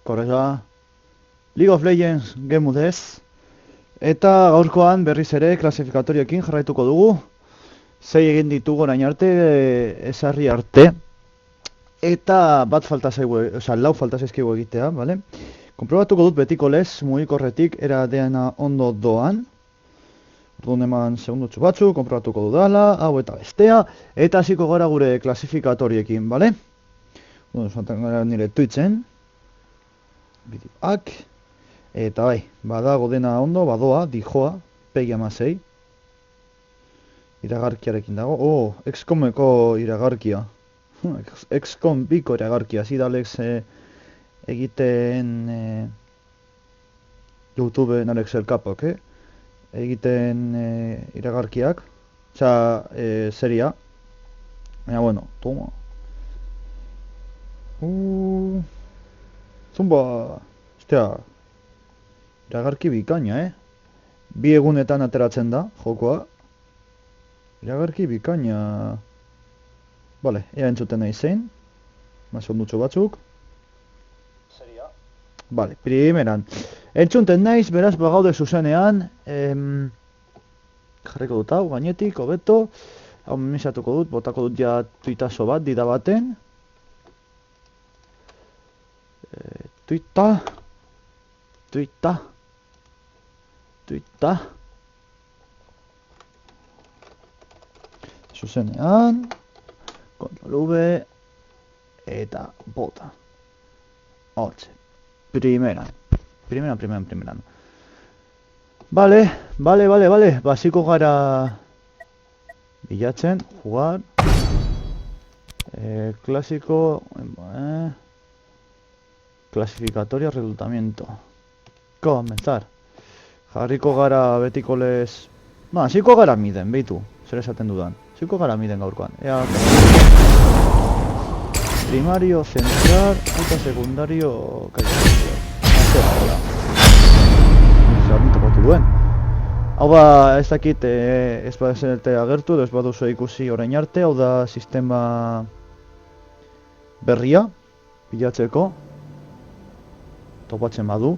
Korrega, League of Legends game modez. Eta gaurkoan berriz ere klasifikatorioekin jarraituko dugu. 6 egin ditugu orain arte, ezarri arte. Eta bat falta zaigu, lau falta zaizkigu egitea, bale? Konprobatuko dut betiko lez, mugikorretik eradeana ondo doan. Orduan eman segundutxu batzu, konprobatuko dudala, hau eta bestea. Eta hasiko gara gure klasifikatoriekin, bale? Zantan gara nire Twitchen. Bideoak. Eta bai, badago dena ondo, badoa, dijoa, pegi 16. Iragarkiarekin dago. Oh, XCOM-eko iragarkia. XCOM biko iragarkia, zidalex egiten YouTube Alex el Capo, egiten iragarkiak, seria. Baina, bueno, toma. Zumba, estea, iragarki bikaina, Bi egunetan ateratzen da, jokoa. Iragarki bikaina. Bale, ea entzuten nahi zein. Mazondutxo batzuk. Seria. Bale, primeran. Entzuten naiz, beraz bagaude zuzenean. Jarriko dut hau, gainetik, hobeto. Hau misatuko dut, botako dut ja tuitazo bat, dida baten. Tuita. Zuzenean. Ctrl V. Eta bota. Hortxe. Primeran. Vale. Basiko gara bilatzen, jugar. Clásico. Clasificatoria, reclutamiento. Comenzar. Jarriko gara betiko lez... Hasiko gara miden, behitu. Zer esaten dudan. Hasiko gara miden gaurkoan. Primario, central, eta secundario... Zerren topatu duen. Hau ba, ez dakit, ez badezenete agertu, ez baduzu ikusi orain arte, hau da sistema berria, bilatzeko, topatzen badu,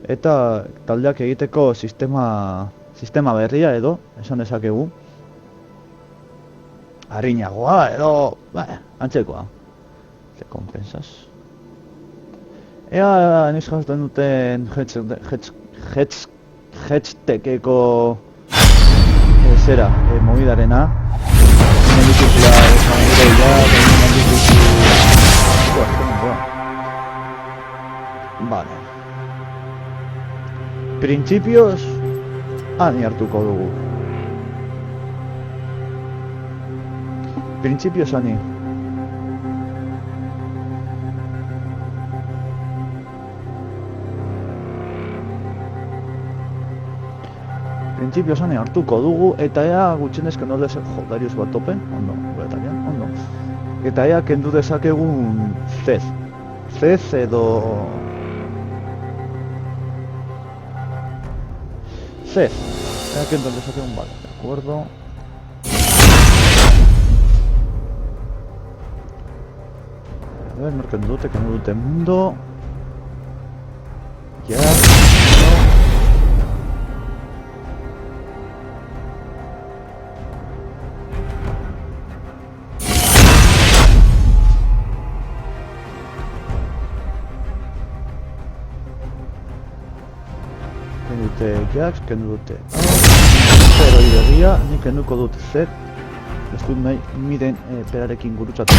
eta taldeak egiteko sistema berria edo, esan dezakegu, harinagoa edo, antzekoa, ze kompensaz. Ea niz jazten duten Hetztekeko zera, movidarena. Hemen dituzula, hemen dituzula... Vale. Principios... Ani hartuko dugu. Principios ani. Principios hane hartuko dugu, eta ea gutxenez kendu dezak Darius bat topen, ondo, guretarian, ondo. Eta ea kendu dezakegun Zez. Zez edo... Zez. Ea kendu dezakegun, vale, de acuerdo. A ver, kendu dute mundo. Ya... Jax, kendu dute Zero iberria, nik kenduko dut Z. Ez dut nahi miden perarekin gurutzatu.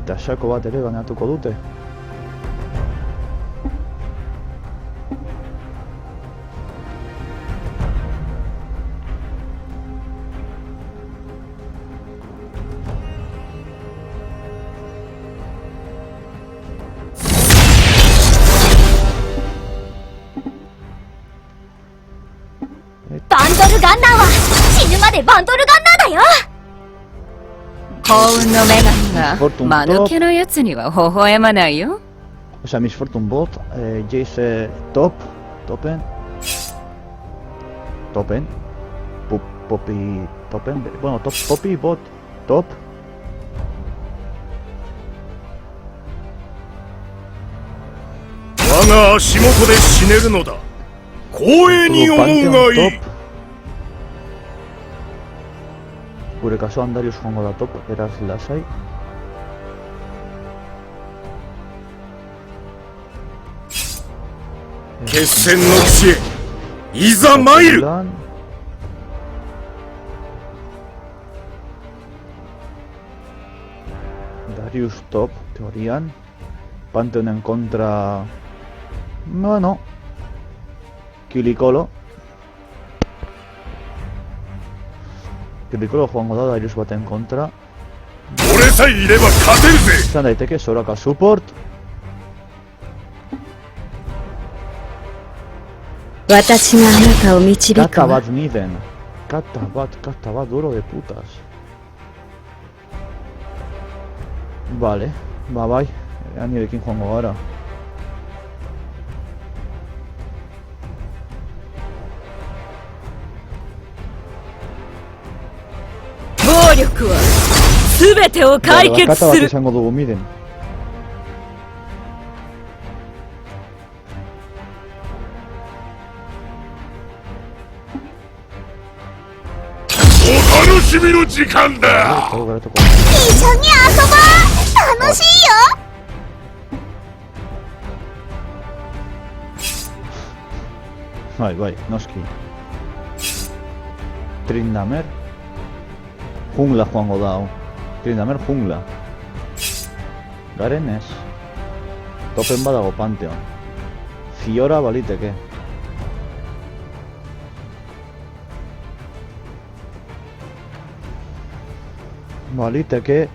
Eta xako bat ere ganatuko dute.ガンナーは死ぬまでバンドルガンナーだよ。幸運の女神が間抜けのやつには微笑まないよ。Osea, Miss Fortune bot, Jace topen, Poppy topen, bueno, Poppy bot, top. 我が足元で死ねるのだ。光栄に思うがいい。 Gure kasuan Darius joango da top, beraz lasai. Kessen no kishiへいざ参る。 Darius top, teorian. Pantheonen kontra... Bueno... Kilikolo joango da Darius baten kontra. 俺さえいれば勝てるぜ。 Izan daiteke Soraka support. 私があなたを導く Kata わ。 bat niden. Kata bat duro de putas. Vale, bai. Nirekin joango gara. 暴力は全てを解決 Kata す bat る。 izango dugu miden. O 楽しみの時間だ。 一緒に遊ぼう。楽しいよ。 Bai, noski. Tryndamere. Jungla joango da hau. Tryndamere jungla. Garen ez. Topen badago Pantheon. Fiora baliteke. Baliteke.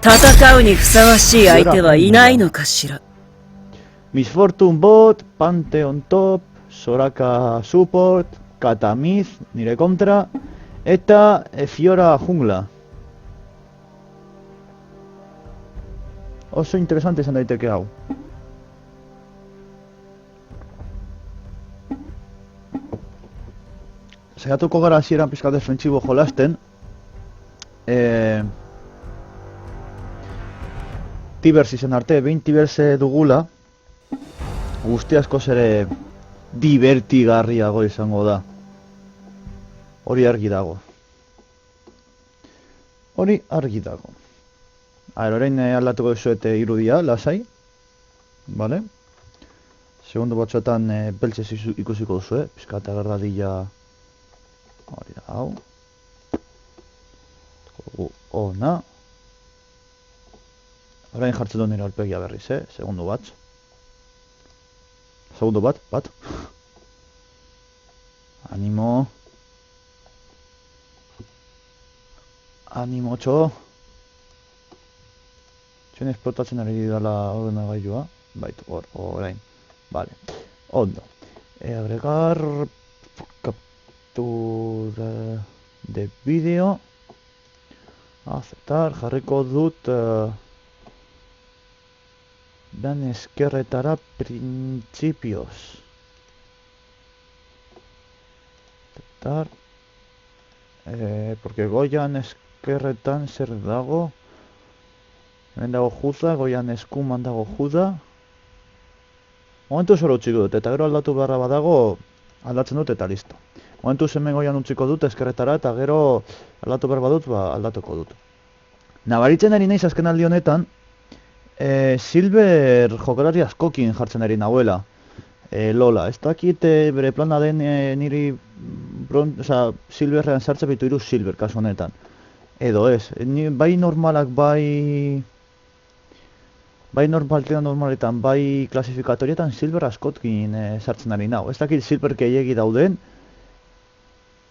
戦うにふさわしい相手はいないのかしら。 Miss Fortune bot, Pantheon top, Soraka support, Kata mid, nire kontra, eta Fiora jungla. Oso interesante izan daiteke hau. Saiatuko gara hasieran pizkat defentsibo jolasten. Tibers izan arte, 20 Tibers dugula. Guzti askoz ere divertigarriago izango da. Hori argi dago. Orain aldatuko dizuete irudia, lasai. Vale? Segundo batzuetan beltzez ikusiko duzu, pizkata gardadilla. Hori da, hau. Ona. Orain jartzen duen nire alpegia berriz, segundo bat. Segundo bat. Animo. Animo, txo. Txuen esplotatzen ari dala ordenagailua. Baitu, orain. Vale. Ondo. Agregar... Captura... de vídeo. Aceptar, jarriko dut... Dan eskerretara principios. Aceptar. Porque Goian eskerretan zer dago. Hemen dago Juda, Goian eskuman dago Juda. Momentu zoro utziko dut, eta gero aldatu beharra badago, aldatzen dut eta listo. Momentu hemen Goian utziko dut eskerretara, eta gero aldatu behar badut, aldatuko dut. Nabaritzen ari naiz azken aldi honetan, Silver jokalari askokin jartzen ari nahuela. Lola, ez dakit bere plana den niri Silverrean sartzen bitu iru Silver kasu honetan. Edo ez, bai normalak, bai normaletan, bai klasifikatorietan Silver askotkin sartzen ari nahu. Ez dakit Silver gehiegi dauden,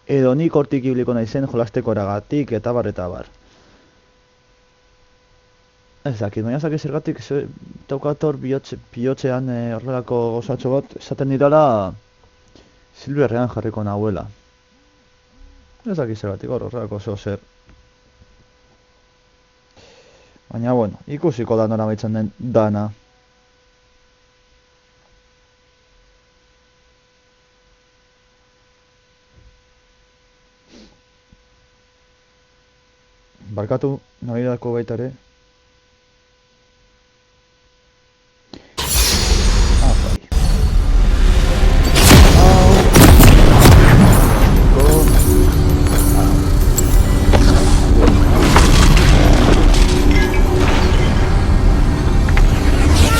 edo nik hortik ibiliko naizen jolasteko eragatik eta bar. Ez dakit, baina ez dakit zergatik daukator bihotzean horrelako gozatxo bat esaten didala Silverrean jarriko nahuela. Ez dakit zergatik horrelako zeo zer. Baina, bueno, ikusiko da nora baitzen den dana. Barkatu, nabidako baita ere.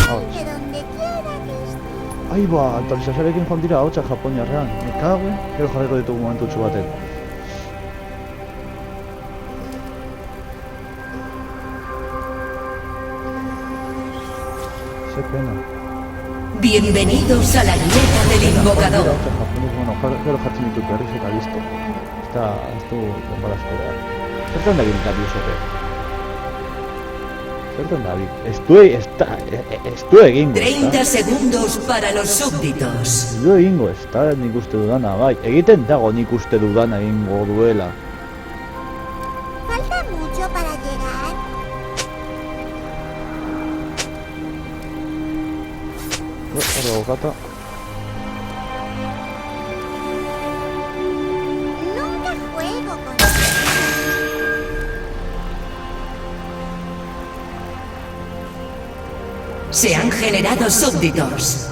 Bai. Ai ba, aktualizazioarekin joan dira ahotsak japoniarrean. Me cago, gero jarriko ditugu momentutxu baten. Qué pena. Bienvenidos a la grieta del invocador. Bueno, gero jartzen ditut berriz eta listo. Ez du denbora asko behar. Zertan dabil Dabiusoke? Zertan dabil? Ez du egingo, 30 segundos para los súbditos. Ez du egingo, ez da nik uste dudana, bai. Egiten dago nik uste dudana egingo duela. Falta mucho para llegar. Hora gata. Nunca juego con... Se han generado súbditos.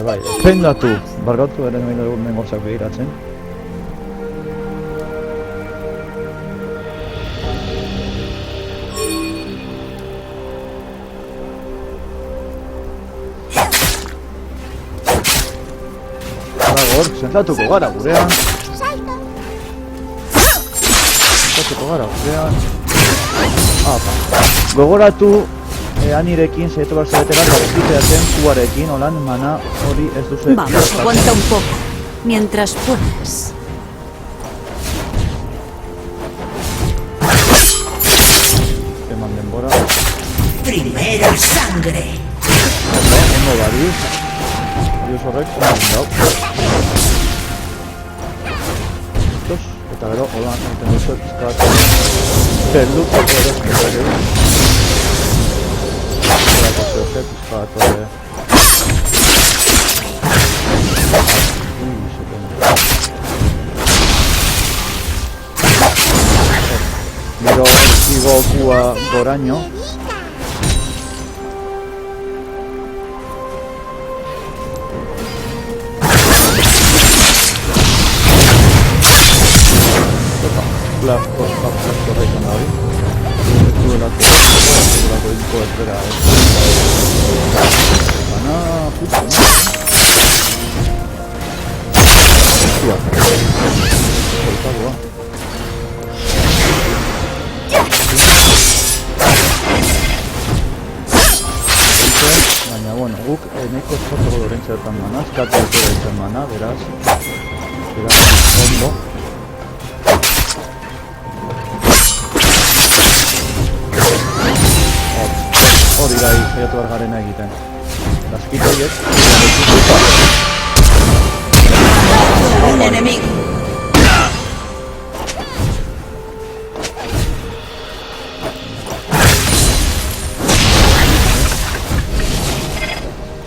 Bai, defendatu. Barkatu ere mengozak begiratzen. Zentratuko gara gurean. Gogoratu Anirekin saiatu behar zaretela gabeziteatzen kuarekin, holan mana hori ez duzu. Vamos, aguanta un poco, mientras puedas. Eman denbora. Primera sangre. Ondo Darius. Darius horrek, ondo dau. Eta gero, holan egiten duzu pizkat pelduko erosketak egin. Pizkat gero igo kua goraino. Plasto horretan da hori. Duelako inko ezbera Bana, puta, no? Hostia. Zortagoa. Baina, bueno, guk nahiko esforzago dorentza bertan mana, eskatu dut dorentza mana, beraz, ondo. Hori gai, saiatu behar garena egiten. Laskito horiek. Un enemigo.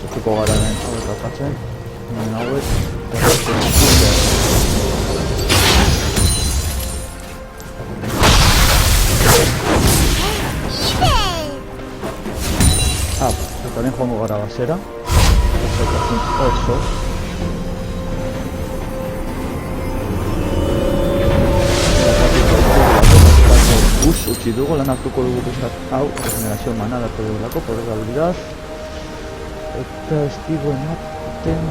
Zutuko gara hemen hauek atatzen. Hemen hauek. Eta joango gara bazera. Oso. Utsi dugu, lan hartuko dugu pizkat hau, regenerazio mana datu dugulako, poder de habilidad. Eta estigo ematen...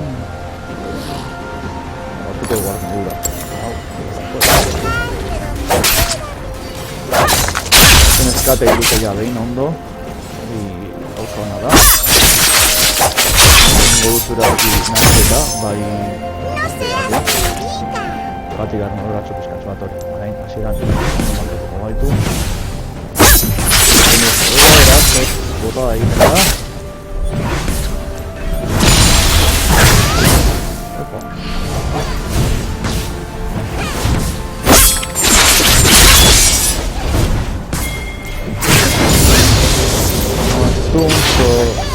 Hartuko dugu armadura. Zenezkate irute ja behin ondo. Gauza bana da. Godutura nazten da, bai... Batik armaduratxo pizkatxo bat hori. Orain, hasieran ondo markatuko gaitu. Erazek bota da egiten da. Opa.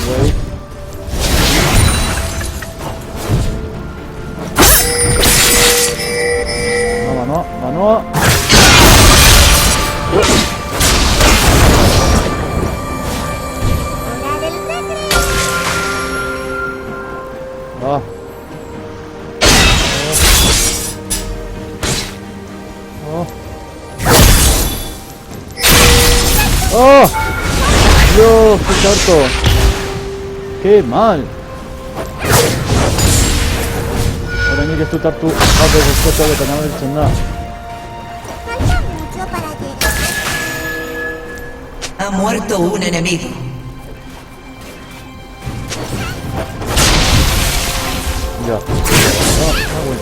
Wait. No, ganó. Hora del recreo. Ah. ¡Oh! ¡Dios! ¡Qué harto! ¡Qué mal! Ahora ni que tú tartu. Ah, pero es que tengo que tener hecho nada. Falta mucho para llegar. Ha muerto un enemigo. Ya. Bueno.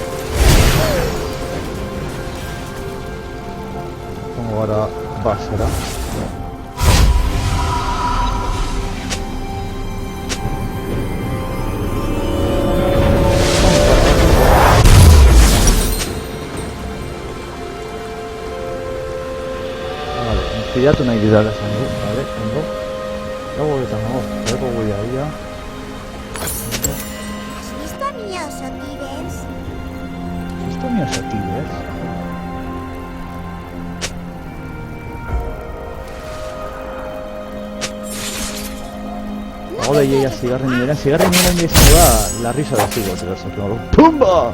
Pongo ahora básera. Pillate una idea de sangre, vale, tengo. Ya voy a tener, luego voy a ir a... ¿Has visto a mi oso Tibers? ¿Esto mío es aquí, ves? Joder, y ella cigarra ni verán, y se va la risa de Sigo, te lo sé, claro. ¡Pumba!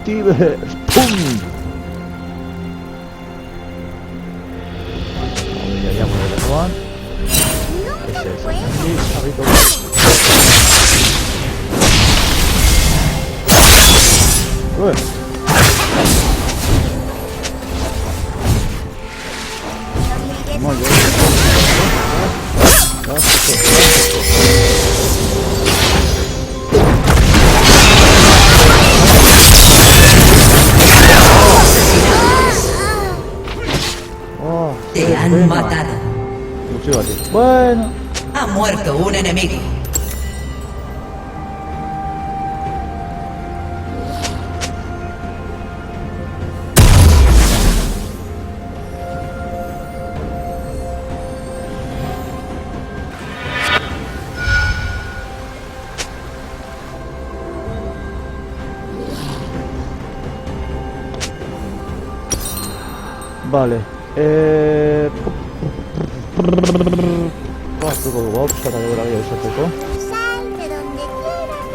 ¡Tibers! ¡Pum! Ya voy a Juan. ¿Qué es Nunca eso? juego. Sí, sabito. Uy. No olvides Te han matado. Bueno, Ha muerto un enemigo. vale. Tuvo el box para que había ese poco. sal de donde quieras.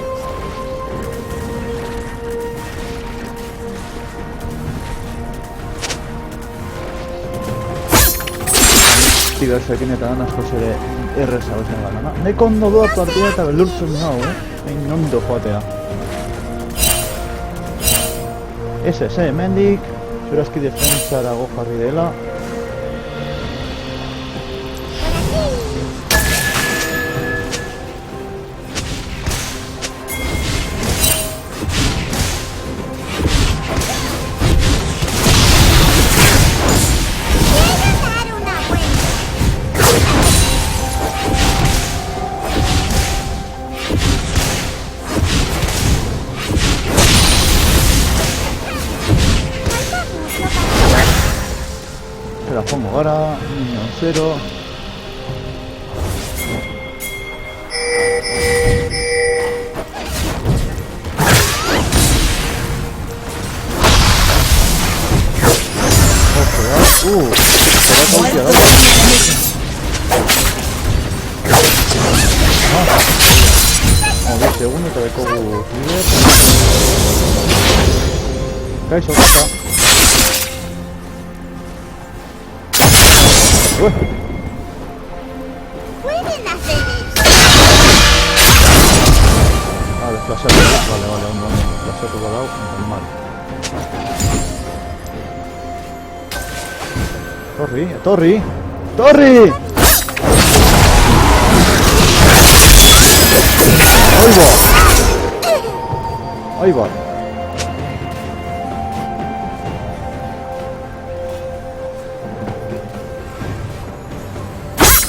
Tiga se tiene tan ganas cose de R sabes en banana. Neko doa partida eta belurtzen nau, Hain ondo joatea. SS, hemendik. Zurazki defentsarago jarri dela. Quiero dar una vuelta. Falta mucho para Se la pongo ahora. Niño 0. Muerto un enemigo. Como 10 segundos, te deco Tiger. Kaiso, caca. pueden hacer eso. Vale, flashear. Vale, un momento. Flashear por lado, normal. Torri. Ahí va.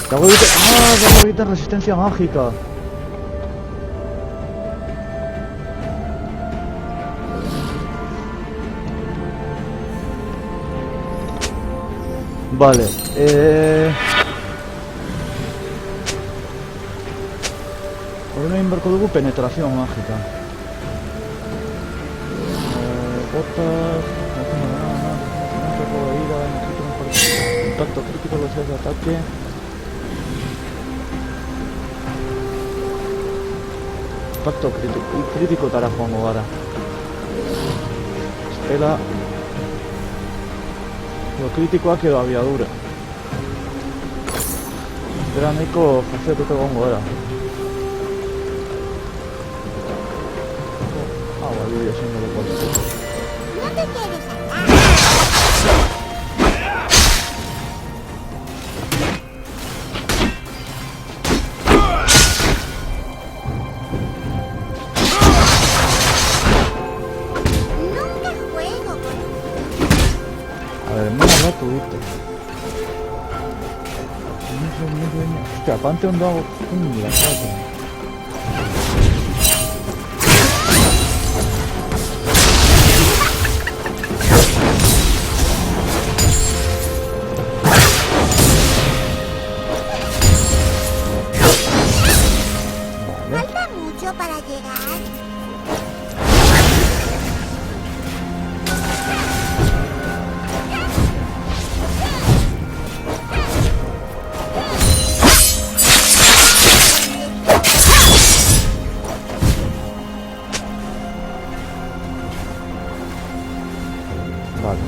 Tengo que evitar resistencia mágica. Vale, Hemen inberko dugu penetración mágica. Botas... Contacto crítico, velocidad de ataque. Impacto crítico tara joango gara. Estela. Lo kritikoak edo abiadura. Estela nahiko jazetuta egongo gara. Bideo siendo lo cual. No te quedes acá. Nunca juego con... A ver, menos rato, viste. Hostia, Pantheon da un milagro. Falta mucho para llegar. Vale.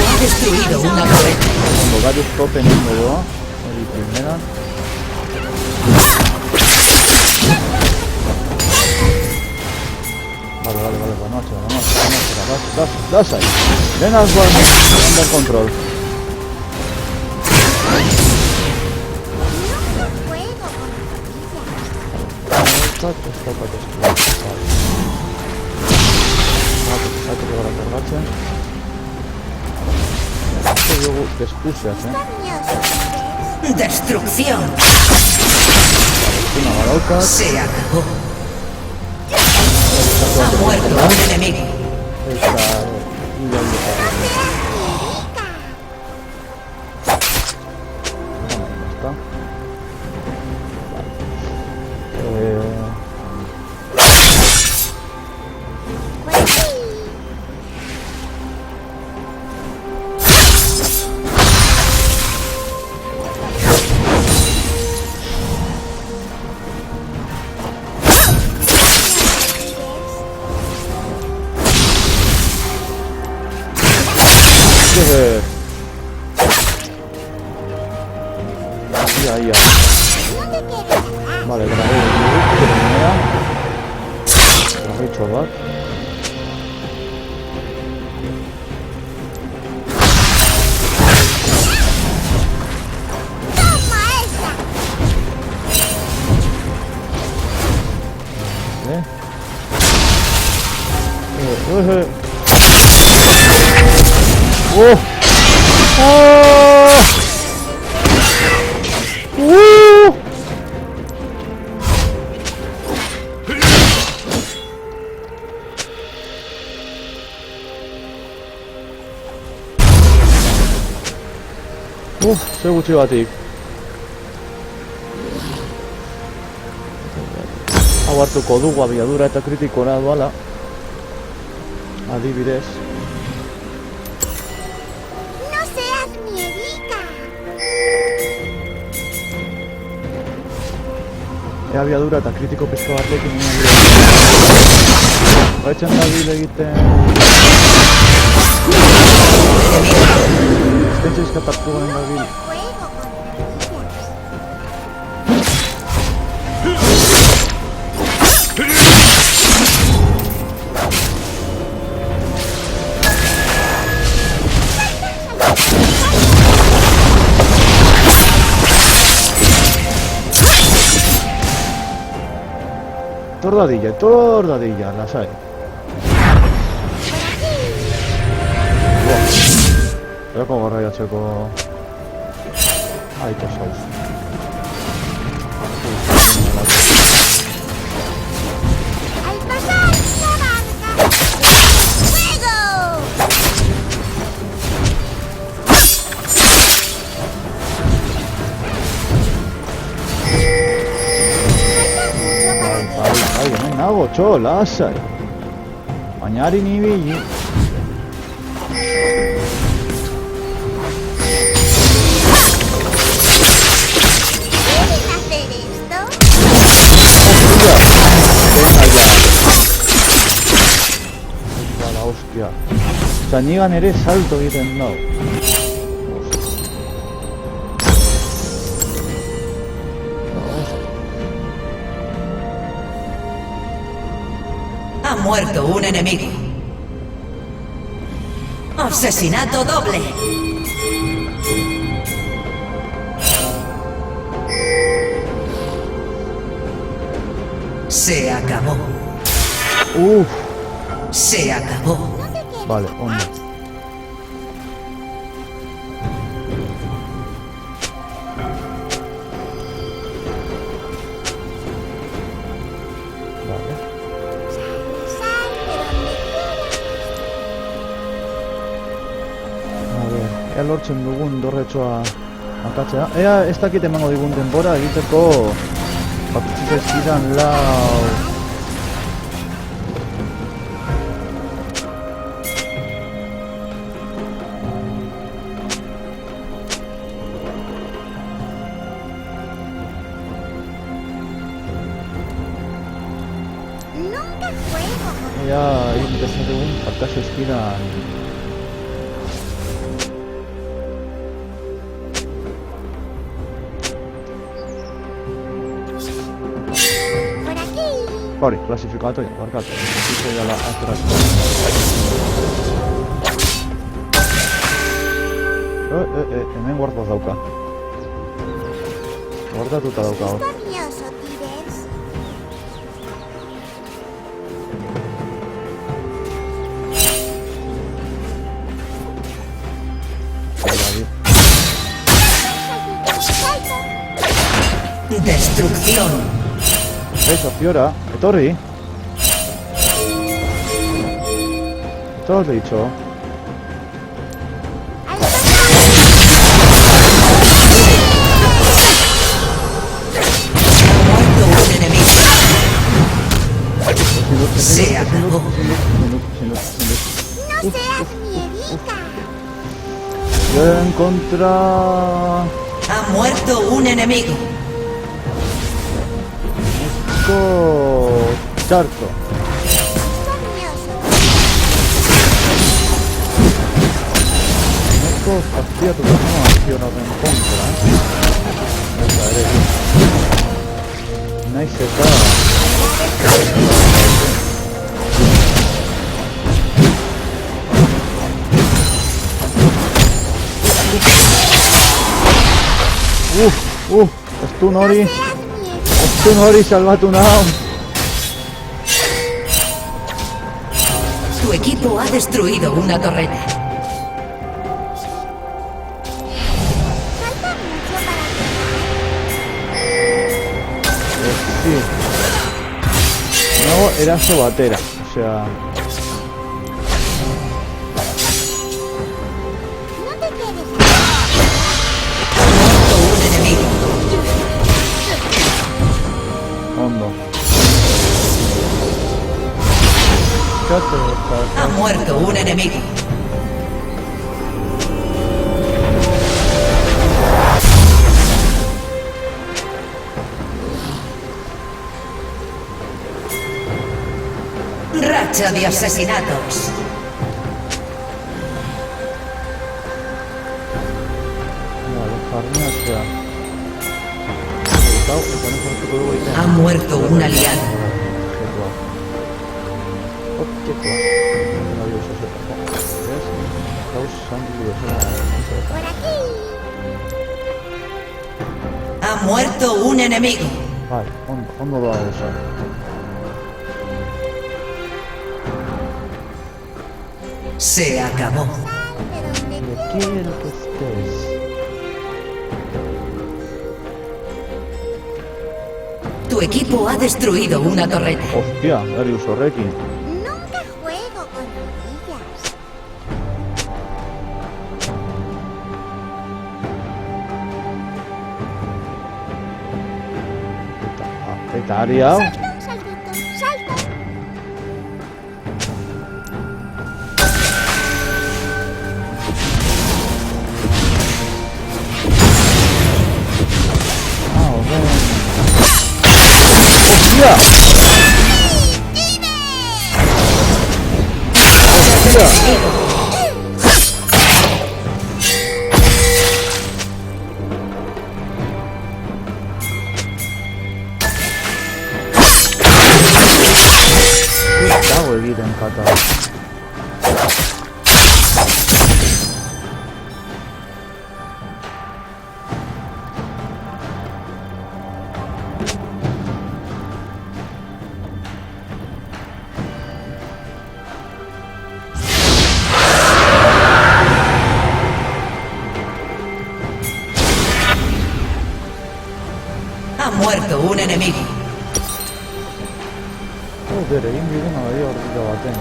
Ha destruido una torre. Cuando varios topen en medio, el primera. Vale, vamos, das ahí. Ven al under control. Nunca juego con Luego te excusas, camiosos. Destrucción. Una barauca. Se acabó. Ha muerto un enemigo. Esta... No seas rica. está. Pues sí. Ahí. No te quedes acá. Vale, grabé el video de primera. Grabé chobar. Toma esa. ¡Oh! ¡Oh! Ze gutxi batik. Hau hartuko dugu abiadura eta kritikora doala. Adibidez. No seas miedica. Abiadura eta kritiko pizka batekin baitzen dabil egiten... Estentxe izkatatu garen dabil. No juego con tonterías. Tordadilla, lasai. Erako garraiatzeko... Aito zauz. Al pasar la barca. ¡Fuego! nago, txo, lasai. Baina harin ibili. ¿Pueden hacer esto? Venga ya. La hostia. Osa, nigan ere salto egiten dau. Ha muerto un enemigo. Asesinato doble. Se acabó. Uff. Se acabó. Vale, onda. Vale. Sal de donde quieras. A ver, ea lortzen dugun dorretxoa akatzea. Ea ez dakit emango digun denbora egiteko bakutsi zaizkidan lau. Nunca juego con Ea egin dezakegun bakutsi zaizkidan. por aquí. Hori, klasifikatoria, barkatu. Ikusi dela atzeratu. Hemen guardaz dauka. Guardatuta dauka hor. Curioso, Tires. Salto. Destrucción. Eso, Fiora, etorri. Todo os he dicho. Al pasar. Muerto un enemigo. Se acabó. No seas miedica. En contra... Ha muerto un enemigo. Charto. Curioso. Esto hacía tu misma acción en contra. Esta eres. Nice está. Stun hori. Seas miedica. Stun hori salbatu nau. Tu equipo ha destruido una torreta. Falta mucho para Sí. No, eraso batera. O sea... no te quedes. Muerto un enemigo. Hondo. Fíjate, Ha muerto un enemigo. Racha de asesinatos. Vale, farmacia. Ha muerto un aliado. Por aquí. Ha muerto un enemigo. Vale, ondo doa oso. Se acabó. Sal de donde Quiero que estés. Tu equipo ha destruido una torreta. Hostia, Darius horrekin. nunca juego con rodillas. Eta ari hau. Salto, saltito, salto. Dago egiten kata. Ha muerto un enemigo. Joder, egin diguna bai horrela baten.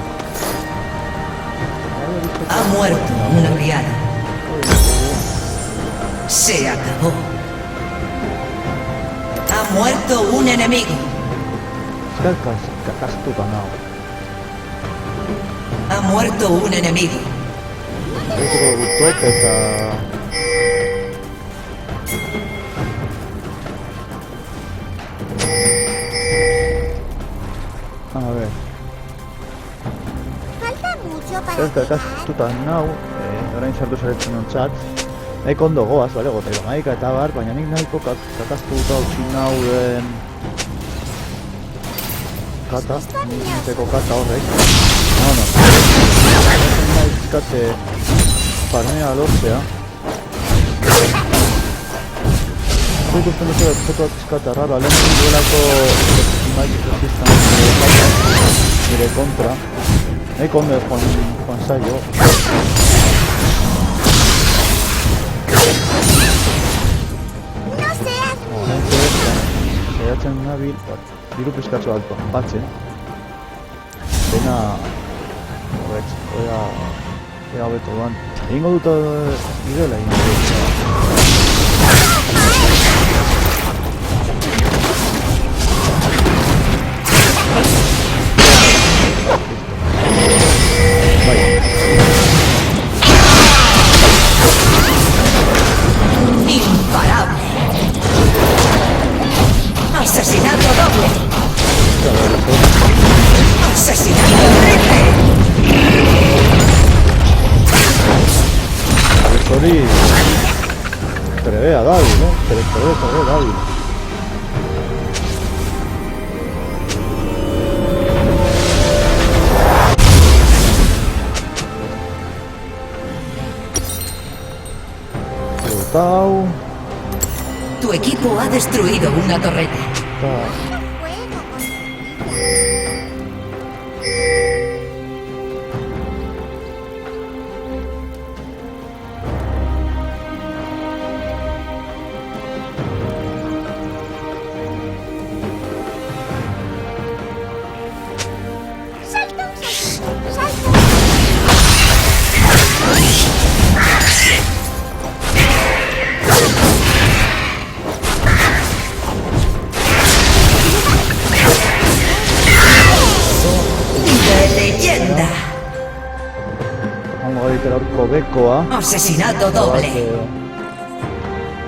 Ha muerto un aliado. Se acabó. Ha muerto un enemigo. Kakastuta nago. Ha muerto un enemigo. Egiteko dugu top eta... A ver... Falta mucho para Kakastuta nau, orain sartu zaretzen ontzat. Nahiko ondo goaz, bale, gota maika eta bar, baina nik nahiko kakastuta utzi nauden... Kata, ninteko kata horrek. No. Nahi izkate farmea lortzea. Ikusten dut objeto izkate arraro, lehen duelako Magic Resistance nire kontra. Nahiko ondo joan zaio. No seas Saiatzen nabil, diru pizkatxo bat batzen. Dena... Ega beto doan. Egingo dut idela egin dut. Imparable. Asesinato doble. Asesinato triple. Hori... Trebea dabil, no? Trebea dabil. Tau... Tu equipo ha destruido una torreta. Tau... juego con salta. Leyenda. Hongo egitera horko bekoa. Asesinato doble.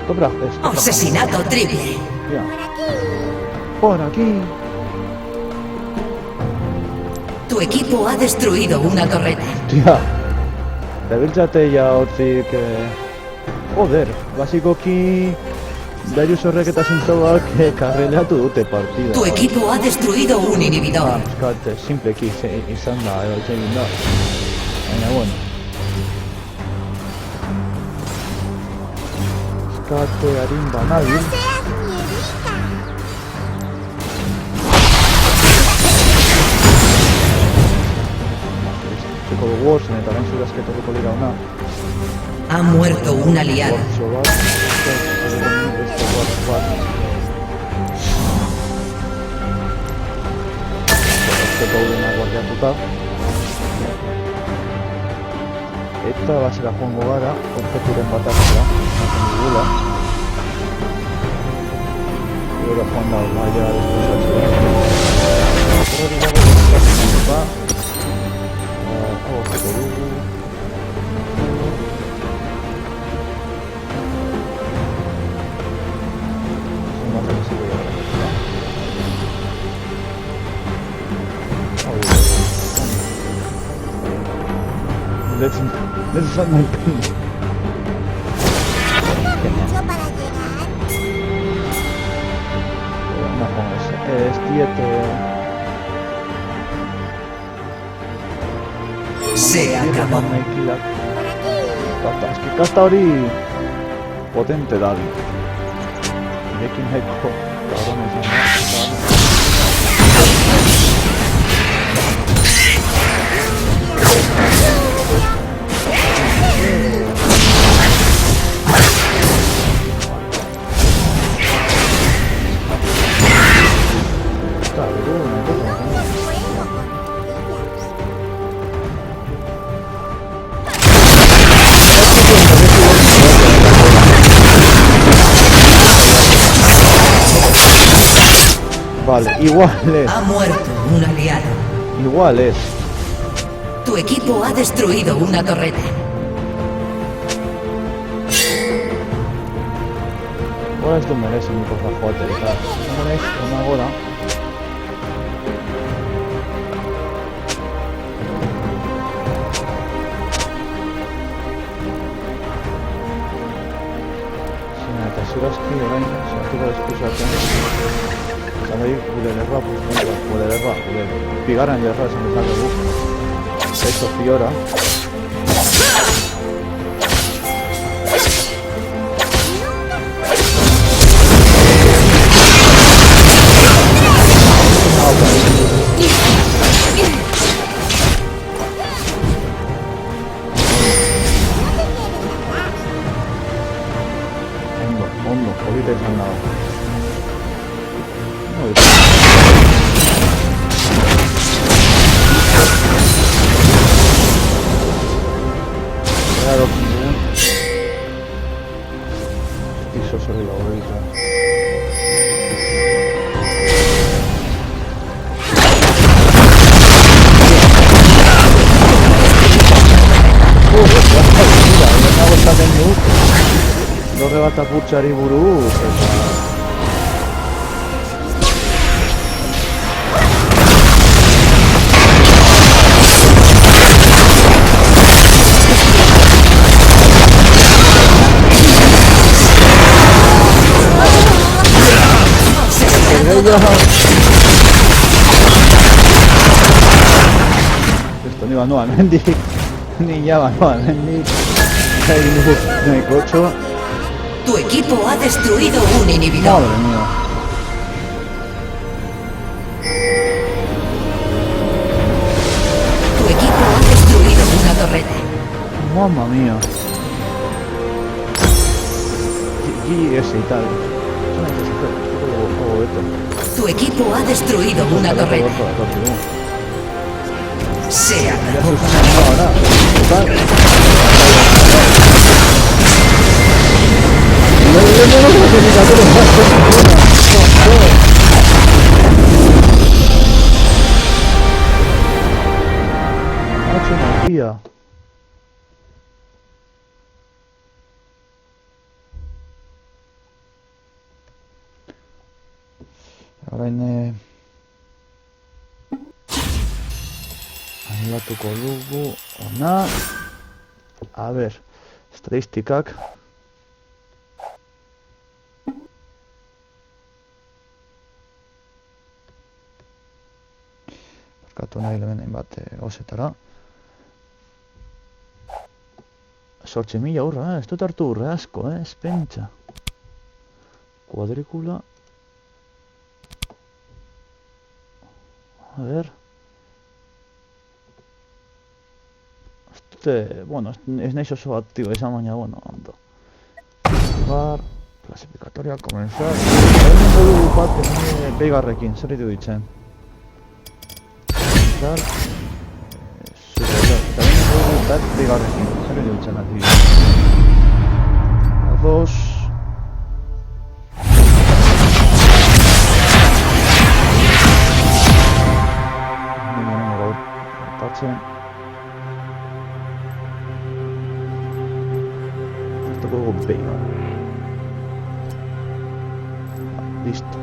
Dobra, Asesinato triple. Ya. Por aquí. Tu equipo ha destruido una torreta. Tia. Dabiltzate ja hortzik... Joder, basikoki... Darius horrek eta zintzauak karreleatu dute partida. Tu equipo ha destruido un inhibidor. Eskat, simpleki izan da, egin da. Baina, bueno. Eskat, harin banabil. No seas miedita. Txeko dugu horzen eta orain zurazketoriko dira ona. Ha muerto un aliado. Hortxo bat, beste bat. Hortzeko udena guardiatuta. Eta basera joango gara, objekturen bat hartzea, nazen dugula. Gero joan da, maia desposatzea. Horreri dago desposatzen ba. Hau hartzeko dugu. Let's find my pen. Mucho para llegar. No pongas. Es 7. Se acabó. Por aquí. Es que kasta hori potente da. Irekin nahiko cabrón izan da. Vale, igual es. Ha muerto un aliado. Igual es. Tu equipo ha destruido una torreta. Ora ez du merezi niko joate eta naiz ona gora. Zena eta zurazki orain sartuko eskusatzen. Zanai gure lerroa, gure bigarren lerroa esan dezakegu. Esto Fiora. Ondo, polita izan dago. Claro, piso sobre la bolita. Dorre bat apurtxari buruz, eta... Esto no iba nuevamente, ni ya va nuevamente. Me cocho. Tu equipo ha destruido un inhibidor. Madre mía. Tu equipo ha destruido una torreta. Mamma mía. GS y tal. Tu equipo ha destruido una torreta. Se acabó. Orain aldatuko dugu ona. A ber, estatistikak. Barkatu nahi lehen bat gauzetara. 8.000 urra, ez dut hartu urre asko, ez pentsa. Kuadrikula. A ver. Bueno, ez naiz oso aktibo izan baina, bueno, ondo. Bar, klasifikatoria, comenzar. Egin dugu bat, beigarrekin, zer ditu ditzen. Comenzar. Eta egin dugu bat, beigarrekin, zer ditu ditzen ati. Dos. Nengo gaur, atatzen. Luego pega. Listo.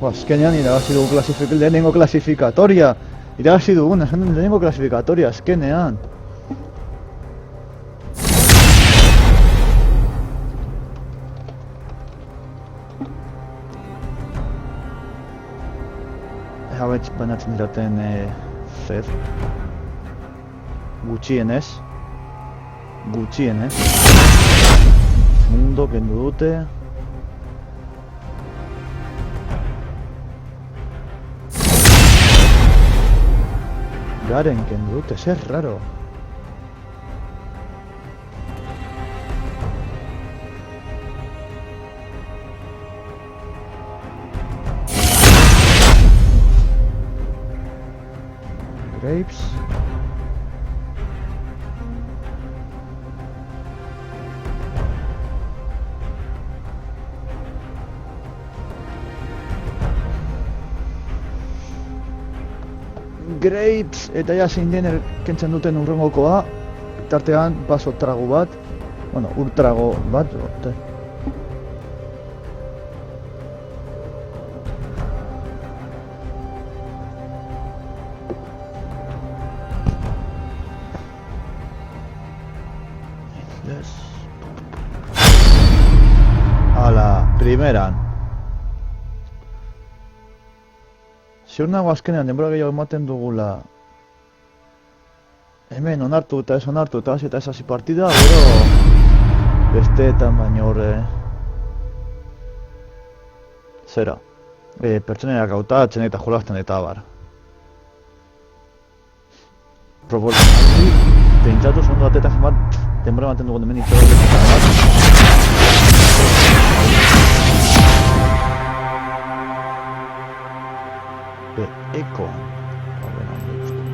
Azkenean irabazi dugu lehenengo klasifikatoria. Irabazi dugun, lehenengo klasifikatoria, azkenean. Hauetz banatzen diraten zer. Gutxienez. Mundo kendu dute. Garen kendu dute, zer raro. Grapes. Grapes, eta ja zein den kentzen duten urrengokoa. Tartean, baso trago bat. Bueno, urtrago bat. Ala, primeran. Ziur nago azkenean denbora gehiago ematen dugula. Hemen onartu eta ez onartu eta ez hasi partida, gero besteetan baino horre. Zera. Pertsoneak hautatzen eta jolasten eta abar. Proportzionalki, pentsatu segundu batetan zenbat denbora ematen dugun hemen itxaroten eta abar. Eko.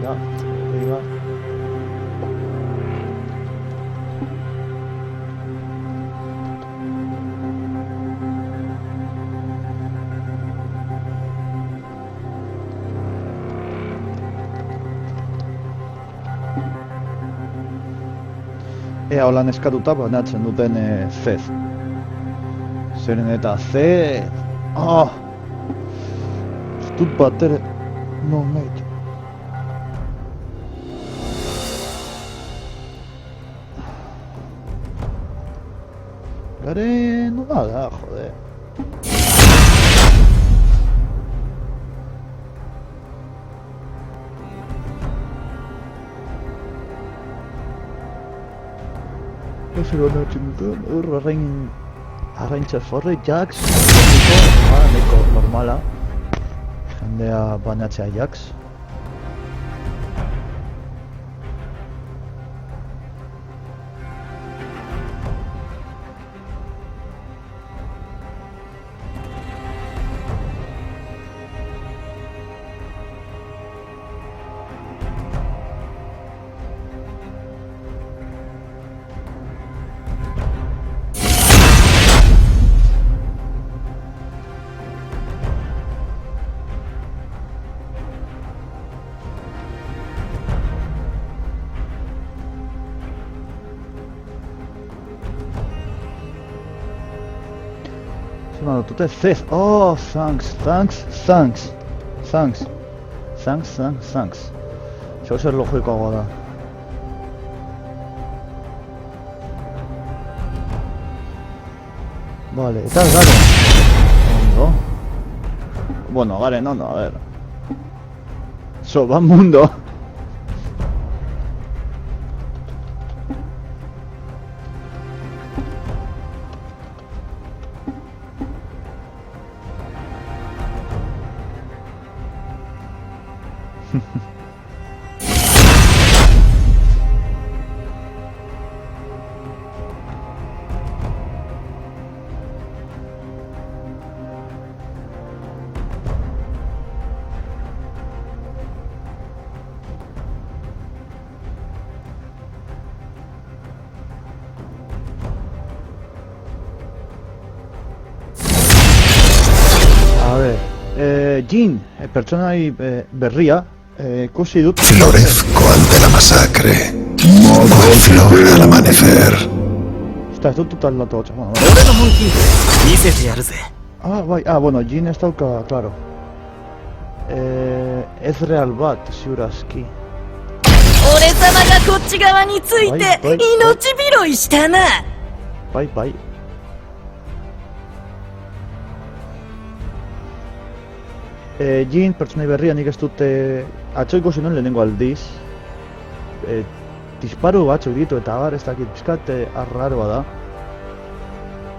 Da, arriba. Ea holan eskatuta banatzen duten Z. Zeren eta Z... Dut bat ere... No, mate. Garen... no da, joder. Ez egon hartzen duten, hor arraintza forre, Jax, neko normala. Jendea banatzea Jax. Dute Zez, oh, thanks. Zau zer logikoagoa da. Vale, eta Garen. Ondo. Bueno, Garen ondo, a ver. Soba mundo. Jin, pertsonai berria, ikusi dut... Florezco ante la masacre. Modo flor al amanecer. Ez dut aldatu gotxa. bai, bueno, Jin ez dauka, claro. Ez real bat, ziurazki. 俺様がこっち側についてはい命拾いしたな。 Bai. Jin, pertsonai berria nik ez dute atzo ikusi nuen lehenengo aldiz. Disparu batzuk ditu eta abar ez dakit pizkat arraroa da.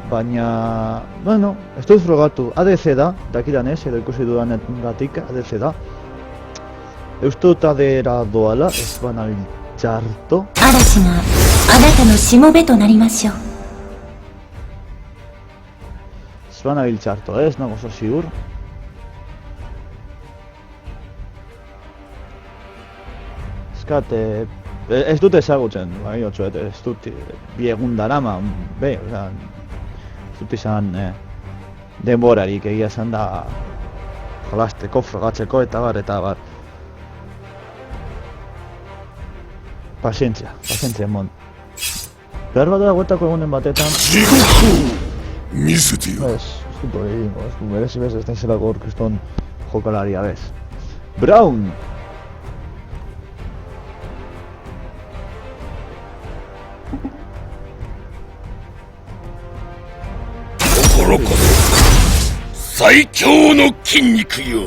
Baina, bueno, ez dut frogatu, ADC da, dakidan ez, edo ikusi dudanegatik ADC da. Eustut adera doala, ez banal txarto. 嵐があなたのしもべとなりましょう。 Ez banabil txarto, ez nago oso ziur. Eskat, ez dut ezagutzen, bai, otzuet, ez dut bi egun darama, ez dut izan denborarik egia esan da jolasteko, frogatzeko eta bar. Pazientzia emon. Behar bat da guetako egunen batetan, 見せてよ ez dut hori egingo, ez dut merezi bez, ez nahizelako orkeston jokalaria bez. Brown! 心こそ最強の筋肉よ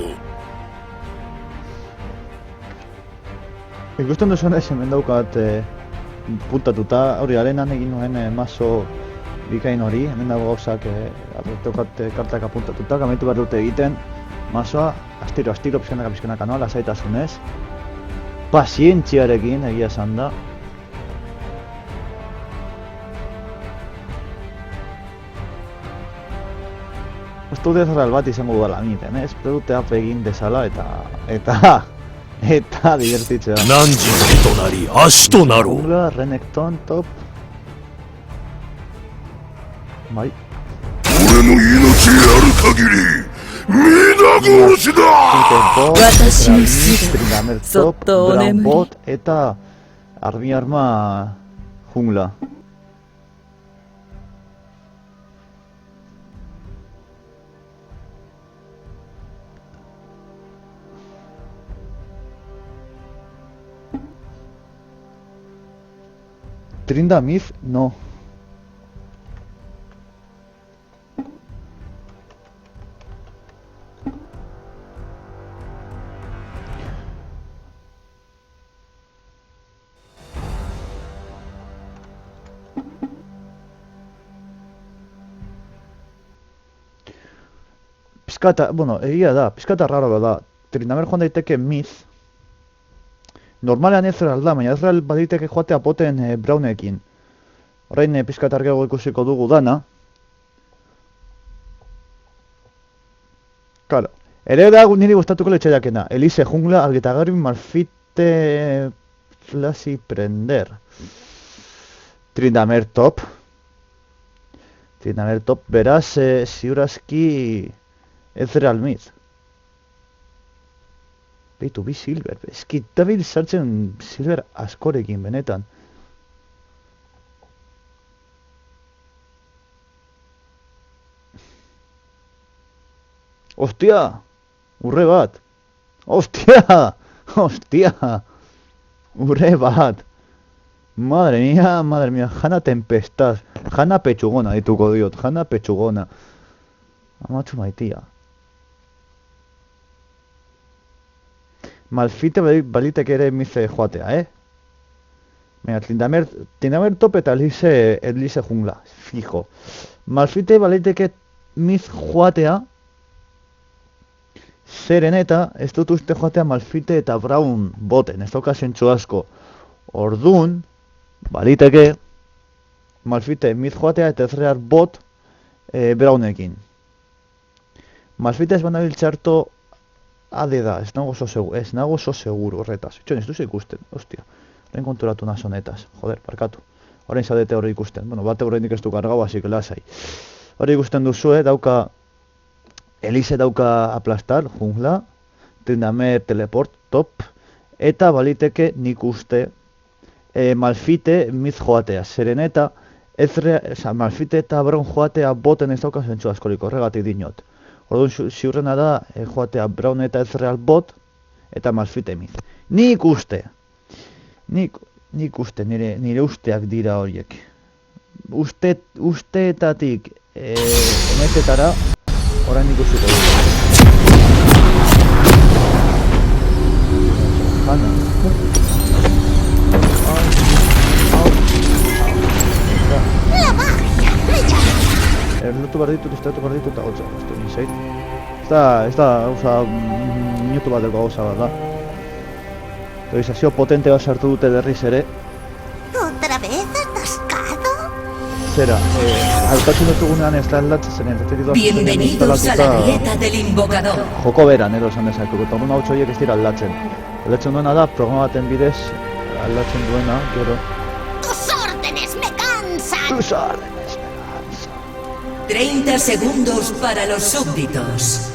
Ikusten duzuenez hemen daukat puntatuta, hori arenan egin nuen mazo bikain hori, hemen dago gauzak daukat kartak apuntatuta, amaitu behar dute egiten mazoa, astiro, pizkanaka noa, lasaitasunez, pazientziarekin egia esan da. Ez dut ezarral bat izango dudala miten, espero dute ap egin dezala eta divertitzea. 汝手となり足となろう Jungla, Renekton, top. Bai. 俺の命ある限り皆殺しだ 私の死 Trindamer そっ top, とお Brown 眠り bot, eta armi arma jungla. Tryndamere, no. Pizkata, bueno, egia da, pizkata raroa da. Tryndamere joan daiteke Myth. Normalean Ezreal da, baina Ezreal baditeke joatea poten Brownekin. Orain pizkata argiago ikusiko dugu dana. Claro, ere da niri gustatuko letxaiakena. Elise jungla, argitagarri Malphite Flashy prender. Tryndamere top. Beraz, ziurazki Ezreal Myth. Beitu bi silver, eskit dabil sartzen silver askorekin benetan. Ostia! Urre bat! Ostia! Urre bat! Madre mía, Jana Tempestad. Jana Pechugona dituko diot, Jana Pechugona. Amatxu maitia. Malphite baliteke ere Myth joatea, Baina, Tryndamere top eta Elise jungla, fijo. Malphite baliteke Myth joatea, zeren eta ez dut uste joatea Malphite eta Brown boten, ez dauka zentzu asko. Orduan, baliteke Malphite Myth joatea eta Ezreal bot Brownekin. Malphite ez banabil txarto ade da, ez nago oso seguru horretaz. Itxon, ez duzu ikusten, ostia. Horrein konturatu nazo honetaz, joder, parkatu. Horrein zaudete horre ikusten. Bueno, bate horrein ez du kargau, así que lasai. Horre ikusten duzu, dauka Elise dauka aplastar, jungla, Tryndamere teleport, top, eta baliteke nik uste Malphite Myth joatea, zeren eta Malfite eta Braun joatea boten ez dauka zentzu askorik, horregatik dinot. Orduan ziurrena da joatea Braun eta Ezreal bot eta Malfite mid. Nik uste, nire usteak dira horiek. Usteetatik emetetara orain ikusiko dugu. Jana. Erlotu behar ditut, usteatu behar ditut, eta gotza, ez du nizait. Ez da, minutu bat delko gauza bat da. Realizazio potente bat sartu dute berriz ere. ¿Otra vez atascado? Zera, altatzen dutugunean ez da aldatzen zen, Bienvenidos a la dieta del invocador. Joko beran, esan dezakegu, eta hona hauts horiek ez dira aldatzen. Aldatzen duena da, programa baten bidez, aldatzen duena, gero. ¡Tus órdenes me cansan! Tus órdenes. 30 segundos para los súbditos.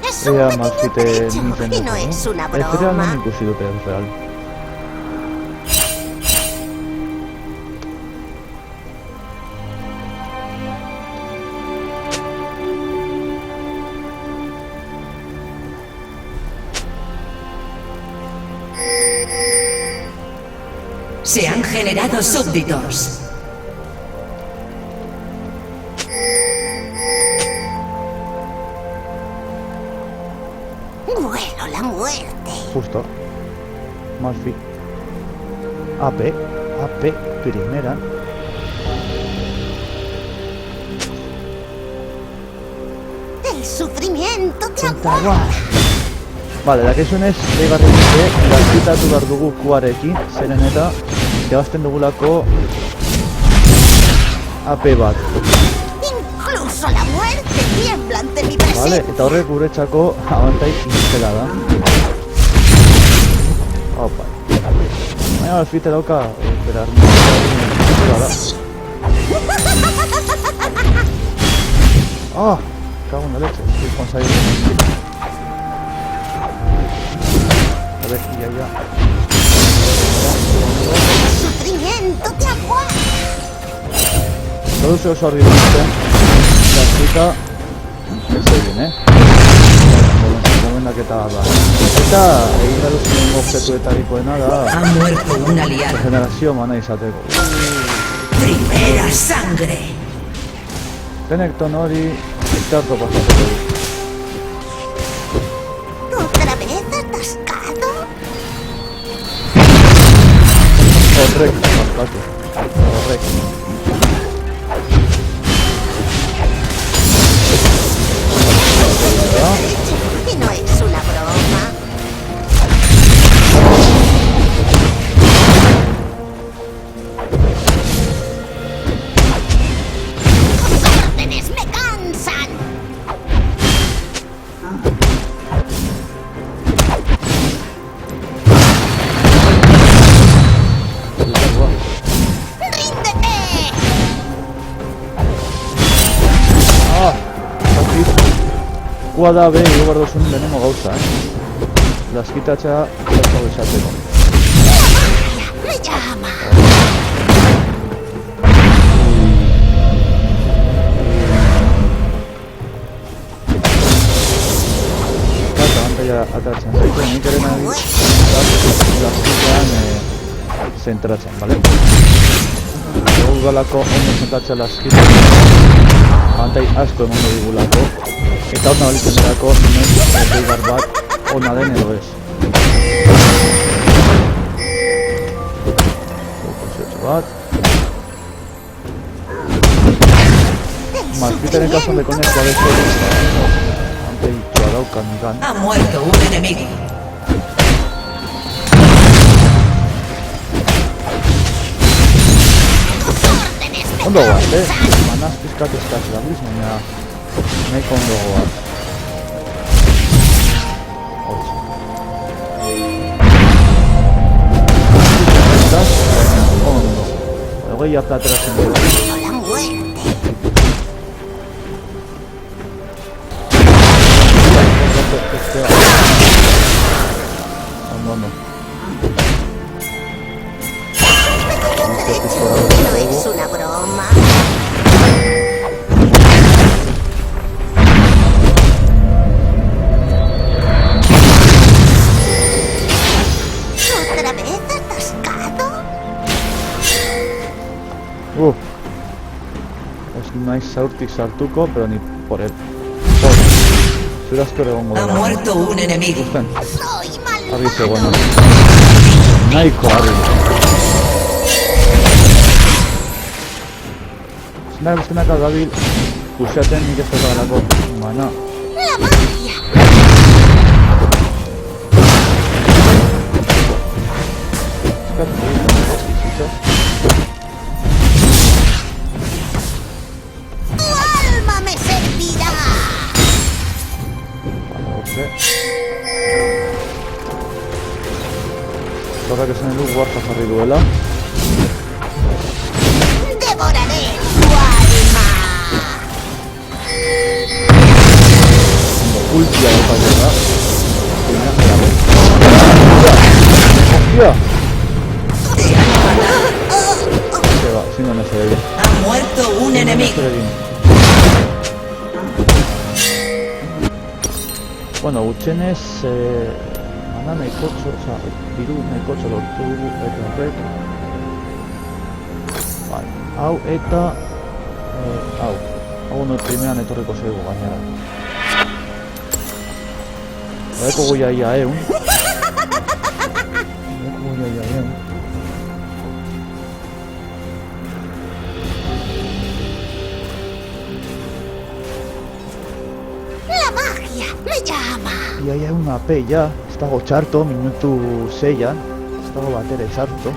Es un Ea pequeño Malfite trecho nintzen y no es una Ezreal non broma. ikusi dute Ezreal. Se han generado súbditos. Vuelo la muerte. Justo. Malfi. AP, primera. El sufrimiento te aguarda. Vale, dakizunez, egarri dute, gaztitatu behar dugu kuarekin, zeren eta jabazten dugulako AP bat. Incluso la muerte tiembla ante mi Vale, presencia. eta horrek guretzako abantai inzela da. Opa. Baina Malfite dauka, bera armenia da. Ah, cago en la leche, estoy con Sairo. A ver, ya. Sufrimiento te aguarda. Produce oso argi dute, gaztita, ez egin, Gomendaketa bat da. Eta egin da duzien objektuetarikoena da Ha muerto un aliado. regenerazio mana izateko. Primera sangre. Renekton hori itzarto pasatuko du. ¿Otra vez atascado? Horrek, pasatu. Horrek. Y no es una broma. Tus órdenes me cansan. ¡Ríndete! Ah, zakit. Kua da be, igo behar duzun lehenengo gauza, Laskitatzea, gauza izateko. Me llama. Eta abantaila atratzen zaitu, nik ere nahi laskitean zentratzen, bale? Dugu galako ondo zentratzea laskitean, abantai asko emango digulako, eta hona balitzen derako, inoiz erreigar bat ona den edo ez. Konzertxo bat. Malfitaren kasuan dekonek gabezko anteitxoa daukan nigan. Ha muerto un enemigo. Ondo goaz, manaz pizkat eskaz gabiz, baina nahiko ondo goaz. Hortz. Eskaz, baina ondo. Egoi aplateratzen dugu. La muerte. Ondo. No es una broma. ¿Otra vez atascado? Ez naiz zaurtik sartuko, pero ni por el... Zurazko egongo Ha dela. muerto un enemigo. Ikusten, Soy argi malvado. zegoena. Nahiko argi. Zena guztenak aldabil, kusiaten nik ez dagoelako. Mana. La magia. Tu alma me servirá. Horrek esan du guarda jarri duela. Devoraré tu alma. Ultia daukagu da. Hostia! Se va, ezin da nese egin. Ha muerto un enemigo. Zer egin. Bueno, gutxenez, mana nahikotxo, oza, diru nahikotxo lortu dugu eta horrek. Vale, hau eta... hau. Hau no primeran etorriko zaigu gainera. Badeko goia ia eun. Badeko goia ia eun. La magia me llama. Ia ia eun AP ja. Ez dago txarto, minutu 6an. Ez dago batere txarto.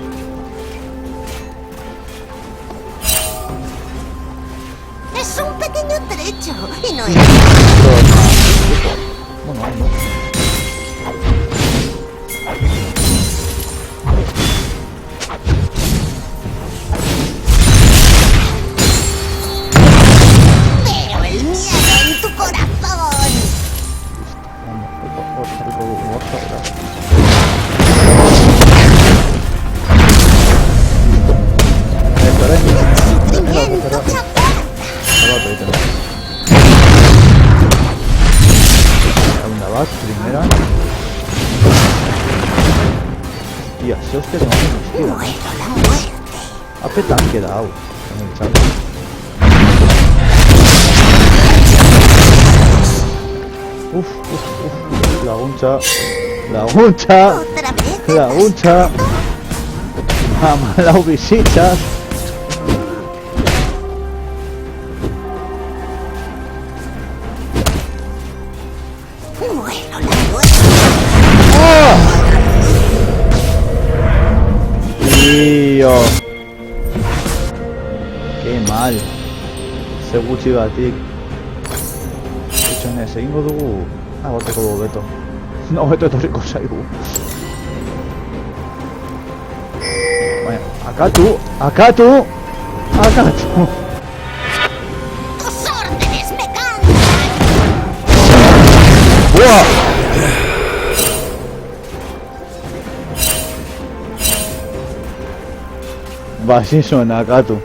Es un pequeño trecho y no es... Bueno, no. Veo el miedo en tu corazón. Vamos, jarriko dugu borta, beraz. Sufrimiento te aguarda. Zabatu egiten da. Segunda bat, primera. Hostia, ze hostia que no nos queda. Muero la muerte. AP tanque da hau. Hemen txalde. Laguntza. Laguntza. Otra vez. Laguntza. Hamalau bizitzaz. Muero la muerte. Tío. Qué mal. Ze gutxi batik. Etxonez, egingo dugu... Agoteko dugu beto. No, beto etorriko zaigu. Baina, akatu! Akatu! Akatu! Tus órdenes me cansan. Buah! Basi zuen akatu.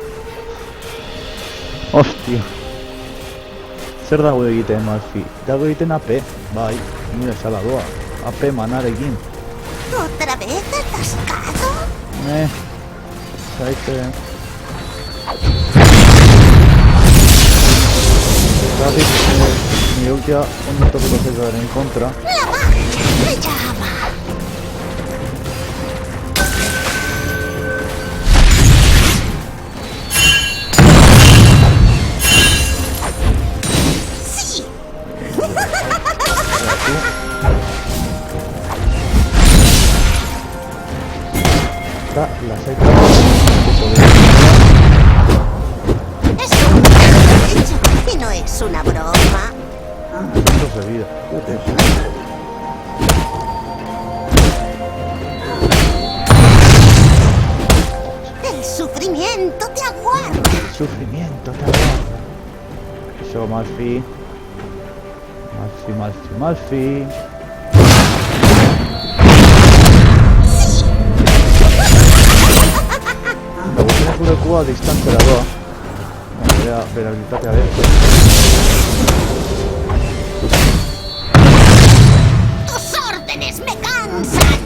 Hostia. Zer dago egiten, Malfi? Dago egiten AP. Bai, nire esala doa. AP manarekin. Otra vez atascado. Zaite... Zagit, nire ultia ondo tokiko zegoaren kontra. La magia me llama. Sí. Eta, lasaita... Es un trecho y no es una broma. Puntos de vida. El sufrimiento te aguarda. Sufrimiento, te aguarda. Eso, Malfi. Malfi. Me gustaría eserlekua distantzera doa. Bera habilitatea behar. ¡Tus órdenes me cansan!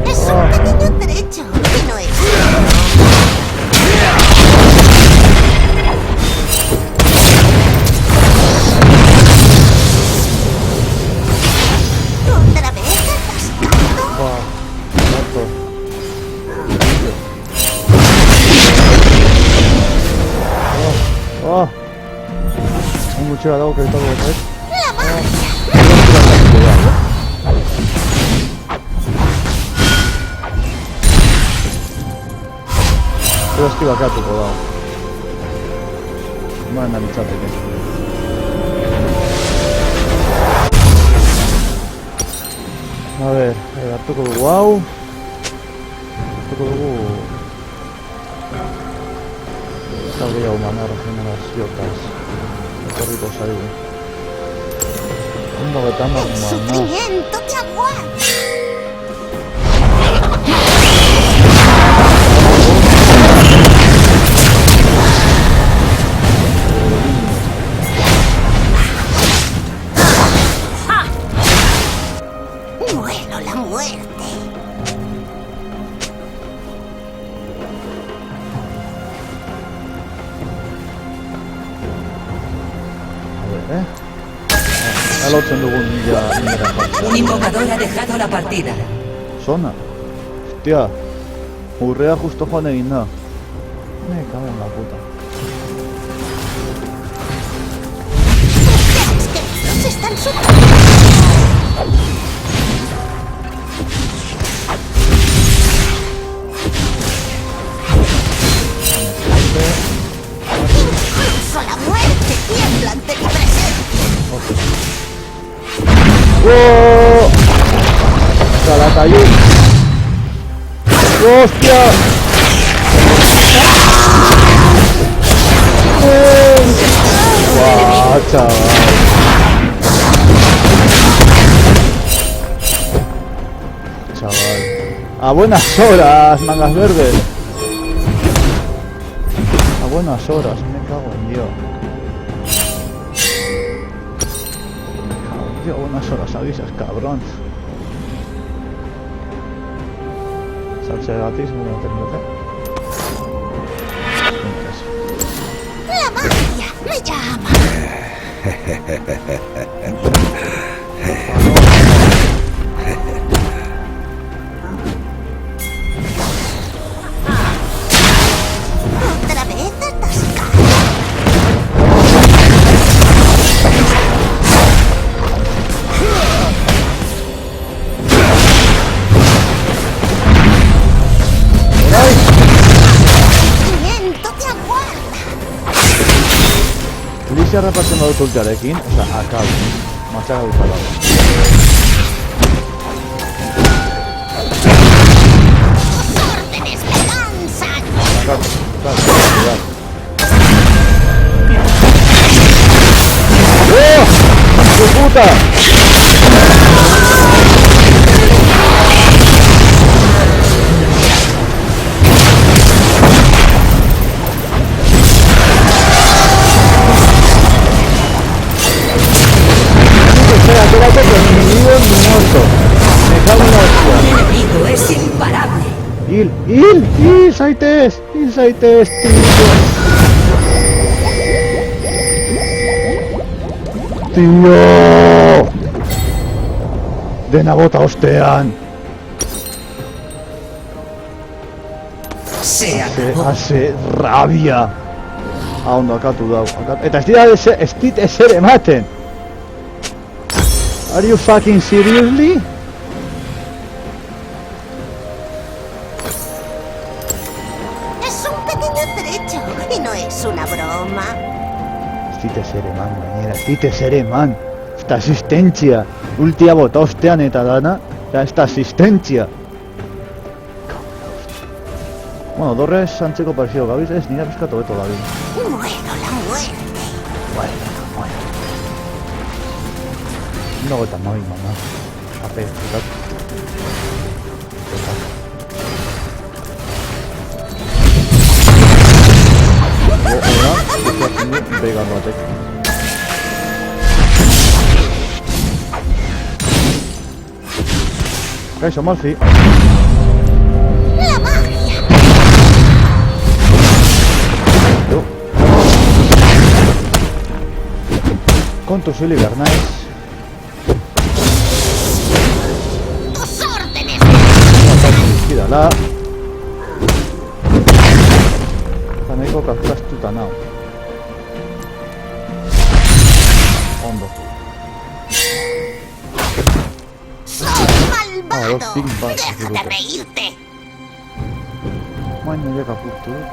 Es un pequeño trecho y no es... ¿Otra vez atascado? Un mucho dago que todo ¿sabes? ¡La magia! Pero eskibakatuko dago. Eman da litzateke. A ver, hartuko dugu hau. Hartuko dugu... Eta gehiago mana regenerazioetaz. Etorriko zaigu. Ondo eta hamar mana. ¡Sufrimiento de aguante! ¡Muero la muerte! Alotzen dugun nira Un invocador ha dejado la partida. Zona. Hostia. Urrea justo joan egin da. Me cago en la puta. ¡Ustedes queridos están superando! ¡Incluso la muerte tiembla ante mi presencia! ¡Oh! ¡Calatayud! ¡Hostia! ¡Guau, chaval! Chaval. A buenas horas, mangas verdes. A buenas horas, me cago en Dios. A buenas horas avisas, cabrón. Salsegatismo no termina. ¡La magia me llama! ¿Otra vez atascado? ¡Sufrimiento te aguarda! Lizia repartzen badut ultiarekin, oza, akabu. Matxaka dut balago. ¡Tus órdenes me cansan! Akabu, ¡oh! ¡Su puta! Espérate, que mi enemigo es muerto. Me cago en la hostia. El enemigo es imparable. ¡Il zaitez! ¡Il zaitez, tío! Dena bota ostean. Se acabó. Hace rabia. Ondo akatu dau. Eta ez dit ezer ematen. Are you fucking seriously? Es un pequeño trecho y no es una broma. Ez dit ezer eman, gainera. Ez dit ezer eman. Esta asistentzia. Ultia bota ostean eta dana. Eta esta asistentzia. Bueno, Dorres antzeko parecido gabiz, ez nire pizkatu beto gabiz. Muero la muerte. Bueno. No eta nahi, mana. Ape, fikat. Begar batek. Kaixo, Malfi. ¡La magia! Jo. Kontu zili behar naiz. ¡Tus órdenes! Dizkidala. Eta nahiko kalkulastuta nao. Ondo. ¡Sos malvado! dos ping-pong, ¡Déjate seguro. reírte! Baina ja kapurtu dut.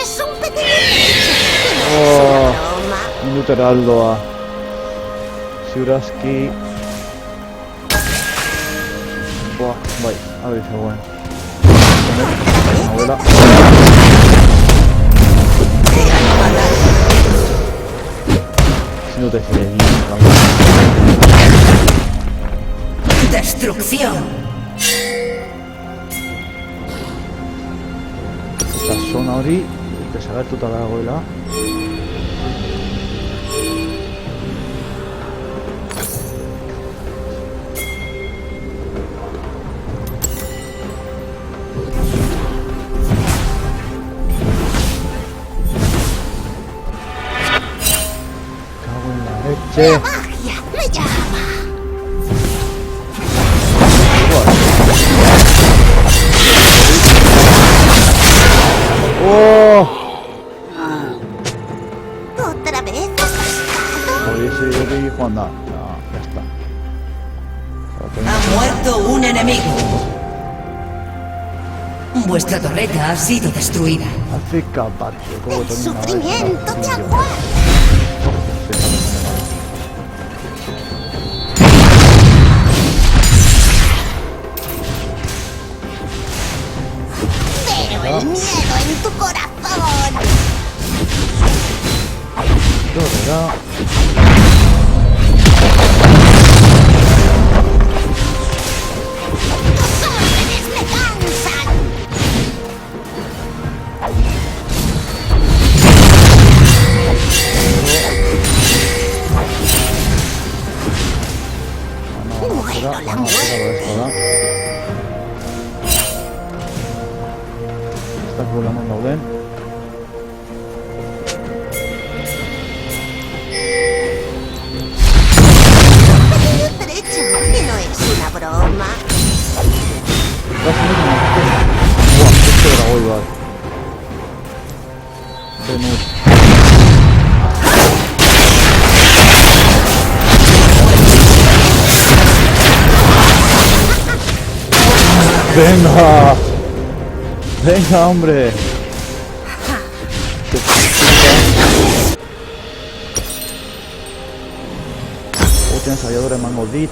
¡Es un pequeño trecho! Oh, Broma. minutera aldoa. Ziurazki... Boa, bai, abe zegoen. Abuela. Ezin dute zer egin, Destrucción. eta zona hori desagertuta dagoela. Cago en la leche. ¡La magia me llama! Oh! ¿Otra vez has pescado? Horiese hori joan da. Ya está. Ha muerto un enemigo. Vuestra torreta ha sido destruida. Azika bat. ¡El sufrimiento te aguarda! Pero el miedo en tu corazón. Tus órdenes me cansan. Bueno, la muerte. Estas volaman dauden. Pequeño trecho, que no es una broma. Buah, este dragoi bat. Benut. Venga. Venga, hombre. Oten ensayadora emango dit.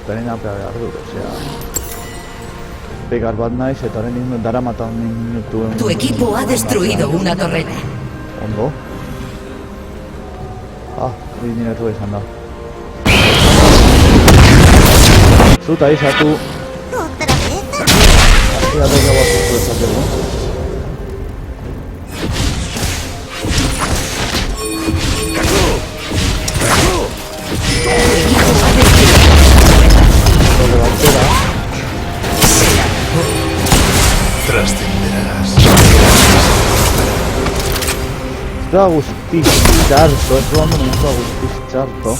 Garen apea behar dut, osea... Pegar bat naiz eta horren daramatan minutuen... Tu equipo ha destruido una torreta. Ondo. Ah, 2 minutu izan da. Zuta izatu. ¿Otra vez? Ea doga bat zutu ezakegu. Doble batera. Trascenderás. Ez da guztiz txarto, ez duan ez da guztiz txarto.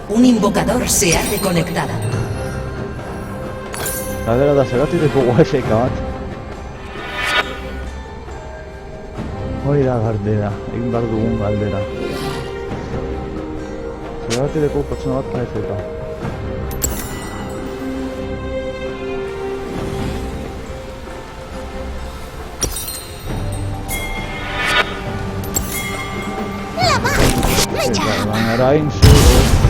Un invocador se ha reconectado. Galdera da zergatik dugu eseka bat. Hori da galdera, egin behar dugun galdera. Zergatik dugu pertsona bat paezeta. llama. Orain zure.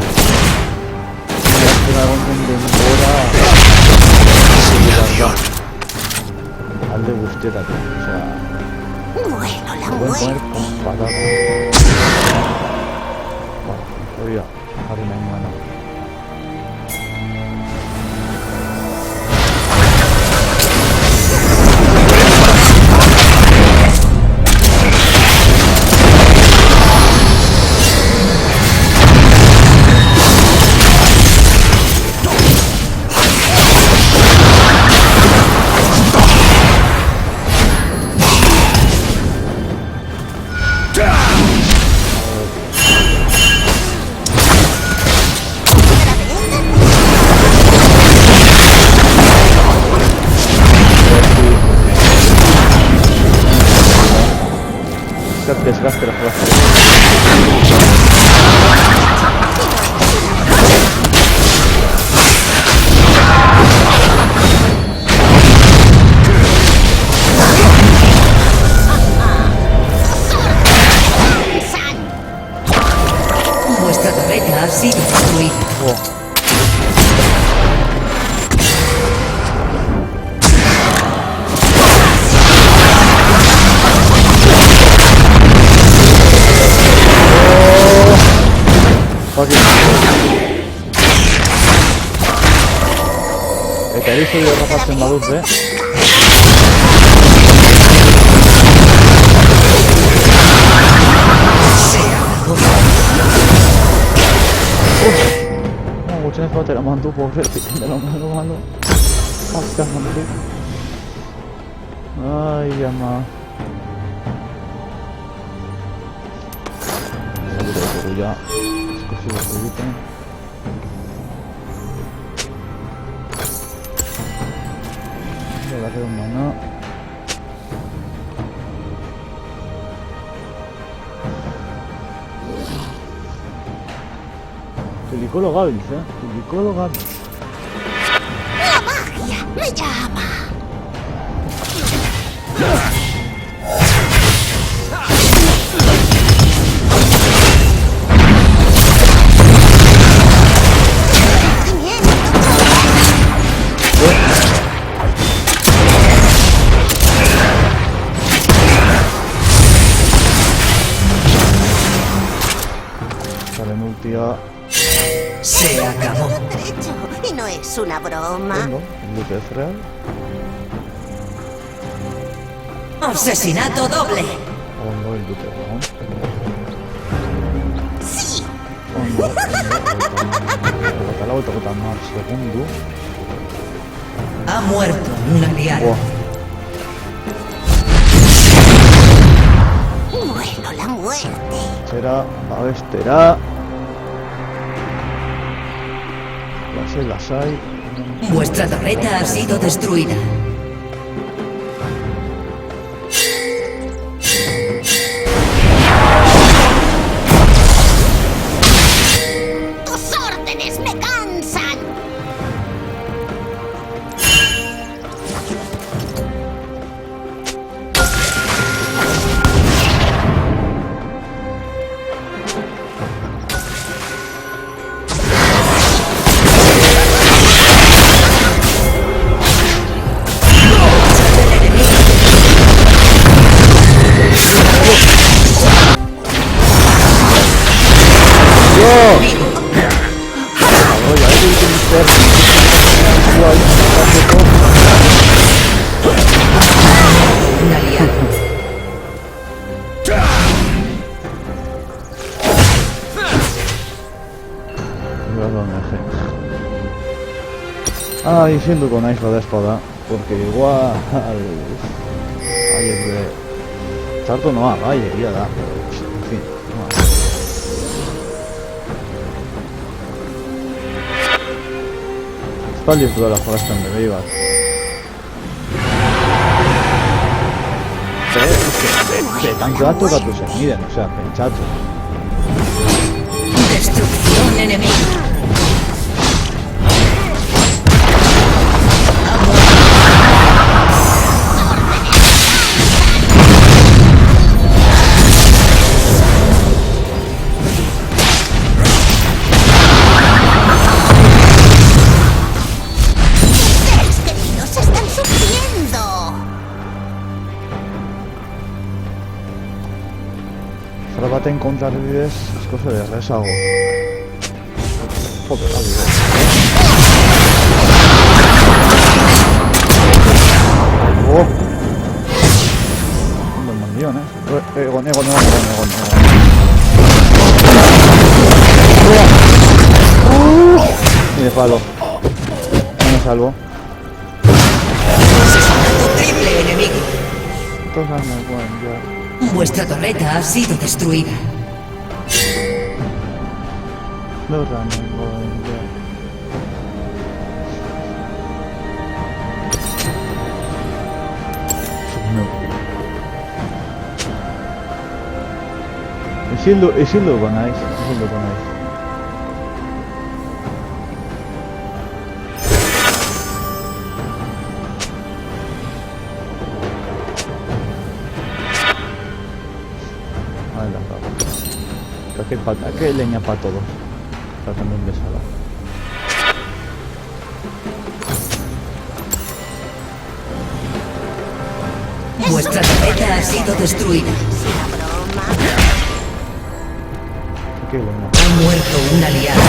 Alde guztietako, osea... Bueno, la Pueden poner muerte. con patata. Bueno, hori da, jarri nahi nuena. Desgaste la fuerza. Vuestra torreta ha sido destruida. Oh. Eta erizu dio rapatzen baduz, No, gutxenez bat eraman du, pobretik, dela malo. Hasta mantik. Ai, ama. Seguro ya. Eskusi bat egiten. Queda un mano. Silicolo Gavins, Silicolo Gavins. La magia me llama. Se acabó. Derecho, y no es una broma. Tengo, el lute es real. Asesinato doble. Ondo, el lute real. Sí. Ondo, el vuelta más segundo. Ha muerto un aliado. Buah. Bueno, la muerte. Será, a ver, será. Las hay. Vuestra torreta ha sido destruida. Tus órdenes me cansan. Un aliado. Ah, diciendo con Ice de espada, porque igual ayer de Sarto no haga, ayer ya da, pero en fin, no. Aspaldiz duela jolazten begi bat. Tanque bat tokatu zen, miren, osea, pentsatu. Destrucción enemiga. ¡Seres queridos están sufriendo! Zara baten kontra adibidez, asko zer errezago. Joder, adibidez. Oh! Ondo eman dion, Egon. Ni de palo. No me salvo. Asesinato triple enemigo. Todos me pueden ya. Vuestra torreta ha sido destruida. No running going there. No. Isilduko naiz. Aquí hay leña para todos. Tratando de salvar. Vuestra torreta ha sido destruida. Aquí hay leña. Ha muerto un aliado.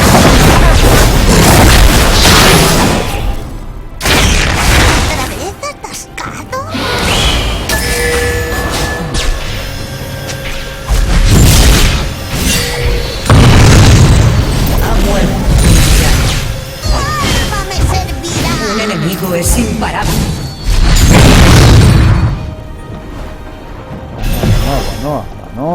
¿Otra vez atascado? Ha muerto un aliado. ¡Alma me servirá! Un enemigo es imparable. No.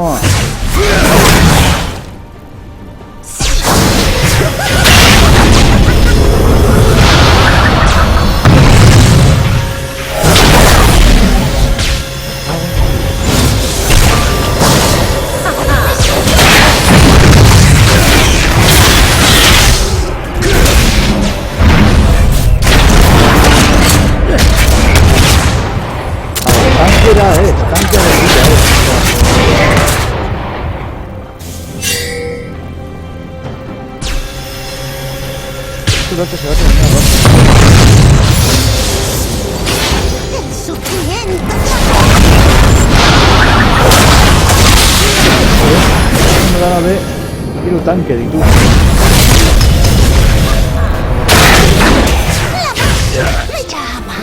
Tanque de Este se va a terminar ¡El sufrimiento! me da la B. Quiero tanque de tú. ¡Me llama!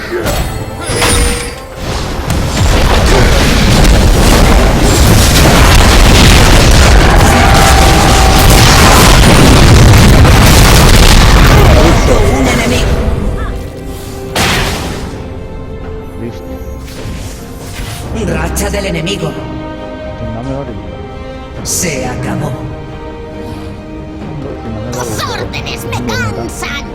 Un enemigo. Listo. Racha del enemigo. Dame la orilla. Se acabó. ¡Tus órdenes me cansan!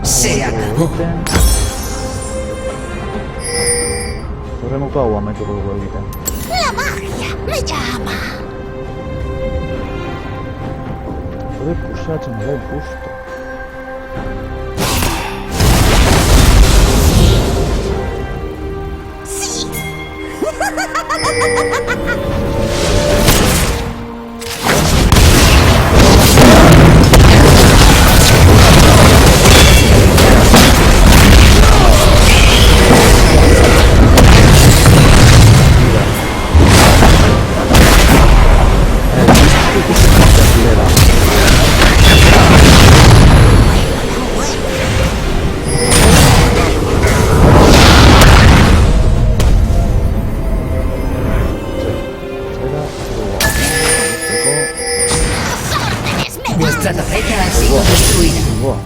Se acabó. Zorremuko hau amaituko dugu egiten. ¡La magia me llama! Zode pusatzen da, justo. ¡Sí! Vuestra torreta ha sido destruida. Buah.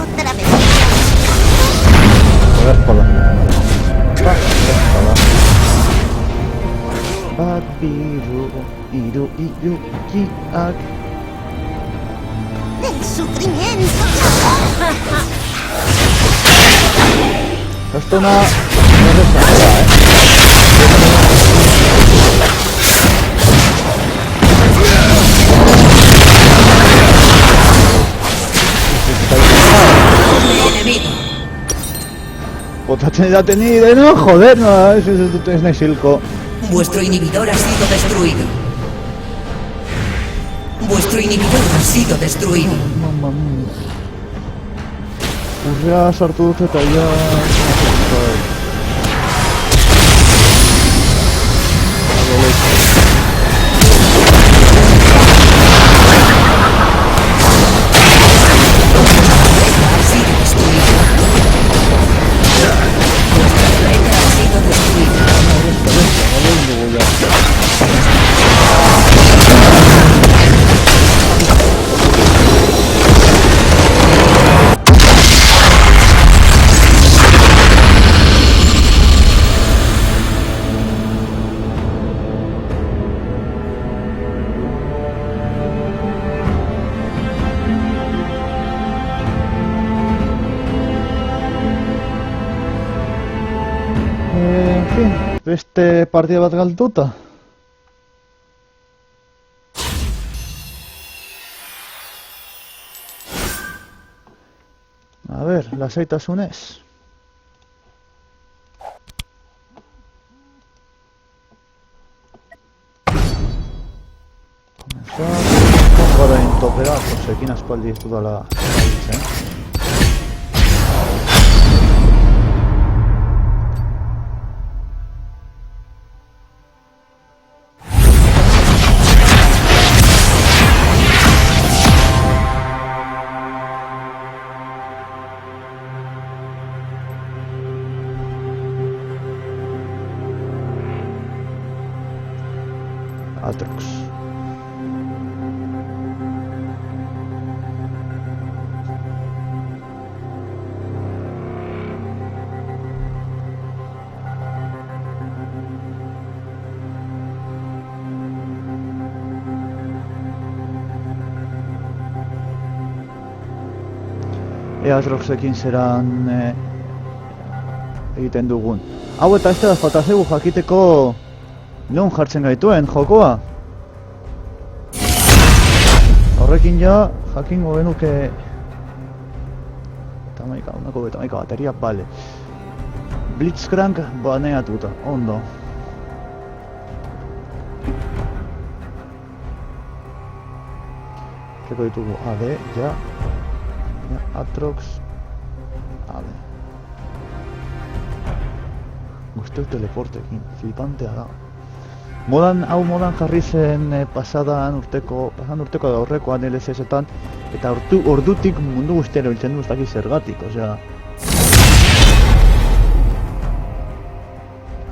¡Otra vez! espada. Bat biru, kiak. ¡El sufrimiento! Esto no es nada, Enemigo. Potatzen tenido, no, joder, no, es Nexilco. Vuestro inhibidor ha sido destruido. Vuestro inhibidor ha sido destruido. Mamma mia. Urrea sartu dut eta ja... Ha sido destruido. Vuestra torreta ha sido destruida. En fin, beste partida bat galduta. A ver, lasaitasunez. Comenzar con gara intoperazos, ekin aspaldi ez dudala gabiltzen. Atrox. Atroxekin zeran egiten dugun. Hau eta ez da falta zaigu jakiteko non jartzen gaituen jokoa. Horrekin ja jakingo genuke betamaika bateria, bale. Blitzcrank baneatuta, ondo. Keko ditugu AD, ja. Atrox, AD. Guzteu teleportekin, flipantea da. Modan jarri zen pasadan urteko da horrekoan LSS-etan, eta ordutik mundu guztiara biltzen du ez dakit zergatik, osea...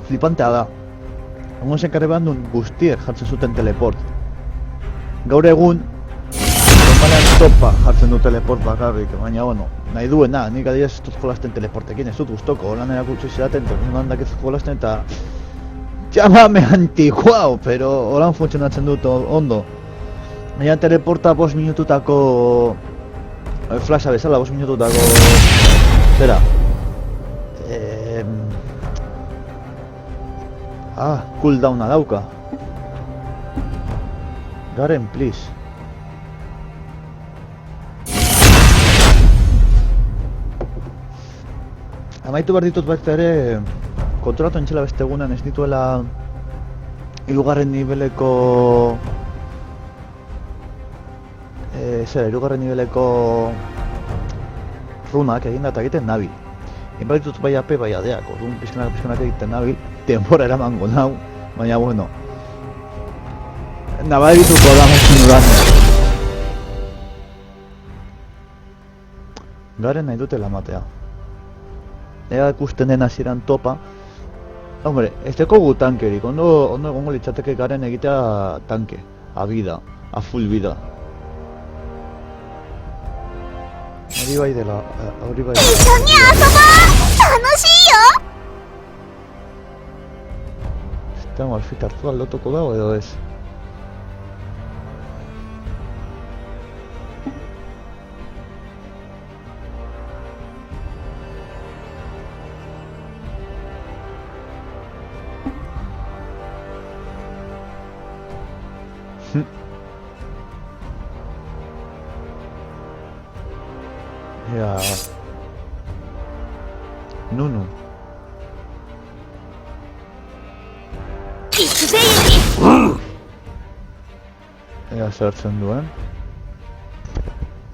Flipantea da. Egon zen karre behan duen guztiek jartzen zuten teleport. Gaur egun, normalean topa jartzen du teleport bakarrik, baina bueno, nahi duena, nik adibidez ez dut jolasten teleportekin, ez dut guztoko, holan erakutsi zeraten, holan ez jolasten eta... Llámame antiguau, pero holan funtzionatzen dut ondo. Baina teleporta 5 minututako... flasha bezala, 5 minututako... Zera... cooldowna dauka. Garen, please. Amaitu behar ditut bat ere... Kontrolatu entxela beste egunan ez dituela... Hirugarren nibeleko... hirugarren nibeleko... Runak eginda eta egiten nabil. Inbal ditut bai AP bai adeak, orduan pizkanak egiten nabil. Denbora eramango nau, baina bueno... Nabarituko da mezkin dudan. Garen nahi dutela matea. Ega ikusten den hasieran topa. Hombre, ez dekogu tankerik, ondo egongo litzateke Garen egitea tanke. A vida, a full vida. hori bai dela, hori bai 一緒に遊ぼう。楽しいよ。 Sistema alfit hartu aldatuko dago edo ez? Ja. Nunu. 行くぜユニ。 Ea zertzen duen.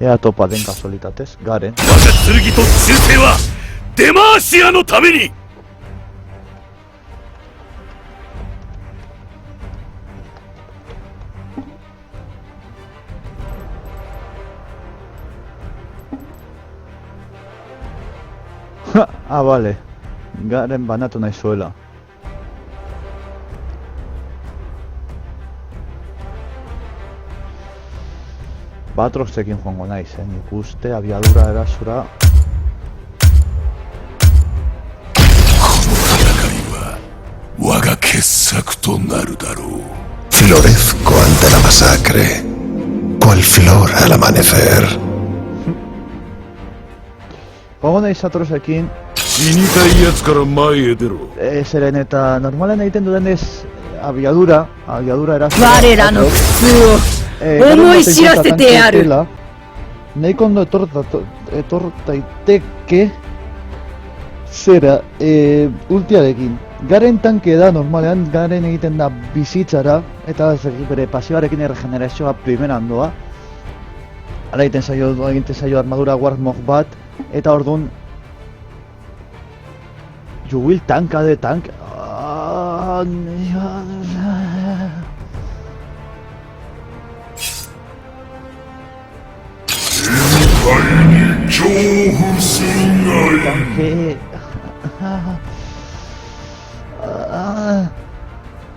Ea topa den kasualitatez, Garen. 我が剣と忠誠はデマーシアのために。 Ah, vale. Garen banatu nahi zuela. Batroxekin joango naiz, nik uste abiadura erasura. 我が傑作となるだろう。 Florezco ante la masacre, cual flor al amanecer. Joango naiz Atroxekin. 死にたいやつから前へ出ろ。 Zeren eta normalen egiten dudenez abiadura erasura. 我らの苦痛を思い知らせてやる。 Nahiko ondo etor daiteke zera, ultiarekin. Garen tanke da, normalean Garen egiten da bizitzara, eta bere pasioarekin erregenerazioa primeran doa. Hala egiten zaio armadura Warmog bat, eta orduan You will tanka de tank.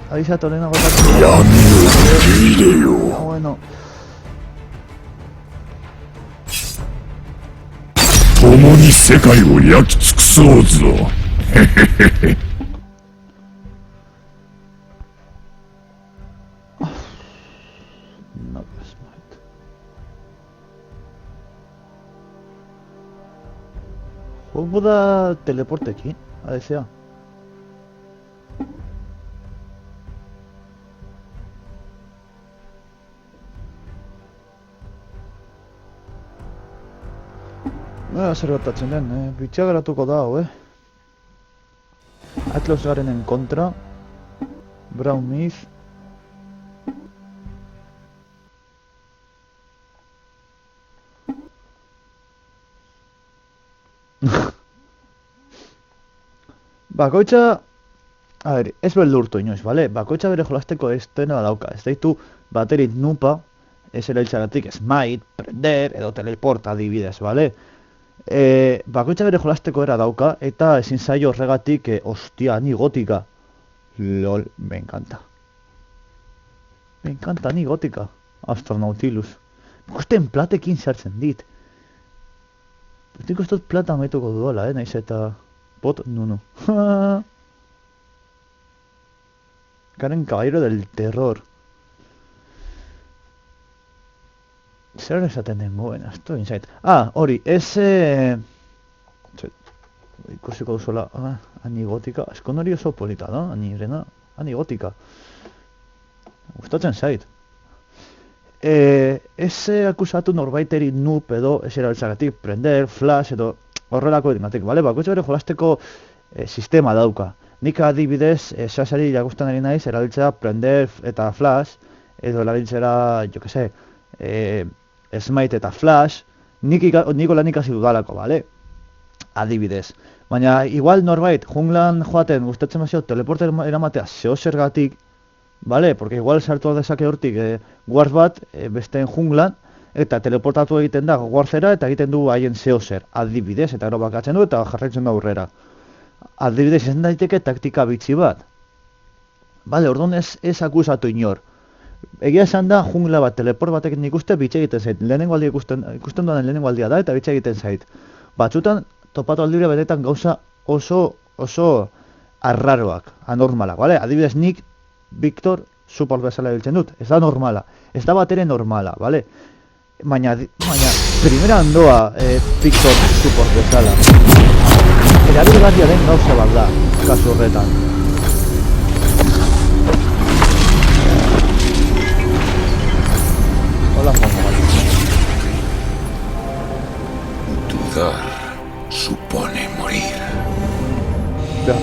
Ahí se atorena a botar. Bueno. 共に世界を焼き尽くそうぞ。 No, smite. Juego da teleporte aquí, a desea. Zer gertatzen den, bitxia geratuko da hau, Atlas Garenen kontra. Brown Myth. Bakoitza... A ver, ez beldurtu inoiz, bale? Bakoitza bere jolasteko estena dauka. Ez daitu baterit nupa, ez erailtzagatik smite, prender, edo teleporta adibidez, bale? Bakoitza bere jolasteko era dauka, eta ezin zaio horregatik, hostia, ni gotika. Lol, me encanta. Me encanta, ni gotika. Astronautilus. Gusten platekin sartzen dit. Nik uste dut plata ametuko duela, naiz eta... Bot, Nunu. Garen caballero del terror. Zer esaten dengoen, asto inside. Ah, hori, ikusiko duzuela, ani gotika. Eskon hori oso polita da, ani gotika. Gustatzen zait. Akusatu norbaiteri noob edo ez erabiltzagatik, prender, flash edo horrelako egingatik, bale? Bakoitza bere jolasteko sistema dauka. Nik adibidez, sasari irakusten ari naiz, erabiltzea prender eta flash, edo erabiltzera, jo que se, smite eta flash, niko lan ikasi dudalako, bale? Adibidez. Baina, igual norbait, junglan joaten gustatzen mazio teleporter eramatea zeo zergatik, bale? Porque igual sartu dezake hortik guard bat besteen junglan, eta teleportatu egiten da guardera eta egiten du haien zeo zer, adibidez, eta gero bakatzen du eta jarraitzen da aurrera. Adibidez, izan daiteke taktika bitxi bat. Bale, orduan ez akusatu inor. Egia esan da, jungla bat, teleport batekin ikuste bitxe egiten zait. Lehenengo aldia ikusten duan lehenengo aldia da, eta bitxe egiten zait. Batzutan, topatu aldire benetan gauza oso arraroak, anormalak, bale? Adibidez nik, Victor, support bezala biltzen dut. Ez da normala. Ez da bat ere normala, bale? Baina, primera handoa Victor support bezala. Erabilgarria den gauza bat da, kasu horretan. Hola, Juan. Dudar supone morir. Ya.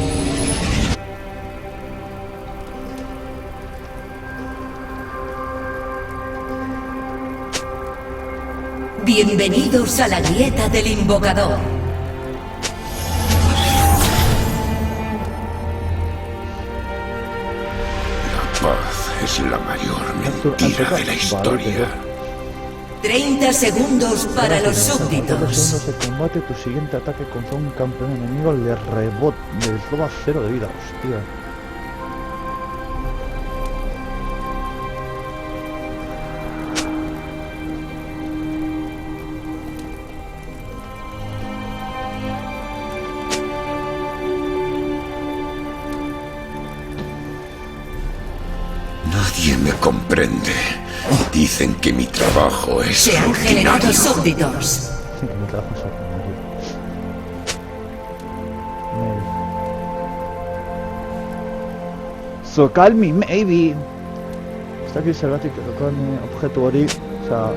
Bienvenidos a la grieta del invocador. La paz es la mayor mentira de la historia. 30 segundos para los Segundos súbditos. de combate, tu siguiente ataque contra un campeón enemigo le roba 0 de vida, hostia. Nadie me comprende. Dicen que mi trabajo es Se han generado rutinario. súbditos. Sí, que mi trabajo es ordinario. So call me maybe. Ez dakit zergatik daukan objektu hori, osea...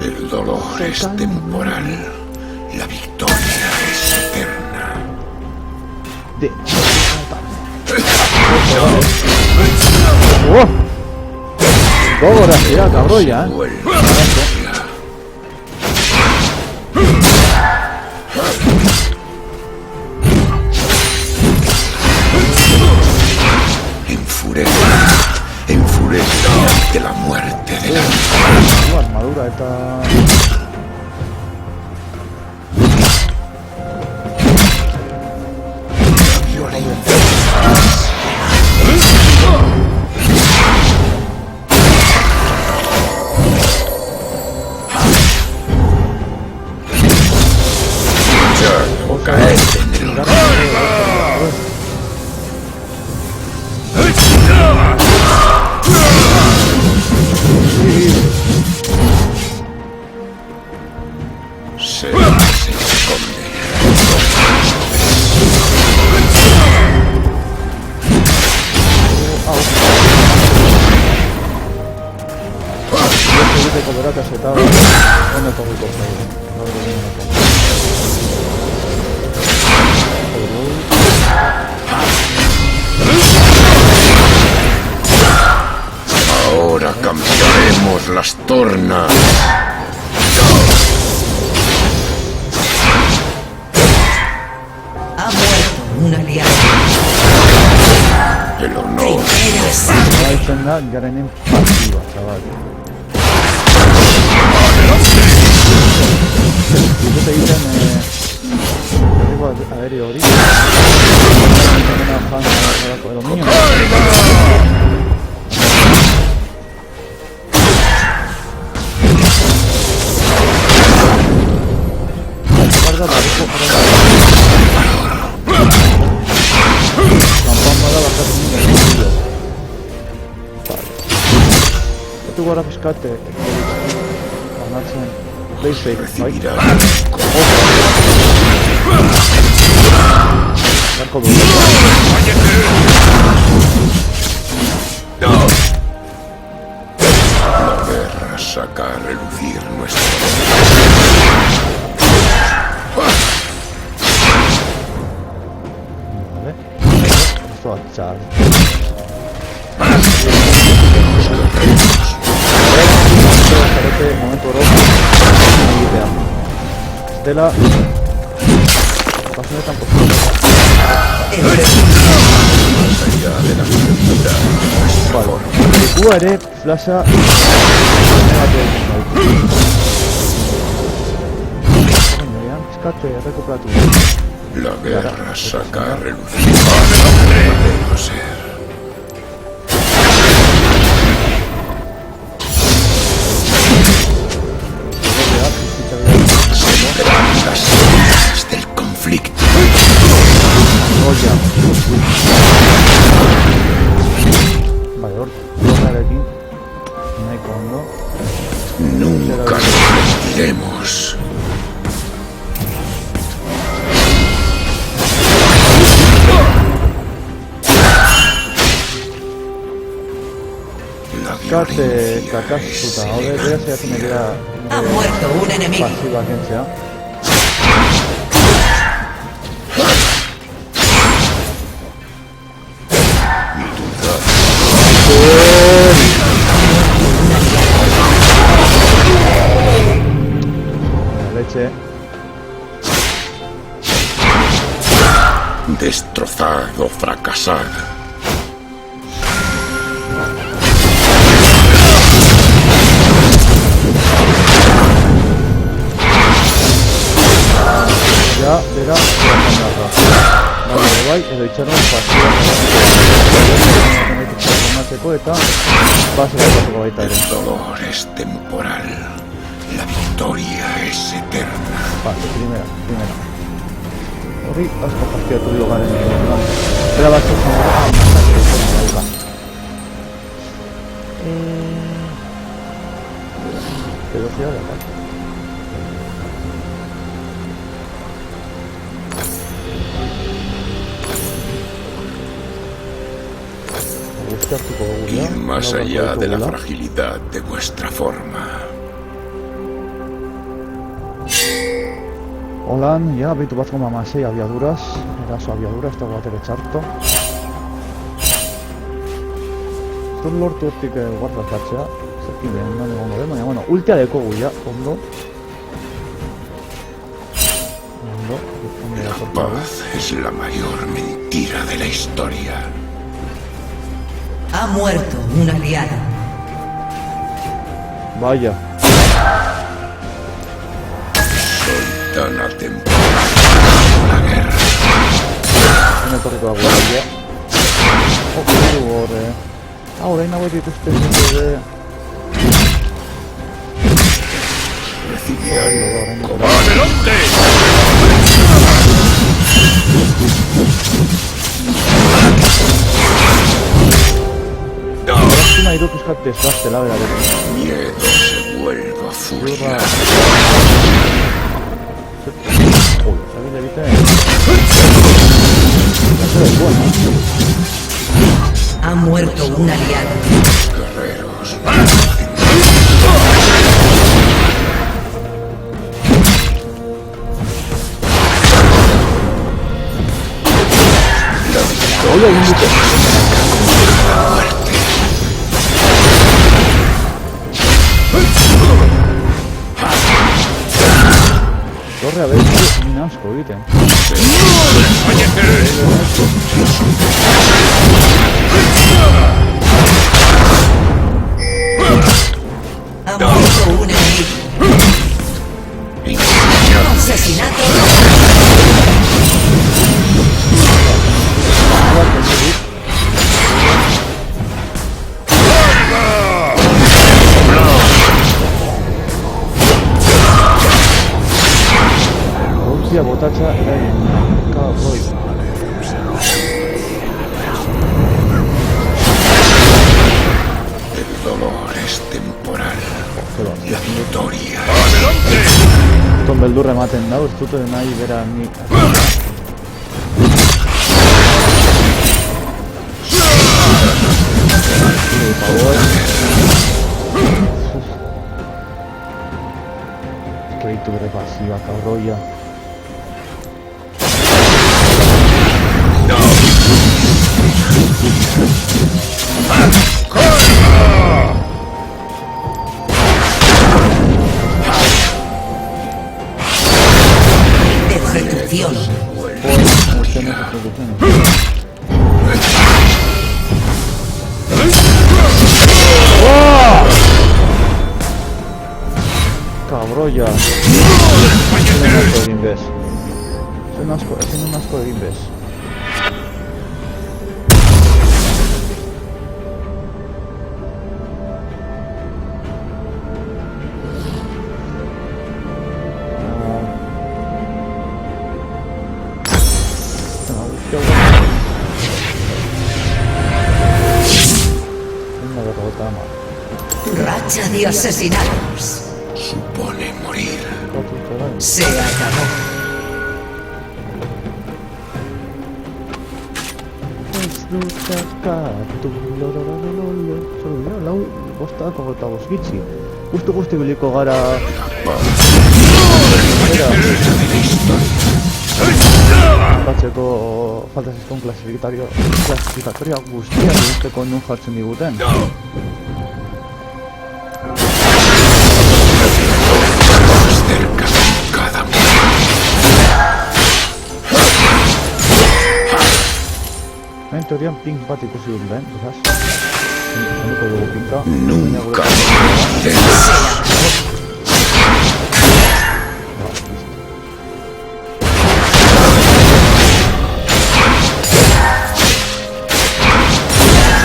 El dolor es temporal. La victoria es eterna. De... ¡Oh! Gogora, tira, cabrón ya, Vuelve. Enfurece ante la muerte de la Armadura eta... violencia. Ya, caer en el se esconde. Yo te cobrará casetado. ¿Dónde corrí con él? Ahora cambiaremos las tornas. Ha muerto un aliado. El honor. Primera sangre. Baitzen da, garenen pasiba, chaval. Dizute egiten, derribo aéreo hori. Edo minio. Guarda, bariko, Kanpan bada bakatzen minio. Batu gara pizkate, banatzen, play safe, bai? Recibirá Barko dugu. la guerra saca a relucir nuestro Vale. Esto va a echar. Parece momento rojo. Estela. Paso de tan poquito. allá de la felicidad. Vale. Lekuare, flasha. ya, pizkate, rekuperatu. La guerra saca a relucir. No ser. Serán las sombras del conflicto. Vale, horrekin nahiko ondo. Nunca nos rendiremos. Kate kakaztuta haude, beraz egatzen egira Ha muerto un enemigo. pasiba kentzea. Leche. Destrozad o fracasad. Ja, bera, bai, edo itxaron pasioa formatzeko eta baseko baita El ere. dolor es temporal. La victoria es eterna. Vale, primera. Horri, asko pastiatu dio garen egon. Bera batzuk zamara, masakre forma dauka. Velocidad de ataque. Ir más allá de la fragilidad de vuestra forma. Holan, ja, behitu bat goma masei abiaduraz. Eraso abiadura, ez dago bat ere txarto. Zun lortu hortik guardatzea. Zerkin lehen non egongo den, baina, bueno, ultia dekogu ja, ondo. La paz es la mayor mentira de la historia. Ha muerto un aliado. Vaya. Soy tan atemporal como la guerra. Hene etorriko da guardia. Okuru horre. Orain hauek dituzte zute. ¡Adelante! Eraztuna hiru pizkat desgaztela berarekin. Miedo se vuelva furia. Uy, sabile egiten. Eso es bueno. Ha muerto un aliado. Guerreros. Oye, un buque. Torre a ver, un asco egiten. Ha muerto un enemigo. Asesinato. Urtzia botatza eragin. Kaboi. El dolor es temporal. La victoria. Ton beldurra ematen dau, ez dute nahi bera ni... Por favor. Que ditu bere pasiba, cabroia. Ejecución. Troya. Es un asco de Gimbes. Racha de asesinatos. Supone morir. Se acabó. Lau bostako eta bost gitzi. Guzti biliko gara... Batzeko fantasizkon klasifikatoria guztiak guzteko nun jartzen diguten. Cerca cada En teorian pink bat ikusi dut lehen, bezaz. Zenduko dugu pinka. Nunca.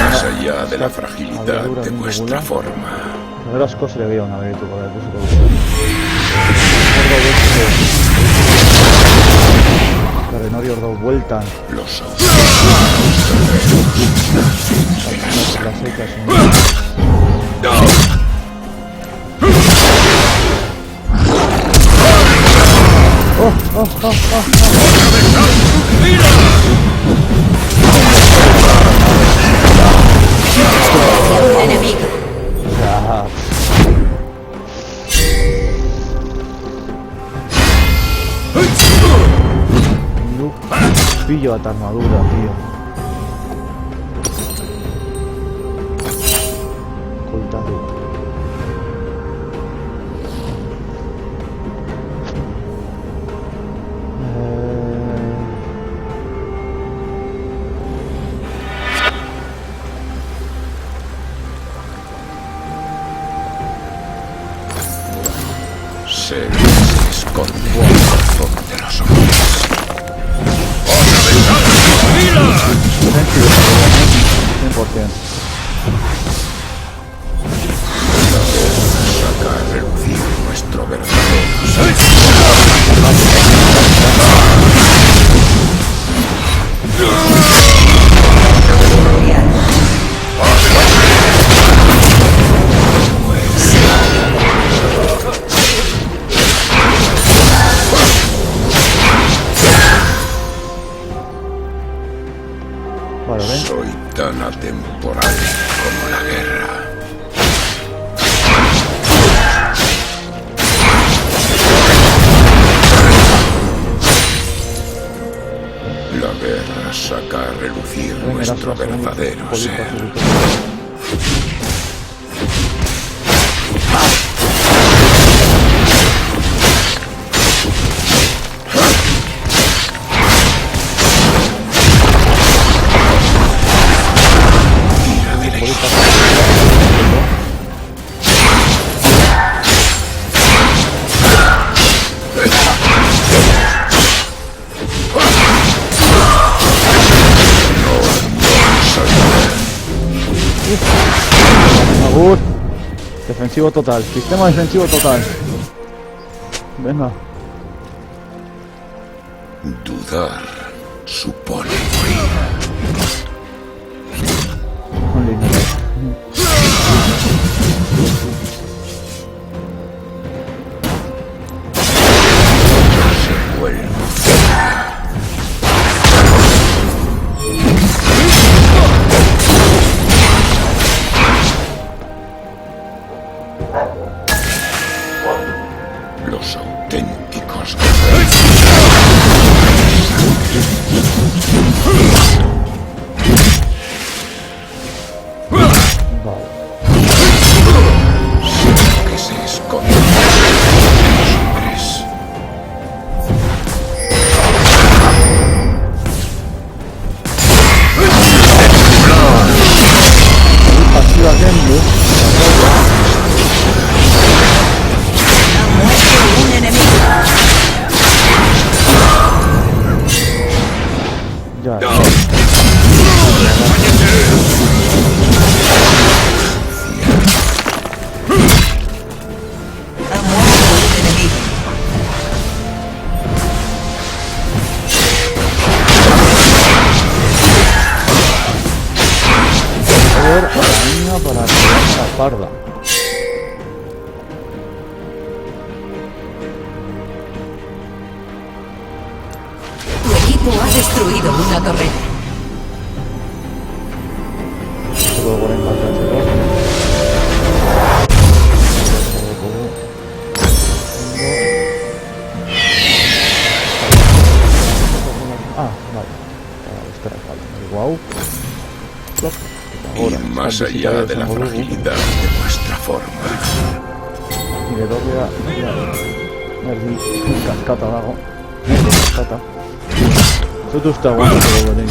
Más allá de la fragilidad de vuestra forma. Gero asko zere gehiago nabirituko da, ikusiko dugu. Garen hori hor dau bueltan. Los Lasaitasun. Enemigo. Pillo a armadura, tío. Coitado. se esconde en el corazón de los hombres. 100%. Saca a relucir nuestro verdadero ser. Vale, ven. Soy tan atemporal como la guerra. La guerra saca a relucir nuestro verdadero ser. Agur. Defensivo total. Sistema defensivo total. Venga. Dudar supone morir. Un lindo. Se vuelve. Los auténticos guerreros. Ya. Ha muerto un enemigo. Por la niña para tirar la parda. Tu equipo ha destruido una torreta. Solo por empatárselo. Ah, vale. Espera, vale. Guau. Ir más allá de la fragilidad de vuestra forma. Y le doy a cascata dago. Cascata. Eso está bueno, pero bueno.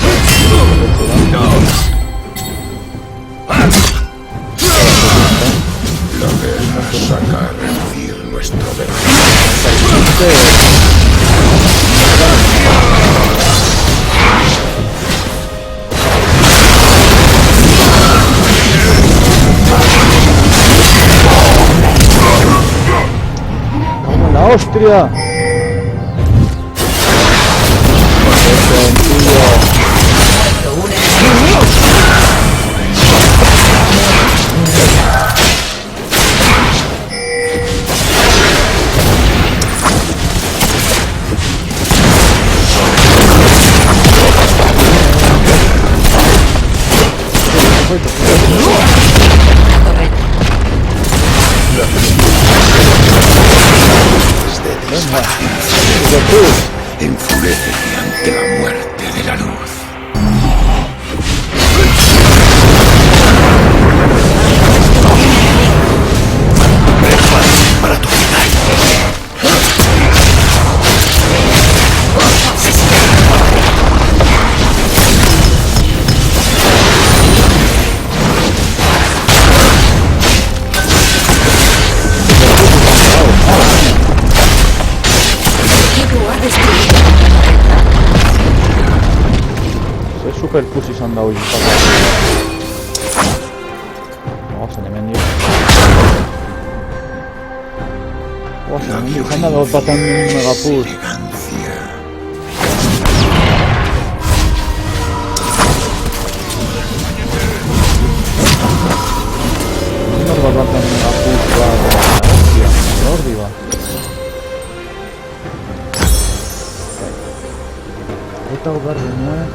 La guerra saca a relucir nuestro deber. ¡Como la Austria! Muerto un enemigo. Enfurécete ante la muerte de la luz. Prepárate para tu final. Super pussy se han dado hoy. No, se le vendió. Se le vendió. Se han dado patando un mega push. Nos va a plantar un mega push. Va. Jordi va. Esta verde no es.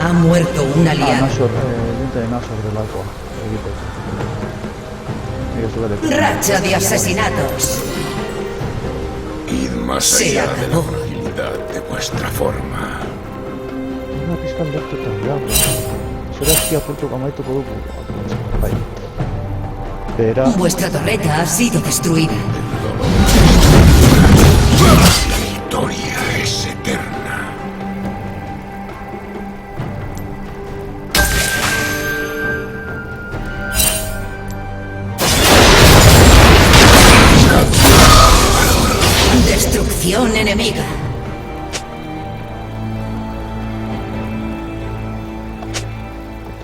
Ha muerto un aliado. Nashor, diente de Nashor del arco. Racha de asesinatos. Id más Se allá de la acabó. fragilidad de vuestra forma. Una pizca de acto tagliato. Será que appunto come detto poco. Pero Vuestra torreta ha sido destruida. La victoria es eterna. Destrucción enemiga.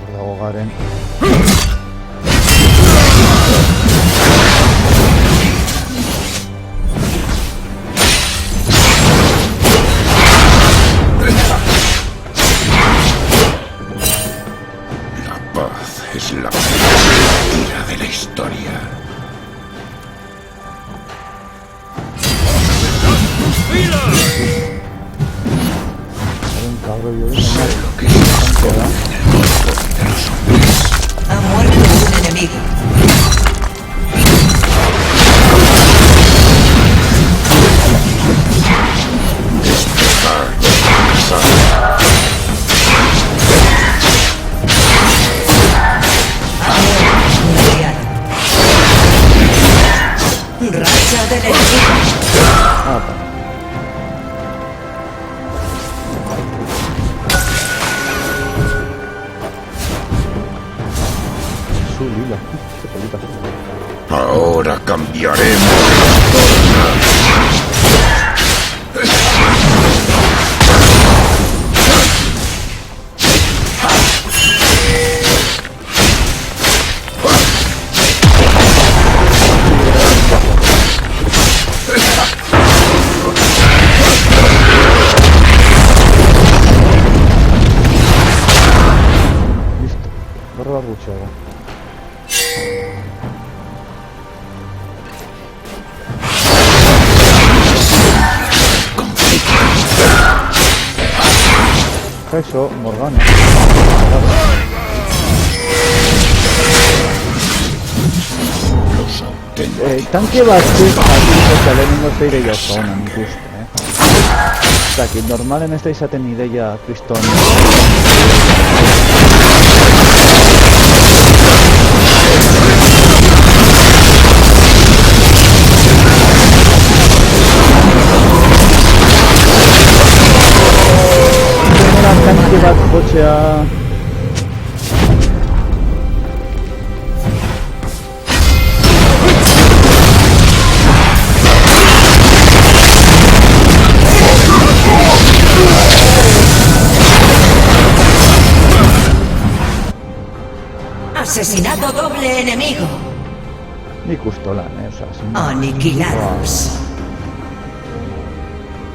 por ahogar en La paz es la mentira de la historia. un cabrón y Sé lo que se esconde en el corazón de los hombres. Ha muerto un enemigo. Despejar nuestra pasada. Ha muerto un aliado. Racha del enemigo. su lila. Qué pelita. Ahora cambiaremos la torna. coche. Eso, Morgana. Tanke batzuk eta lehenengo zeire joko honen ikuste, Zaki, normalen ez da izaten ideia kriston. Tanke bat jotzea... Asesinato doble enemigo. Nik usto lan, Aniquilados.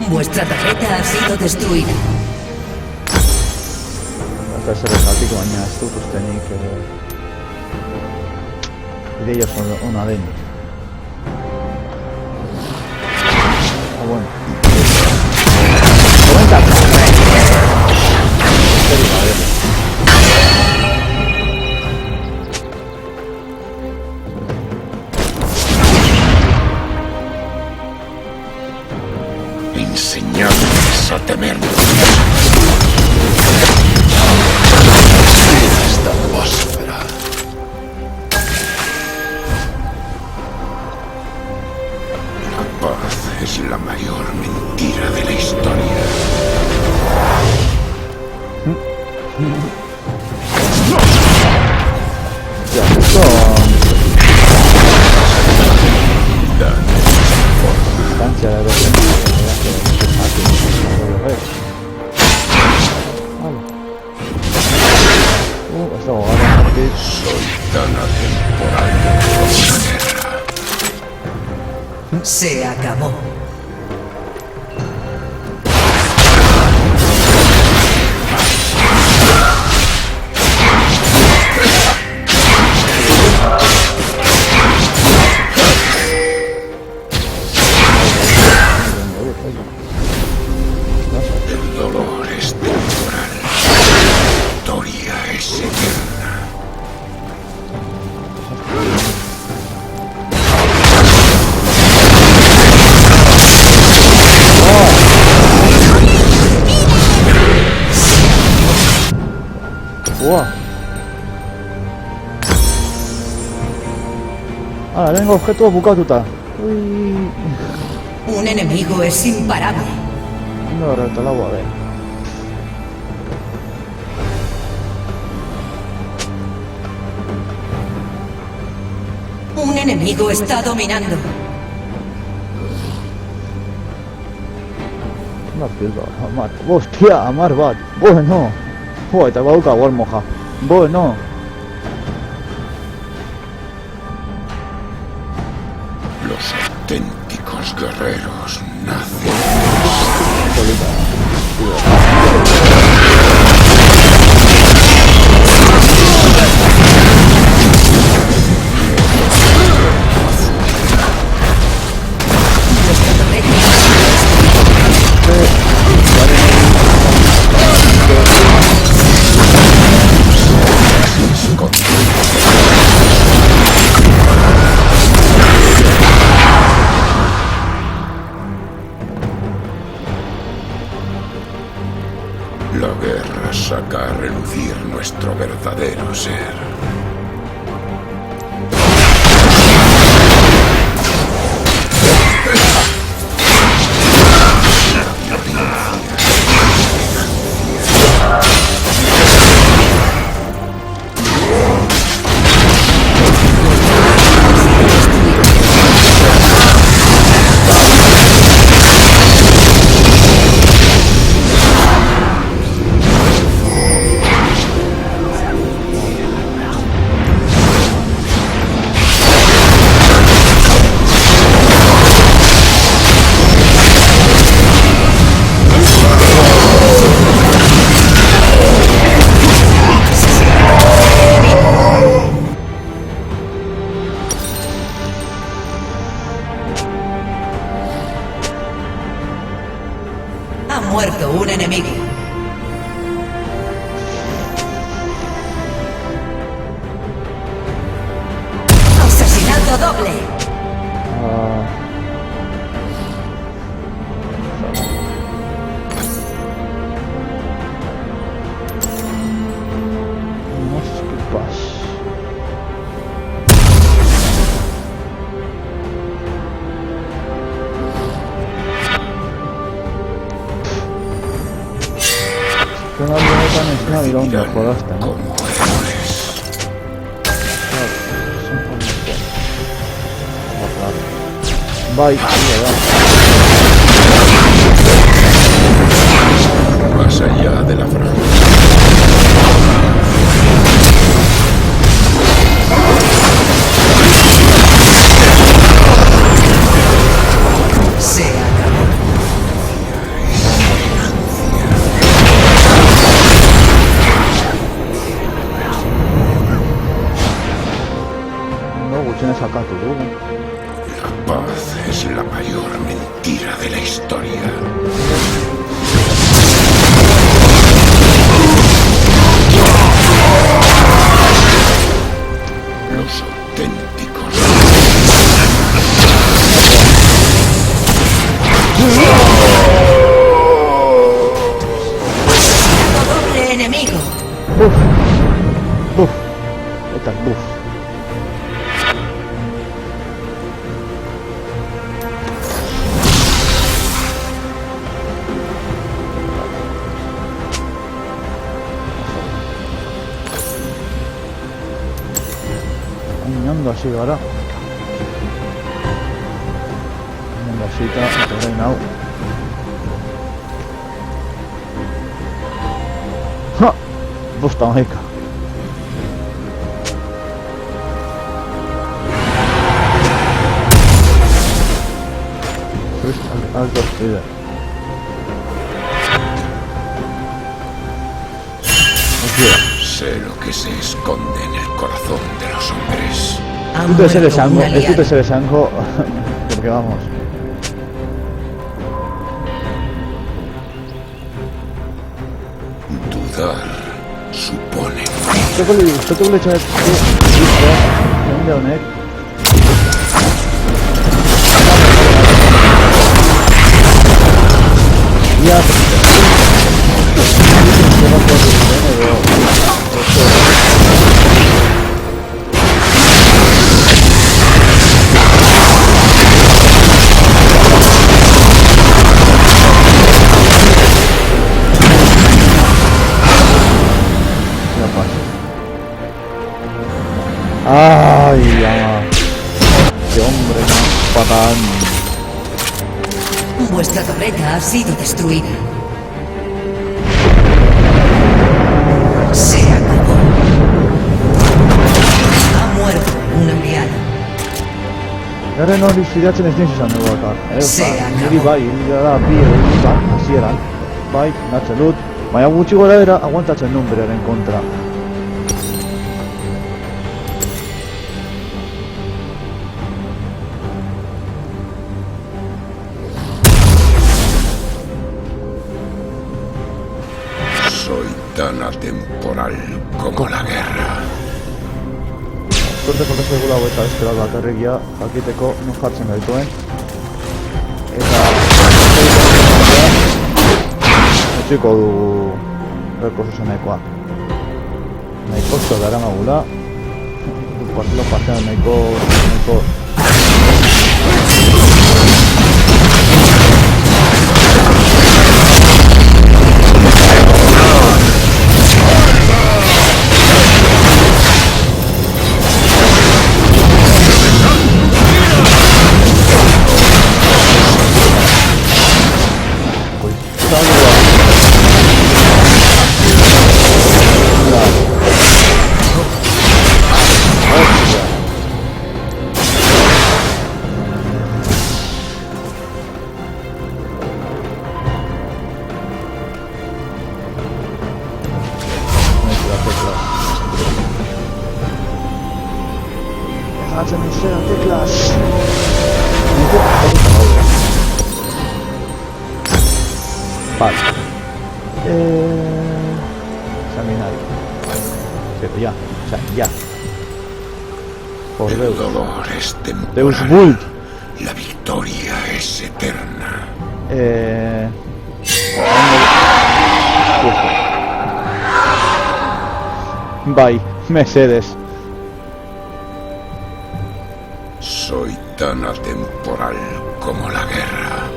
Vuestra tarjeta ha sido destruida. Hasta ese resaltico baina ez dut ustenik ideia ona denik. Bueno. Enseñadles a temer. Esta atmósfera. La paz es la mayor mentira de la historia. Distancia de dos Soy tan atemporal como la guerra. Se acabó. El dolor es temporal. La victoria es eterna. Wow. Tengo objetos bukatuta. Uy. Un enemigo es imparable. No, retalabo, a ver. Un enemigo está dominando. Una pilba, Amar. Hostia, Amar bat. Bueno. Eta bauka Warmoja. Bueno. Los auténticos guerreros nacen. La guerra saca a relucir nuestro verdadero ser. Azken aldi honetan ez nabil ondo jodazten. Como héroes. Bai, da. Más allá de la franja. Se acabó. No, gutxienez sakatu dugu. La paz es la mayor mentira de la historia. Los auténticos. Doble enemigo. Buf. Buf. Eta buf. Ondo hasi gara. Ondo hasita, eta orain hau. Ha! Bosta maika. Alto speeder. Sé lo que se esconde en el corazón de los hombres. Ha Tú te se muerto sango, un aliado. tú te se sango, porque vamos. Dudar supone Usted le echa de ¿dónde honek? Ya, ay, ya. Qué hombre más patán. Vuestra torreta ha sido destruida. Se acabó. Ha muerto un aliado. Garen hori zidatzen ez nintzu izan dugu akar. Se acabó. Niri bai, da bi edo hasieran. Bai, natzen dut. Baina gutxi gora era aguantatzen nun beraren kontra. soy tan atemporal como la guerra. Suerte jokaz egula hau eta beste bat bakarrikia jakiteko non jartzen gaituen. Eta utziko dugu rekurso nahikoa. Nahiko zo dara magula. Partilo partean nahiko Hatzen izera teklas. Vale. Examinar. Pero ya, o sea, ya. Por El Deus. dolor es Deus temporal. Vult. La victoria es eterna. Bai, Mercedes. Soy tan atemporal como la guerra.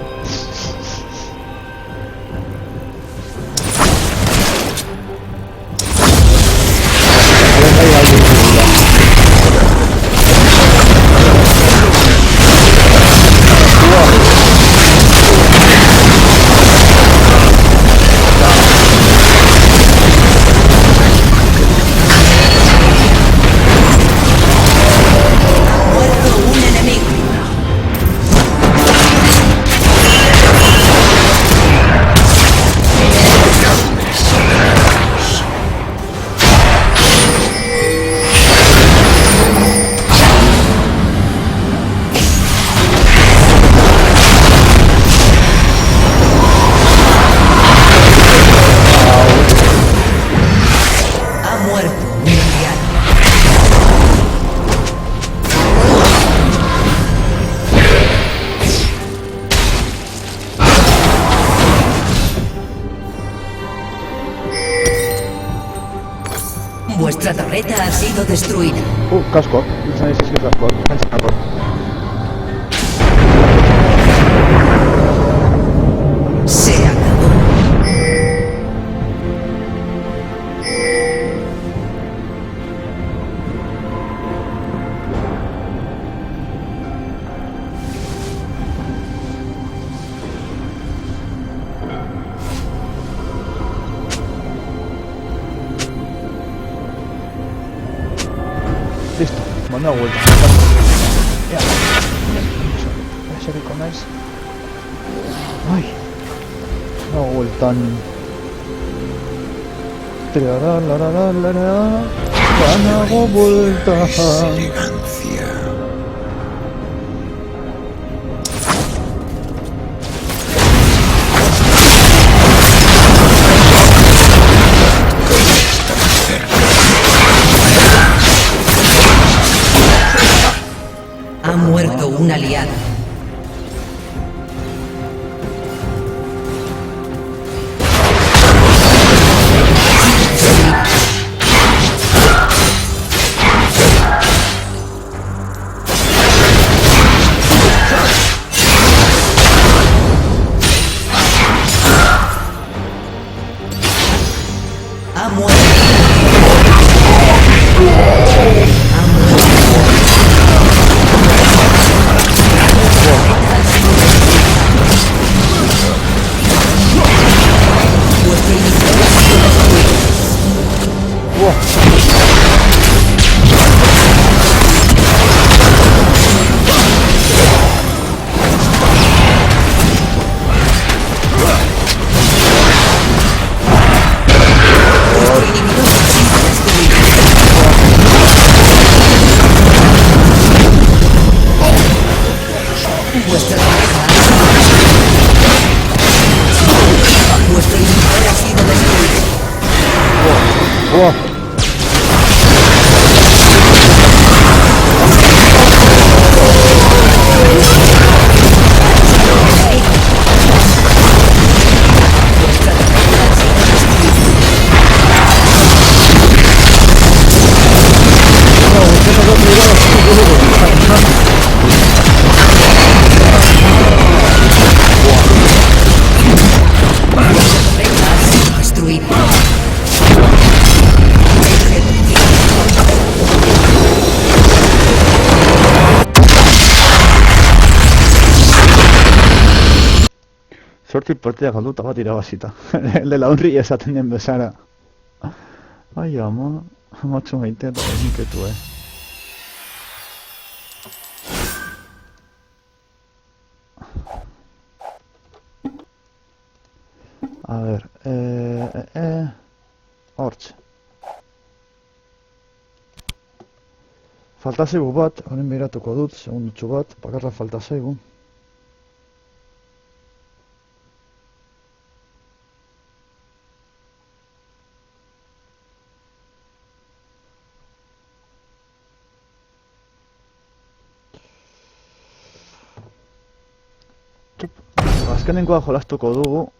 Vuestra torreta ha sido destruida. Kasko. Izan ez ezki kasko. Jantzanako. Se acabó. Listo, manda vuelta. Ya. Eseriko naiz. Ai. Da vueltan. Trararararara. Banago vuelta. Elegancia. Ha muerto un aliado. Ha muerto. Vuestro inhibitor ha sido destruido. Vuestro inhibitor ha sido destruido. Vuestra pareja ha sido destruida. Vuestro inhibitor ha sido destruido. Buah. Vuestra torreta ha sido destruida. Vuestra torreta ha sido destruida. Sorti partida galduta bat irabazita. El de la honri esaten den bezara. Ai, ama. Amatxo maite eta eginketu, A ver, hortxe. Falta zaigu bat, honen behiratuko dut, segundutxo bat, bakarra falta zaigu. Azkenengoa jolastuko dugu.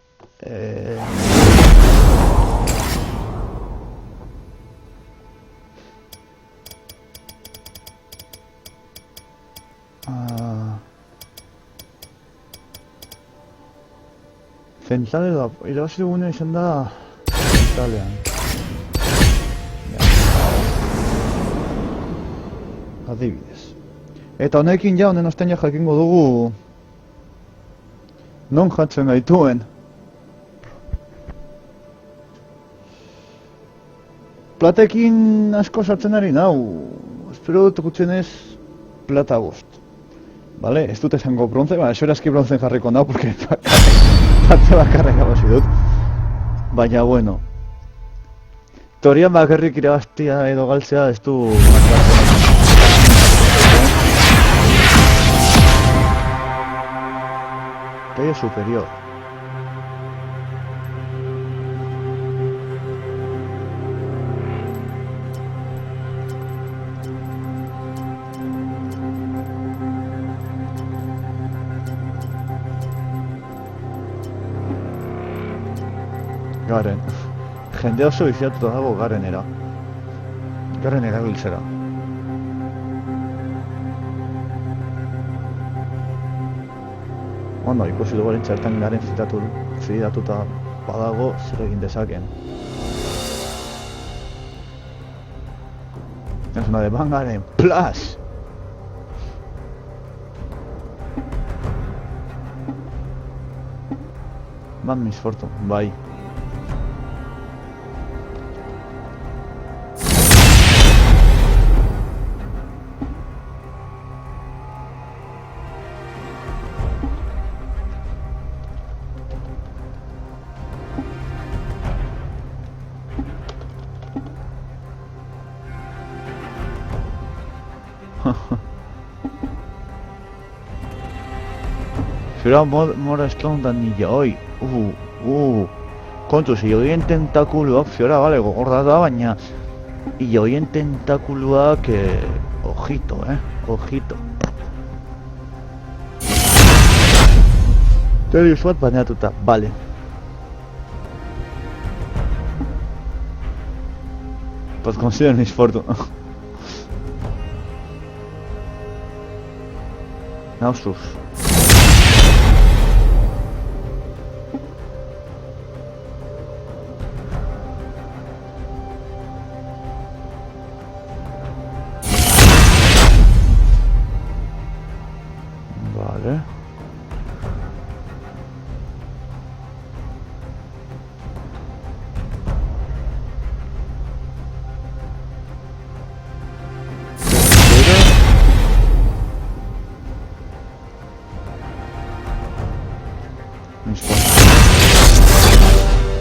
Zentrale da, irabazi dugune izan da zentralean. Adibidez. Eta honekin ja, honen ostean ja jakingo dugu non jatzen gaituen. Platekin asko sartzen ari nau. Espero dut gutxienez plata bost. Vale, ez dut esango bronce, esorazki bronzen jarriko nau, porque plate bakarra irabazi dut. Baina, bueno. Teorian bakarrik irabaztia edo galtzea ez du... Talla superior. Garen. Jende oso biziatuta dago Garenera. Garen erabiltzera. Ondo, ikusi dugu zertan garen zidatuta badago zer egin dezaken. Es una de Bangaren Plus! Man Miss Fortune, bai. Fiora mora estondan nila, oi. Kontuz, hilogien tentakuluak, Fiora, bale, gogorra da, baina hilogien tentakuluak, ojito, ojito. Terius bat baneatuta, bale. Pues consider Miss Fortune. Nausus. Vale.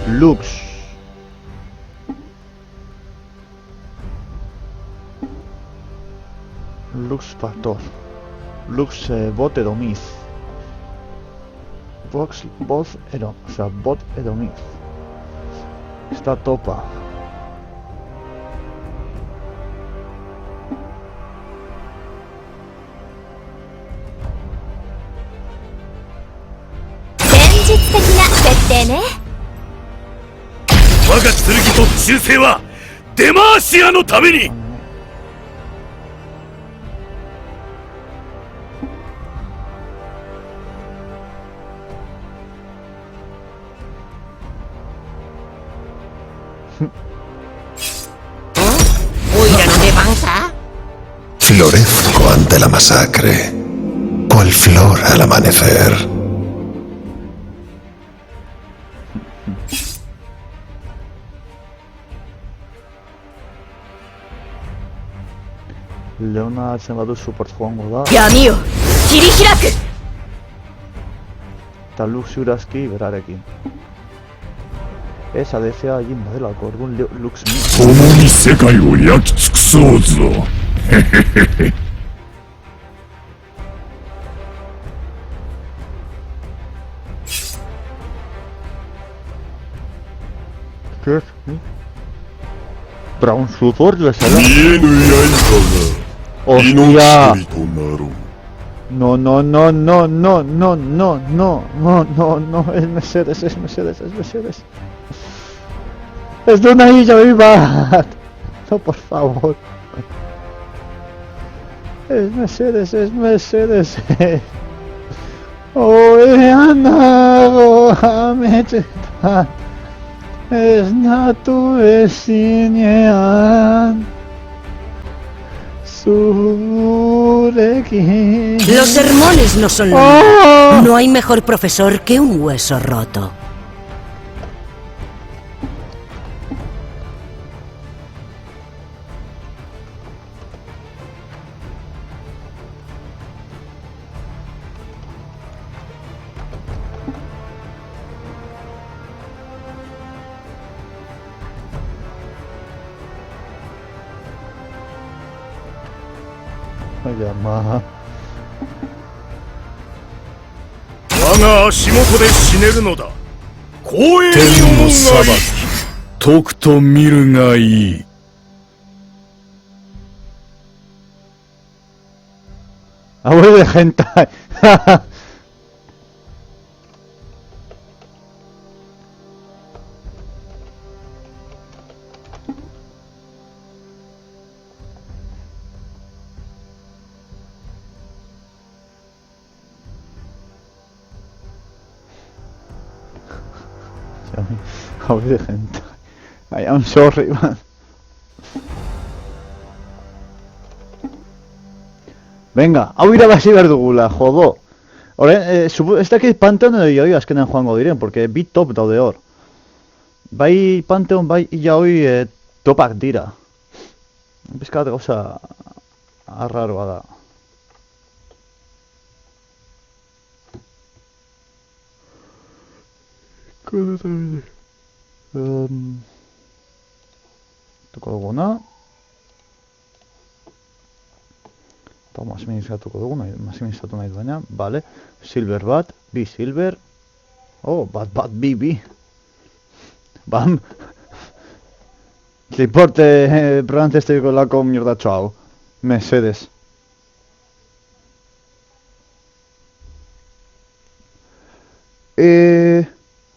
Lux. Lux Factor. Lux Bot Edomiz. Bot Edomiz. Está topa. Florezco ante la masacre, cual flor al amanecer. Leona hartzen badu support joango da. Yamio, kirihiraku! Eta Lux ziurazki berarekin. Ez ADC-a egin badelako, orduan Lux mi. 共に世界を焼き尽くそうぞ。 ¿Qué es? Brown Support bezala? 見えぬ刃が ¡Hostia! 命取りとなろう。 No, no, no, no, no, no, no, no, no, no, no, es Mercedes, es Mercedes, es Mercedes. ¡Es de una isla viva! No, por favor. Es Mercedes, es Mercedes. Oh, Anago, Amecheta. Es Natu Esinean. Sureki. Los sermones no son lo mío. ¡Oh! No hay mejor profesor que un hueso roto. Llama. 我が足元で死ねるのだ。光栄に思うがいい。とくと見るがいい。Abuelo de hentai. Hau de gente. I am sorry, man. Venga, hau irabazi behar dugula, jodo. Horren, ez dakit Pantheon edo Yaoi azkenean joango diren, porque bi top daude hor. Bai Pantheon, bai Yaoi topak dira. Bizkat gauza arraroa da. Tuko duguna. Eta maximizatuko dugu, maximizatu nahi duena. Vale, silver bat, bi silver. Oh, bat, bi. Bam. Triporte probante con la mierda, chao. Mercedes.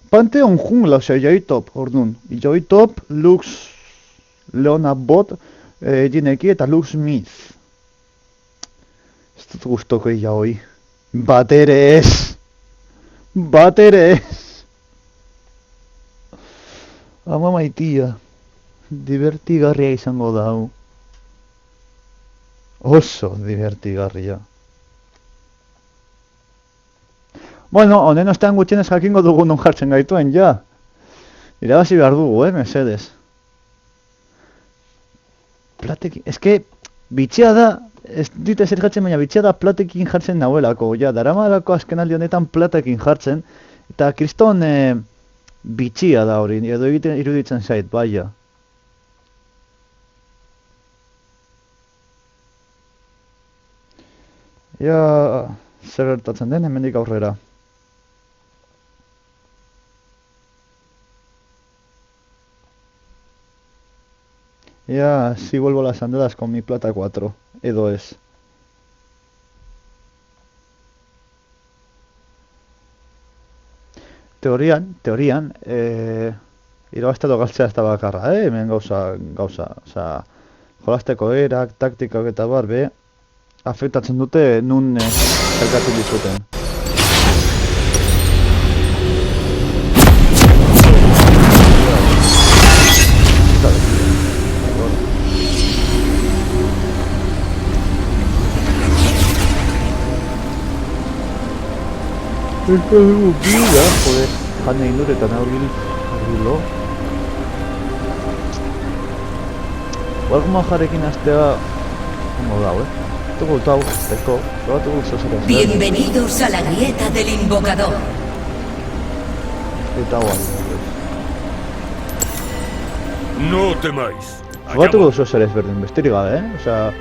Pantheon jungla, osea, Yaoi top, orduan. Yaoi top, Lux, Leona bot, Jineki eta Lux Smith. Ez dut guztoko Yaoi. Bat ere ez. Ama maitia. Divertigarria izango da hau. Oso divertigarria. Bueno, honen ostean gutxienez jakingo dugu non jartzen gaituen, ja. Irabazi behar dugu, mesedez. Platekin, eske, bitxia da, ez dute zer jartzen, baina bitxia da platekin jartzen nauelako, ja. Daramalako azken aldi honetan platekin jartzen, eta kriston bitxia da hori, edo egiten iruditzen zait, baia. Ja, zer gertatzen den, hemendik aurrera. Ya, si vuelvo las andadas con mi plata 4, edo ez. Teorian, irabazteko galtzea ez da bakarra, hemen gauza, osea, jolasteko erak, taktikak eta barbe, afektatzen dute nun zelkatzen dizuten. Bila, joder, jane induretan aurrilo. Gualko jarekin astea, como dau, Tugu tau, teko, probatugu zozera. Bienvenidos a la grieta del invocador. Eta guai. No temáis. Probatugu zozera ezberdin, besterik gabe, Osea,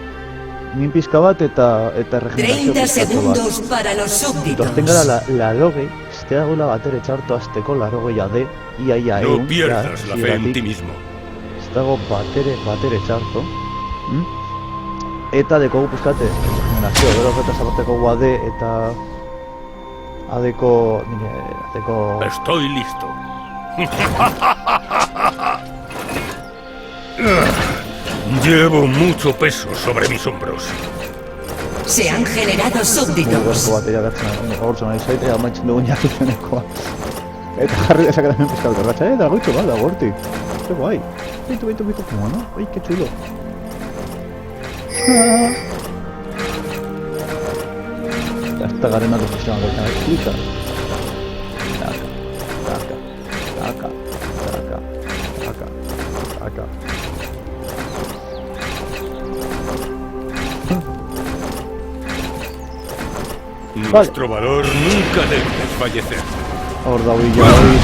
min pizka bat eta regenerazio 30 segundos para los súbditos. Torten gara la logei, ez dagoela batere txarto azteko la logei ade, ia No pierdas la fe en ti mismo. Ez dago batere txarto. Eta dekogu pizkate, regenerazio, gero eta zabateko guade eta adeko... Estoy listo. Llevo mucho peso sobre mis hombros. Se han generado súbditos. Gorko bateria gertzen agortzen ari zaitea, amaitzen dugu jarrizenekoa. Eta jarri dezak hemen pizkalko erratxa, dagoitxo bada, gortik. Ze guai. Bitu, como no? Ai, que chulo. Hasta garena de fusión de canal explica. Acá. Nuestro valor nunca debe desfallecer. Hor da huilla hori.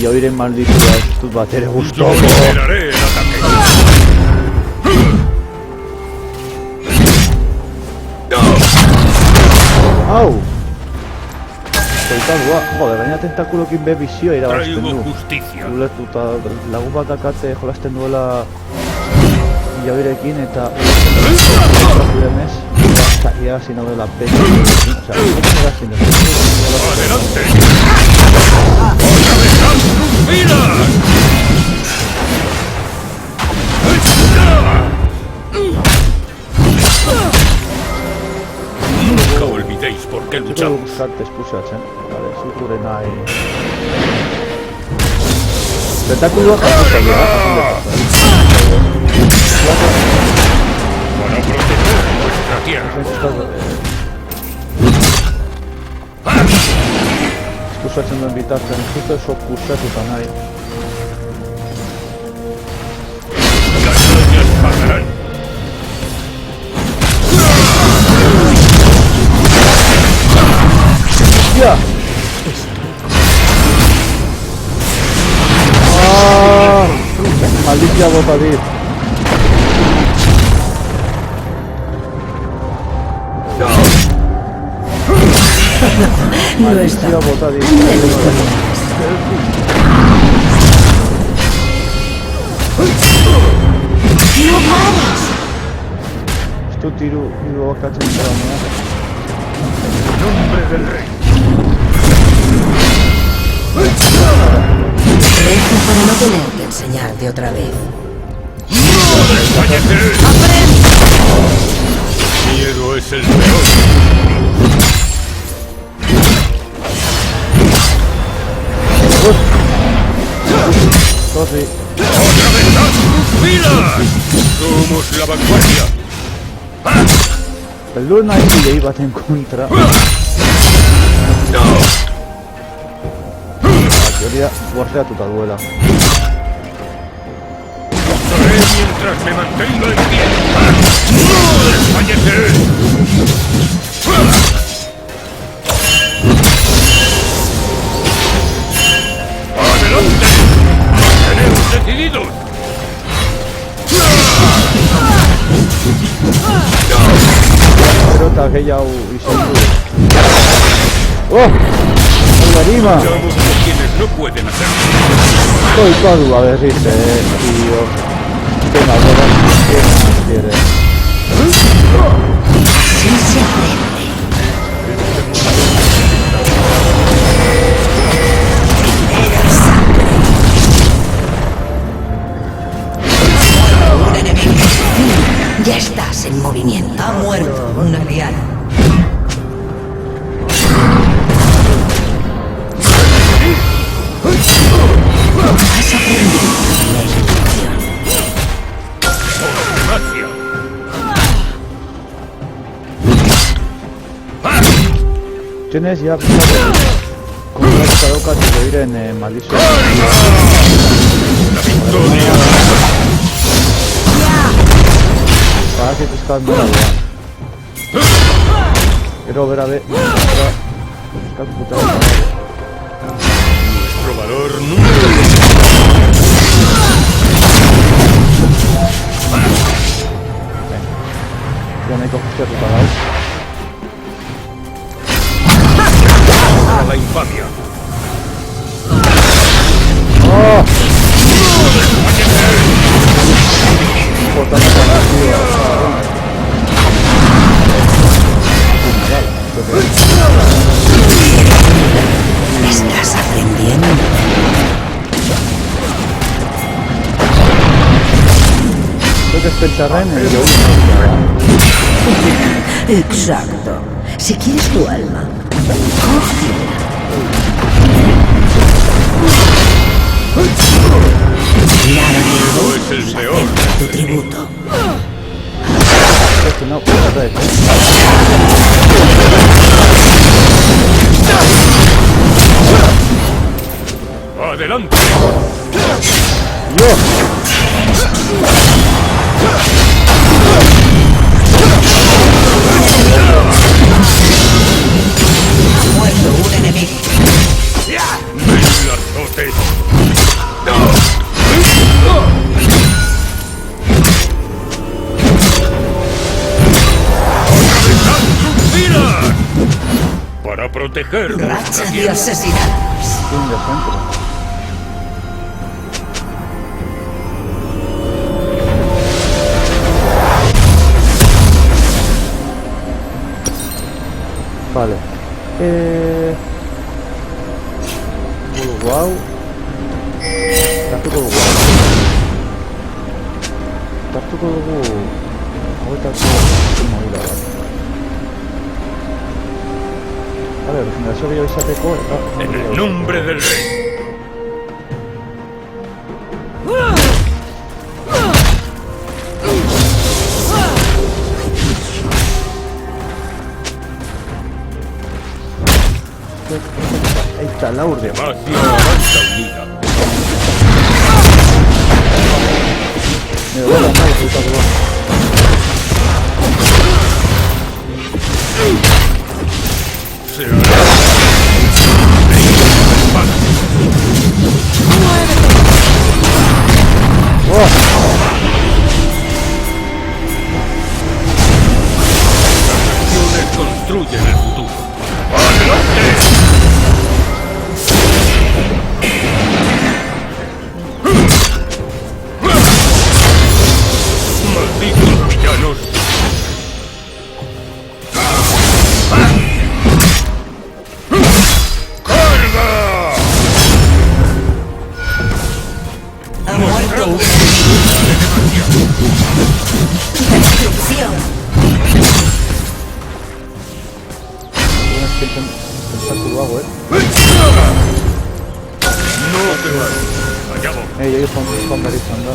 Ia oiren malditua ez dut bat ere guztoko. Yo lideraré el ataque. Au! Soltadua, joder, baina tentakulokin be bizioa irabazten Traigo du. justicia. Ulertuta lagun bat dakate jolasten duela Yaoirekin eta denez, irabazi nagoela beti. Osea, irabazi ¡Adelante! ¡Voy a dejar sus vidas! Nunca olvidéis zat espusatzen. Vale, zuture nahi. Tentakuluak jasotzen dira, Para proteger nuestra tierra. Espusatzen duen bitartzen, justo eso pulsatuta nahi. Las hazañas pagarán. ¡Hostia! ¡Ah! Malicia botadit. No está. Malicia botadit. ¡No pares! Esto tiro bakatzen zara mea. Nombre del rey. Rezo para no tener que enseñarte otra vez. Desfalleceré. Mi héroe es el peor. Sorry. ¡Otra vez tus filas! Somos la vanguardia. Beldur nahi zilei baten kontra. Teoria guardeatuta duela. Lucharé mientras me mantenga en pie. ¡No desfalleceré! ¡Adelante! ¡Teneos decididos! Pero eta gehiago izan du. ¡Oh! ¡Algarima! Luchamos por quienes no pueden hacerlo. Koikadua berriz, tío. Venga, ahora, ¿qué más quiere? Así se aprende. Un enemigo. Ya estás en movimiento. Ha muerto un aliado. Has aprendido la ejecución. ¡Gracias! Tienes ya kontratuta daukatiko diren maldizioa. ¡La victoria! Badakit pizkat nola doan. Gero bera pizkat puta. Nuestro valor nunca... Ya nahiko justiatuta gauz. ¡A la infamia! ¡Oh! Importante para tío. Estás aprendiendo. Creo que es pensarren en el Exacto. Si quieres tu alma, cógela. Nada No es el peor. tu tributo. creo que no, puta de ¡Adelante! ¡Yo! Muerto un enemigo. ¡Ven, larzotes! ¡Atravesad sus filas! Para proteger nuestra Racha de tierra. asesinatos. Un descentre. Vale. Guau. Tartuko dugu. Tartuko dugu. Hauetako modura bat. Vale, regeneración gehiago izateko eta... En el nombre del rey. Ahí está, la urde. Demacia avanza unida. Me duele la madre, puta que va. Se hará. Las acciones construyen el futuro. ¡Adelante! ¡Malditos villanos! ¡Carga! Ha muerto un destrucción. Tentáculo hago, No te vayas. Allá voy. Yegi joan behar izan da.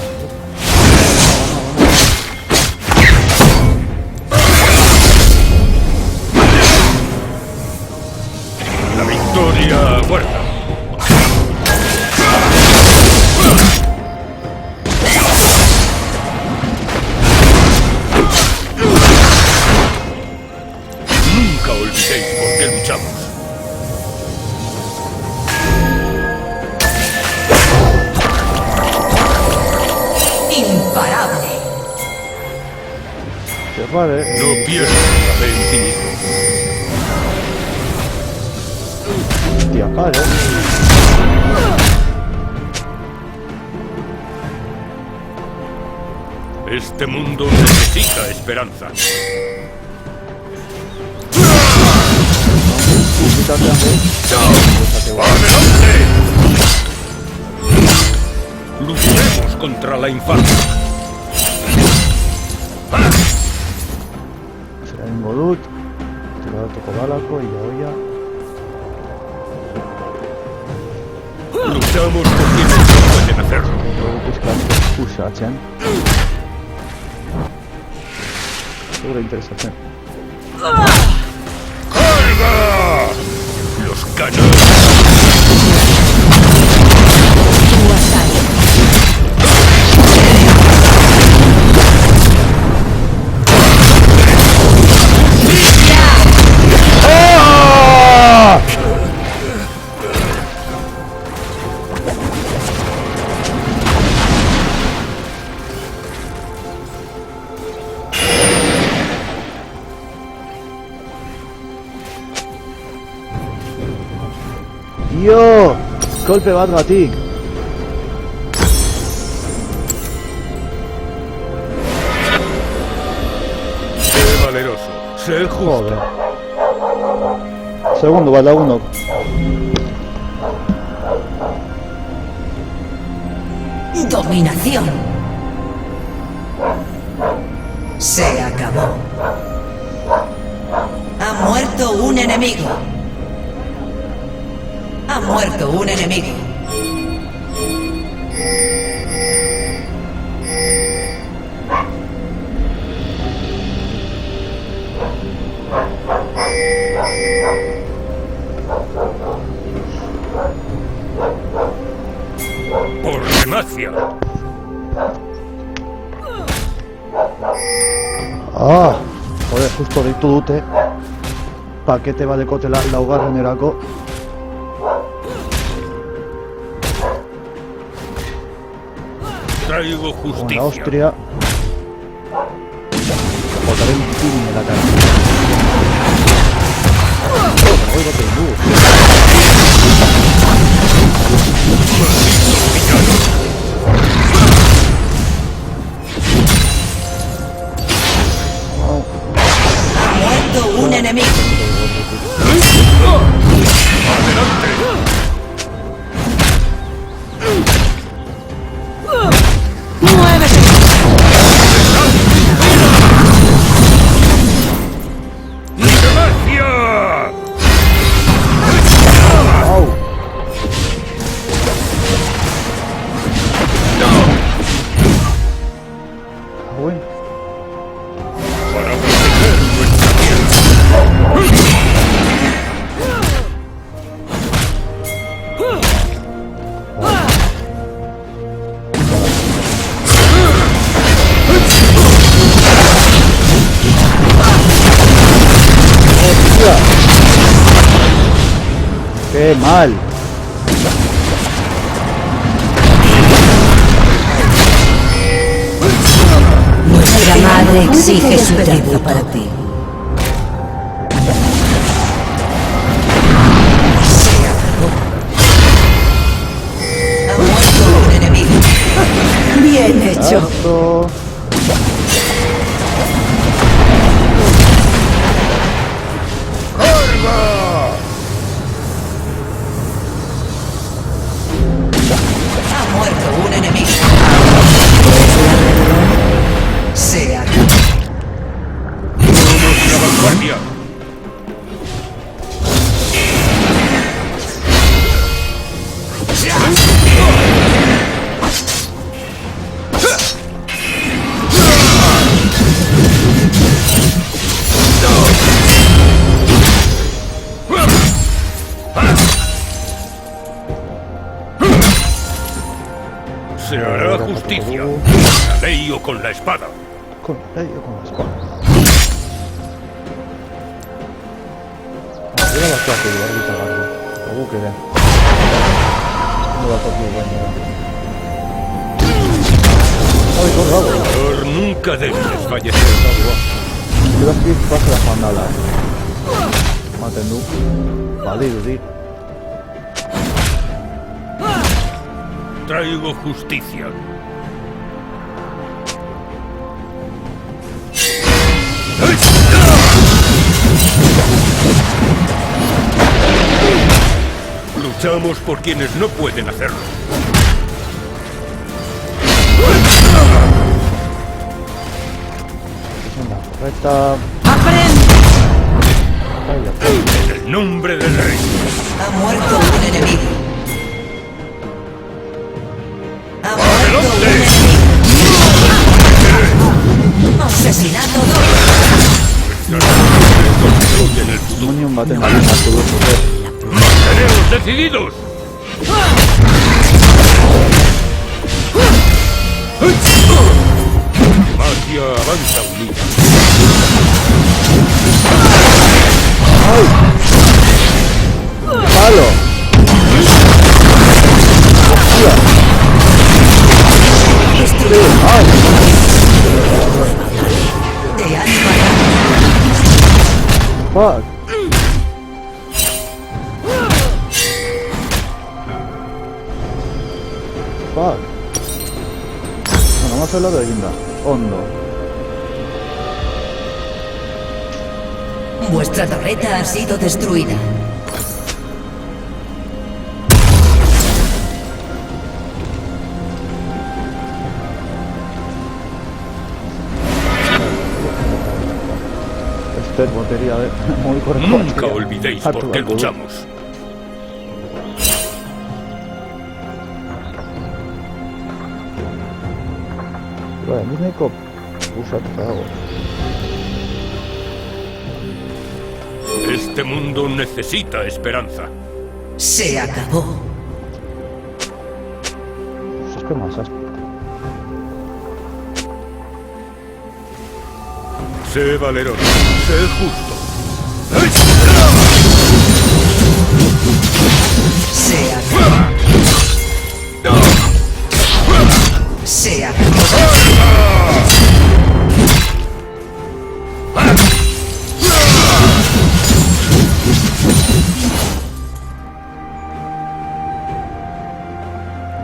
La victoria aguarda. Nunca olvidéis por qué luchamos. Imparable. Que vale. No pierdas la fe en ti mismo. Hostia, vale. Este mundo necesita esperanza. Quítate a ¡Adelante! Lucharemos contra la infamia. Será egingo dut. Tiratuko balako, ia. Luchamos por quienes no pueden hacerlo. Pizkat usatzen. Seguro interesatzen. ¡Carga! Los cañones. Dio! Kolpe bat gatik. Sé valeroso. Sé justo. Joder. Segundo bat lagunok. Dominación. Se acabó. Ha muerto un enemigo. Ha muerto un enemigo. Por demacia. Ah! Joder, justo deitu dute. Pakete bat dekotela laugarrenerako. Traigo Con la justicia. Austria. Botaré un pin en la cara. Oigo tengu. Ha muerto un enemigo. ¡Demacia! ¡Qué mal! Nuestra madre exige su tribu para ti. Ha muerto un enemigo. Bien hecho. Esto... Ha muerto un enemigo. Se acabó. ¡La vanguardia! Se hará justicia. Con la ley o con la espada. Con la ley o con la espada. Mira la clase de barbita larga. Que ven. No va a ser muy bueno. Ay, colgado. Señor, nunca debes fallecer. Quiero aquí pasa la pandala. Maten vale, dir. Traigo justicia. Luchamos por quienes no pueden hacerlo. Recta. En el nombre del rey. Ha muerto un enemigo. Ha muerto un ¡Adelante! enemigo. Asesinato doble. Construyen el futuro. Munión baten a lima todo eso. ¡Tenemos decididos! Magia avanza unida. ¡Palo! ¡Hostia! ¡Ay! Te han matado. ¡Fuck! ¡Fuck! Bueno, vamos a hacer la de guinda. Hondo. Vuestra torreta ha sido destruida. Batería de muy corta. Nunca olvidéis por qué luchamos. Bueno, mismo usa trago. Este mundo necesita esperanza. Se acabó. Es que más asco. Sé valeroso, sé justo. Se acabó. Se acabó.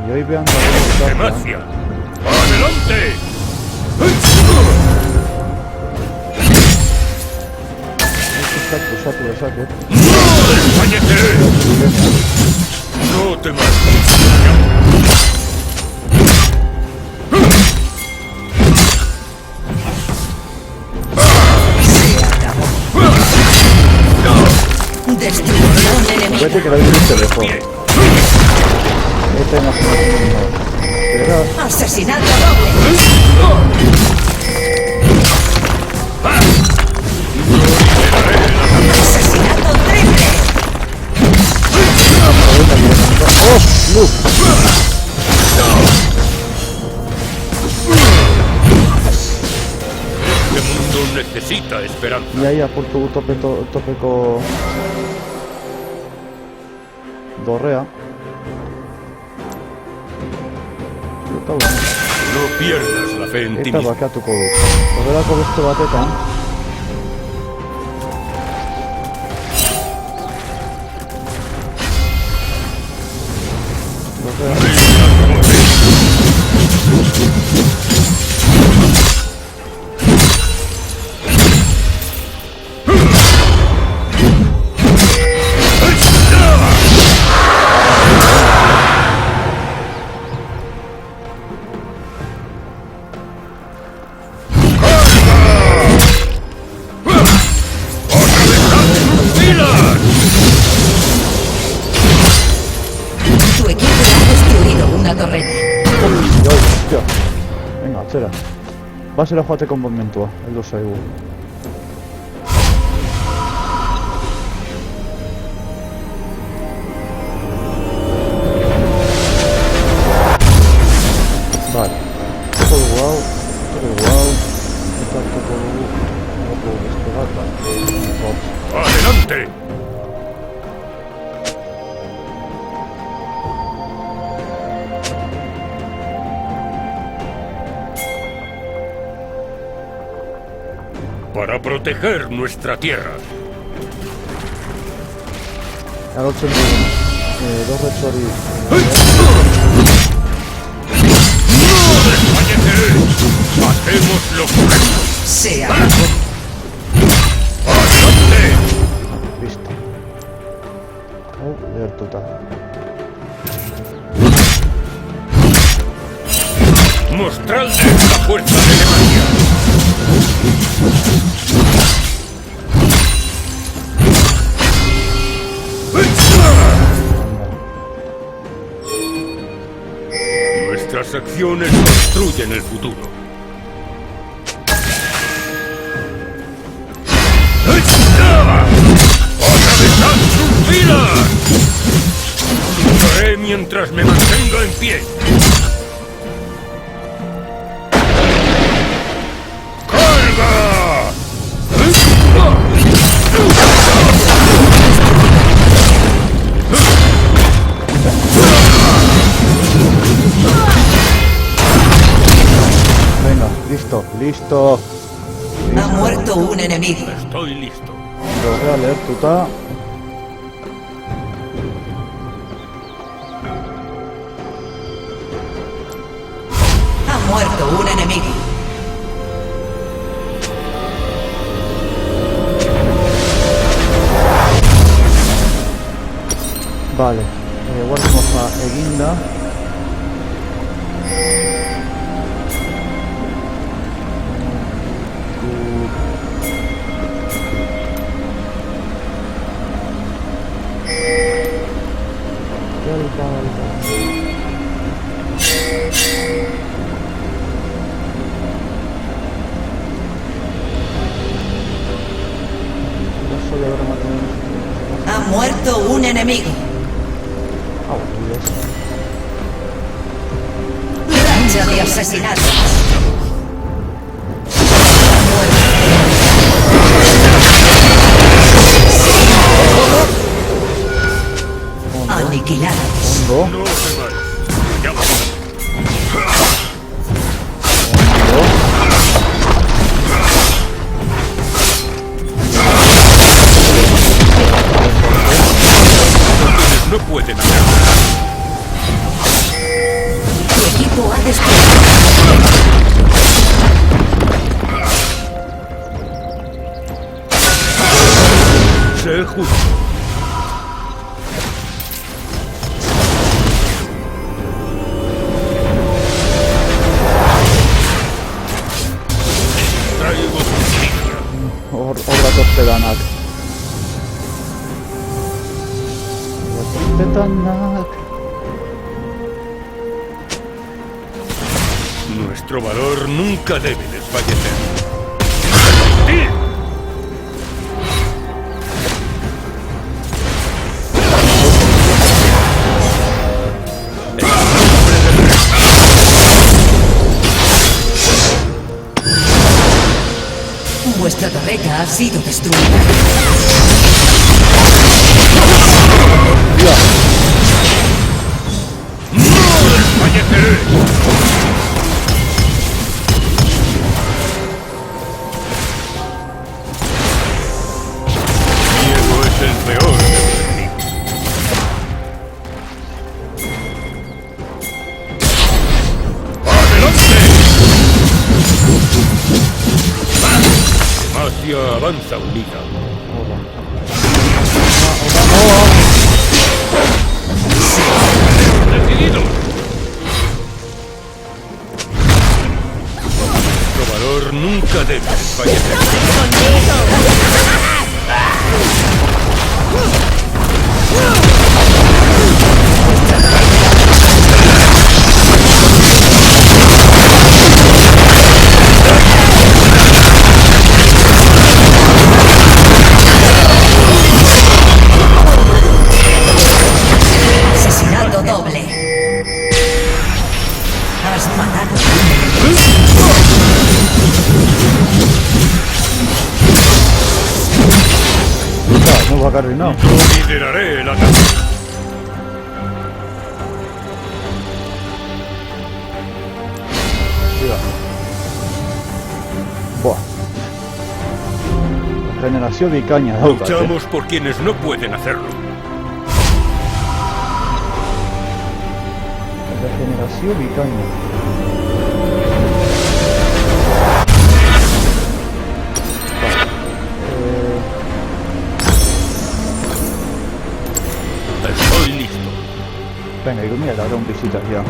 Y hoy vean ¡Demacia! ¡Adelante! ¡No desfalleceré! ¡No te mates! Se acabó. Destrucción enemiga. Vete que la vida te dejó. Este no pero Asesinato doble. Asesinato triple. ¡oh! ¡Luz! Este mundo necesita esperanza. Y ahí a por tu tope co... Dorrea. Eta bueno, No pierdas la fe en ti eta mismo. bakeatuko dut. Horrelako beste batetan. Dorrea. Tu equipo ha destruido una torreta. Joi, hostia. Venga, atzera. Basera joateko momentua, heldu zaigu. Vale. Toko dugu hau, eta toko dugu beste bat, vale. ¡Adelante! Para proteger nuestra tierra. Arotzen dugu, dorretxo hori. ¡No desfalleceré! ¡Hacemos lo correcto! Sea. ¡Adelante! Listo. Hau, lehertuta. ¡Mostrarles la fuerza de Alemania! Nuestras acciones construyen el futuro. ¡Atravesad sus filas! Lucharé mientras me mantenga en pie. ¡Carga! Venga, listo, listo. Ha muerto un enemigo. Estoy listo. Dorrea lehertuta. Ha muerto un enemigo. Vale, guardamoja eginda. Ha muerto un enemigo. Racha de asesinatos. Aniquilados. Ondo. No se vale. Ya va. No pueden hacer nada. Tu equipo ha destruido. Sé justo. Traigo justicia. Hor datozte danak. Datozte danak. Nuestro valor nunca debe desfallecer. ¡Sí! Vuestra torreta ha sido destruida. Tira. historia avanza unida. ¡Decidido! Nuestro valor nunca debe desfallecer. Asesinato doble. Has matado. No va a caer, no. Yo lideraré el ataque. Buah. Generación de caña, Luchamos por quienes no pueden hacerlo. Regeneración de caña. Estoy listo. Venga, y mira, le habrá un visitas ya.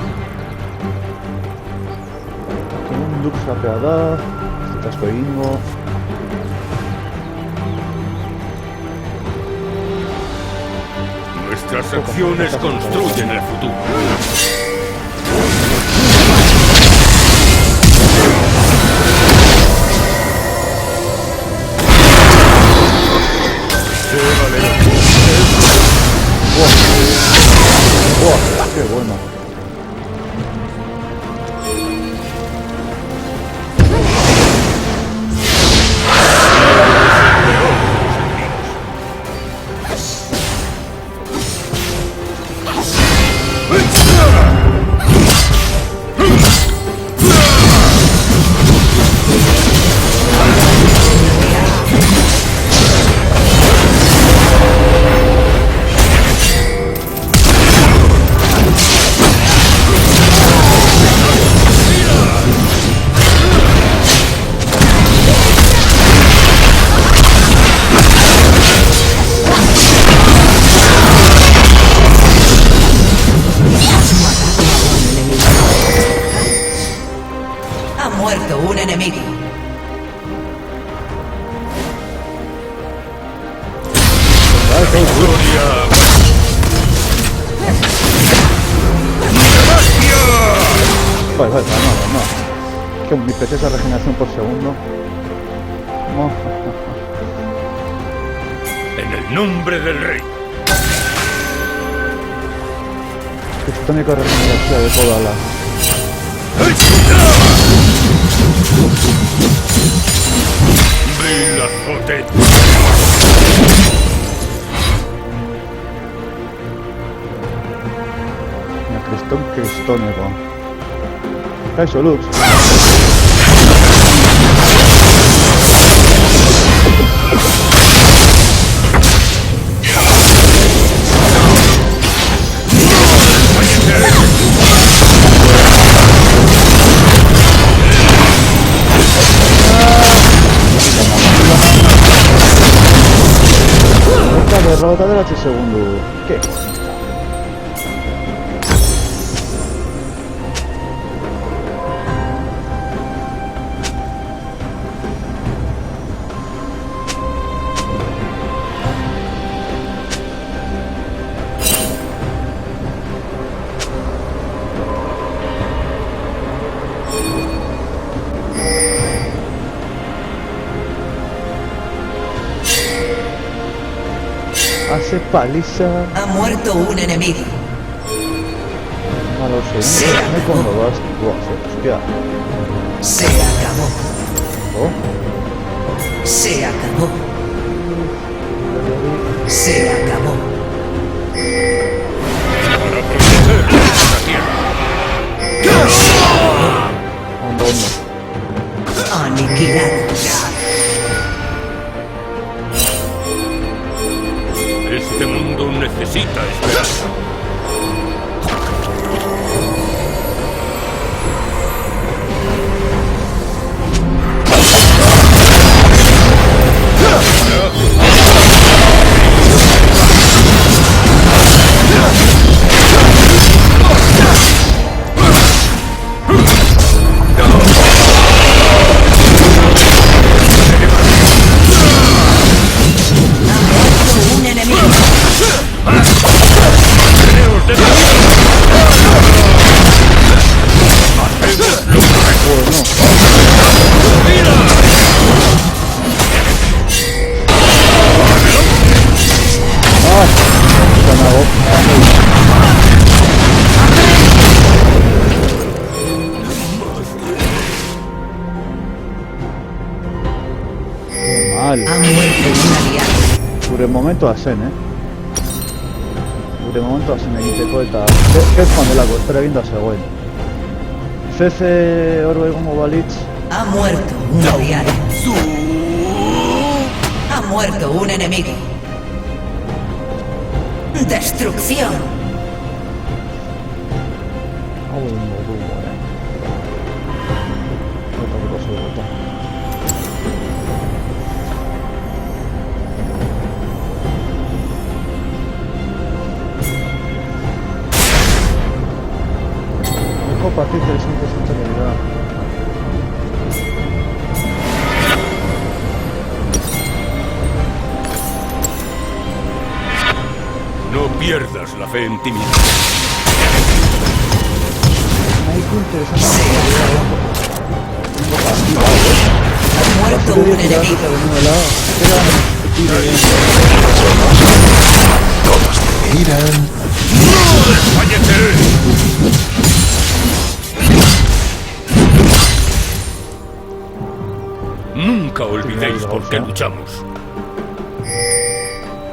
Aquí un Lux rapeada. Este casco de Ingo. Nuestras acciones construyen el futuro. ¡Buah! ¡Qué bueno! Ha muerto un enemigo. Vale, no. Que mi PC esa regeneración por segundo. No. En el nombre del rey. Histónica regeneración de toda la... Brilazote. Cristón cristónico. Eso, Lux. Esta derrota del H segundo. ¿Qué? Hace paliza. Ha muerto un enemigo. No lo sé. Se No acabó. sé cuándo vas. Buah, hostia. Se acabó. Oh. Se acabó. Se acabó. Para proteger nuestra tierra. Hondo. Aniquilados. Este mundo necesita esperanza. momentua zen, Gure momentua zen egiteko eta ez joan delako, espera eginda zegoen. CC hor egongo balitz. Ha muerto un aliado. Ha muerto un enemigo. Destrucción. Hau egingo dugu, Eta segurata. Parte interesante esta realidad. No pierdas la fe en ti mismo. Algo interesante. Ha muerto un enemigo. Todos te miran. ¡No desfalleceré! Nunca olvidéis por qué luchamos.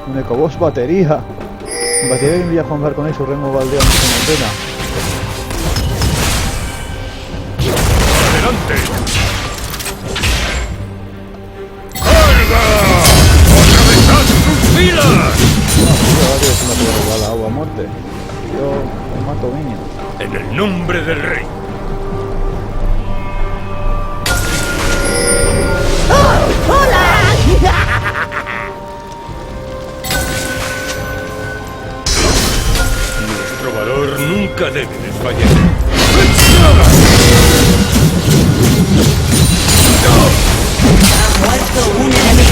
Un ecoboss batería. Batería que a jugar con eso, Rengo Baldean en pena. ¡Adelante! ¡Carga! ¡Atravesad sus filas! Tío, es una tía robada, agua, muerte. Yo os mato niños. En el nombre del rey. Nuestro valor nunca debe desfallecer. Ha muerto un enemigo.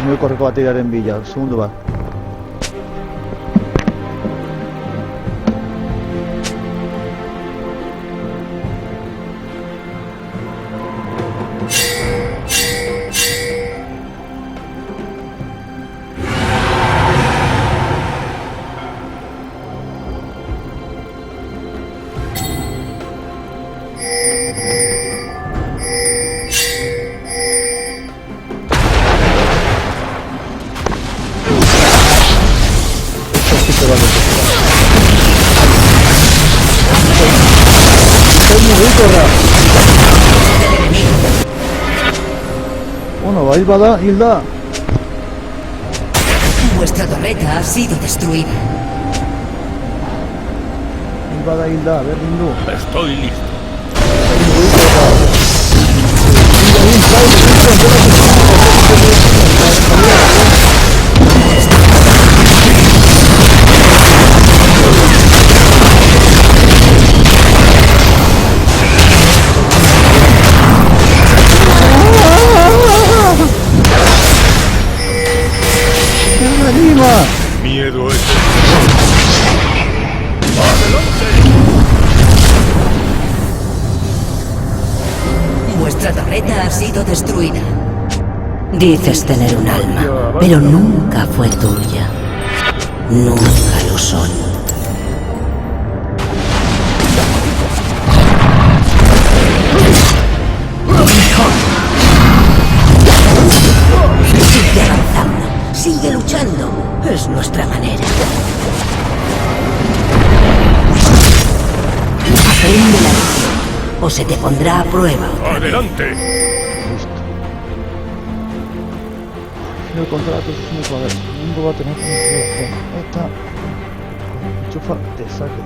Muy correcto a tirar en Villa, segundo va. Bueno, va Hilda, Hilda. Vuestra torreta ha sido destruida. Hilda, a ver, Hindu. Estoy listo. Miedo es Vuestra torreta ha sido destruida. Dices tener un alma, pero nunca fue tuya. Nunca lo son. Sigue avanzando, sigue luchando. Es nuestra manera. Aprende la lección, o se te pondrá a prueba. ¡Adelante! Listo. El contrato es muy padre. El mundo va a tener que esta enchufa te saque.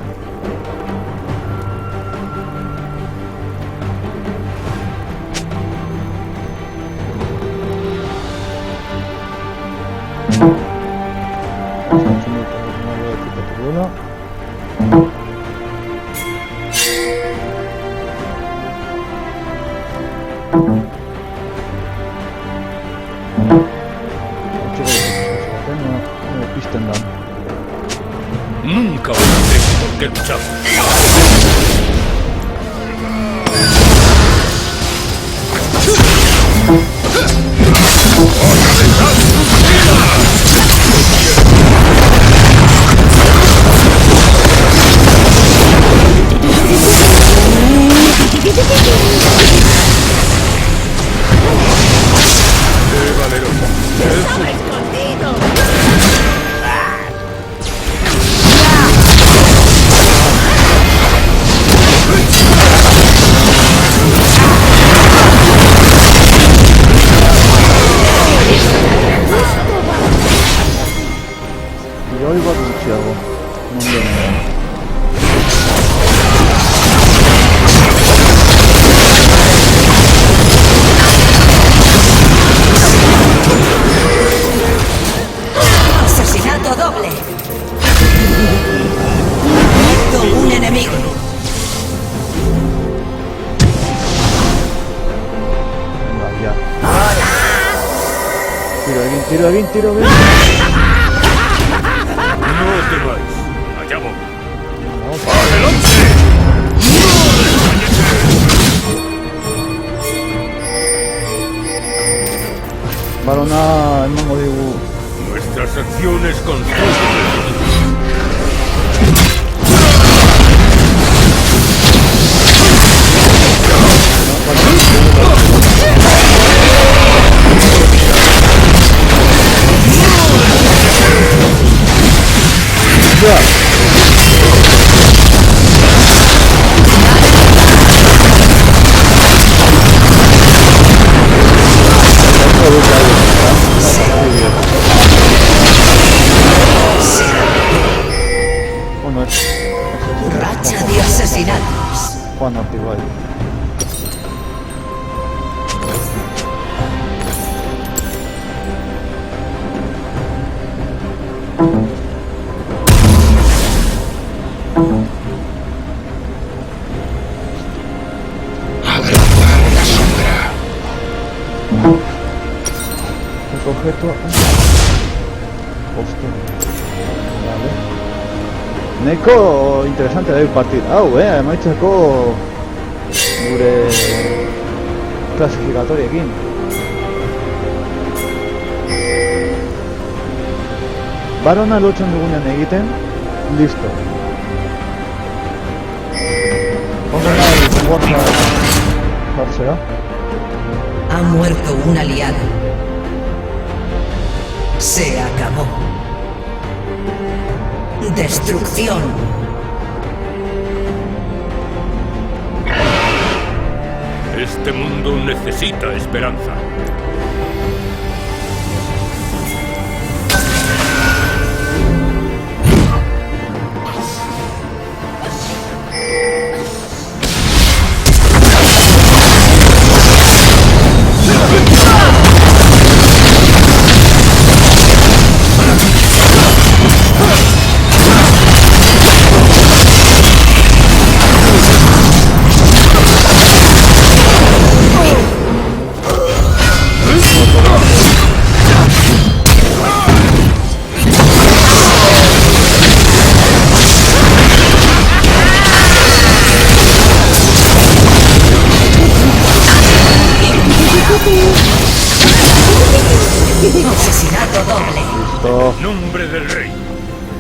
No me pisten dan. Nunca olvidé por qué luchamos. Yo iba a Chicago. Asesinato doble. Muerto un enemigo. Venga, ya. Tiro bien. No temáis. Allá voy. Barona, emango digu. Nuestras acciones construyen. Bueno, Racha de asesinatos. Juan Artiguay. Abrazar la sombra. Objeto. Hostia. Vale. Neko interesante da partida hau, amaitzeko gure klasifikatoriekin. Barona lotzen dugunean egiten, listo. Ondo nahi guarda jartzea. Ha muerto un aliado. Se acabó. Destrucción. Este mundo necesita esperanza. Asesinato doble. Listo. Nombre del rey.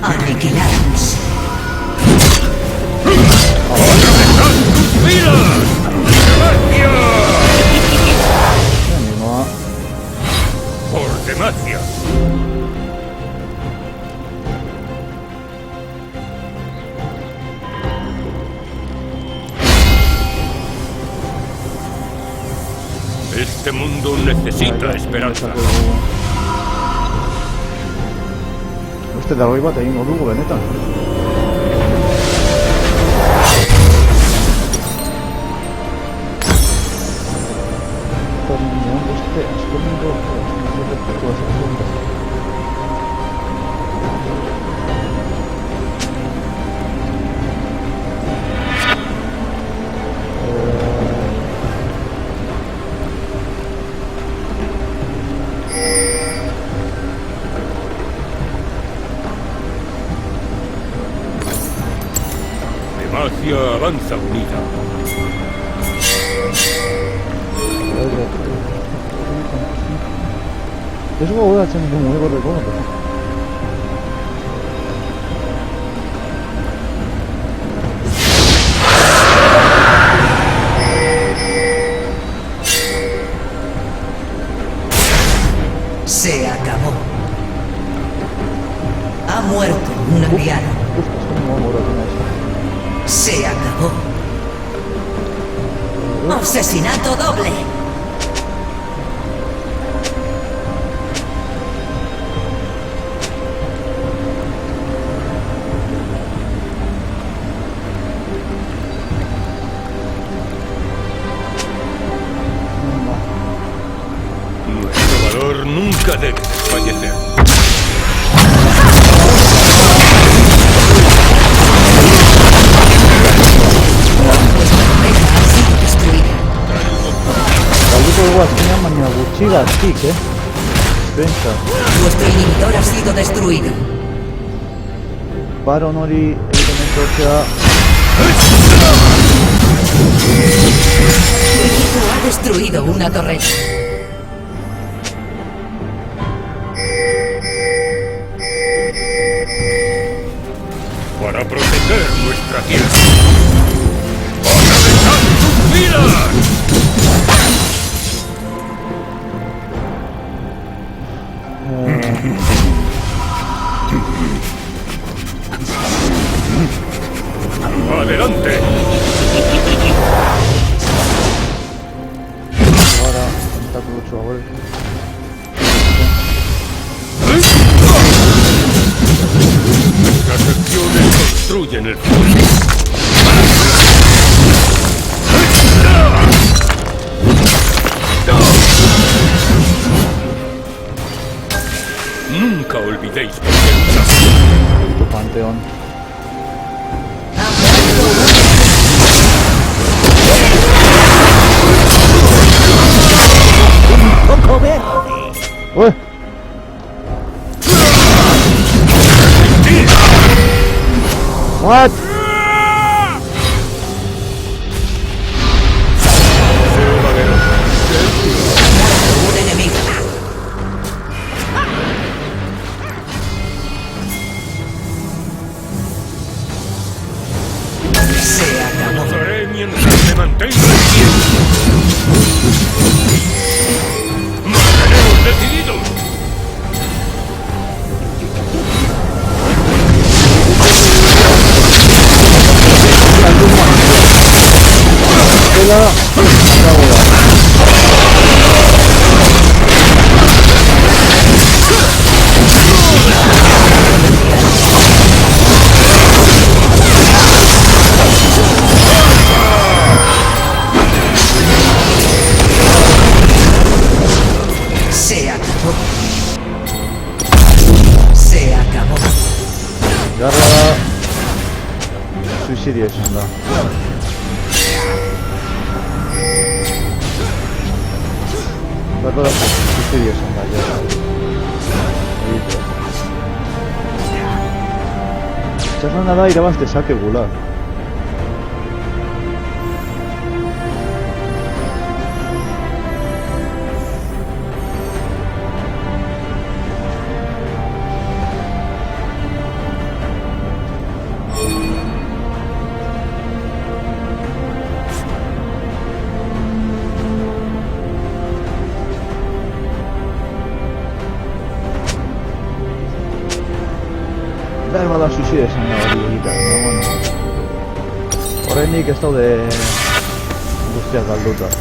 Aniquilados. ¡Vidas! ¡Demacia! Me animo Por Demacia. Este mundo necesita esperanza. Beste dargoi bat egingo dugu benetan. Beste azkenengo Demacia avanza unida. Ez gogoratzen du mugikorreko. Se acabó. Ha muerto un aldeano. Se acabó. Asesinato doble. Nuestro valor nunca debe desfallecer. Galduko dugu azkenean, baina gutxigatik, Pentsa. Vuestro inhibidor ha sido destruido. Baron hori egiten etortzea. Tu equipo ha destruido una torreta. Para proteger nuestra tierra. ¡Atravesad sus filas! ¡Adelante! Ahora, tentáculo chaval. Nuestras acciones construyen el futuro. Nunca olvidéis por qué luchaste. Tu panteón. Ha muerto Un poco verde. ¡Uy! What? un enemigo. Se acabó. Os haré mientras me mantenga en pie. ¡Marcharemos decididos! Se acabó. Se acabó. Garra suicidio izan da. Garra suicidio izan da, ja. Txarrana da irabaz dezakegula. Behar bada suizide esan da hori egitea, baina bueno. Horrendik ez daude guztiak galduta.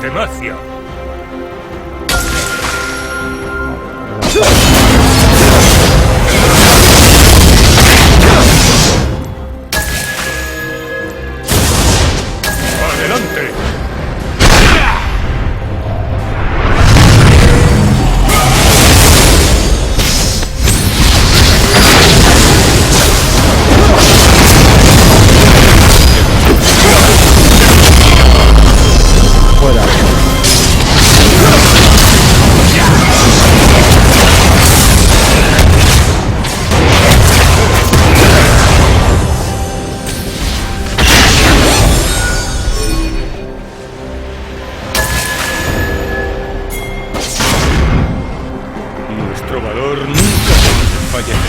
Demacia. ¡Adelante! Fuera. Nuestro valor nunca fallará.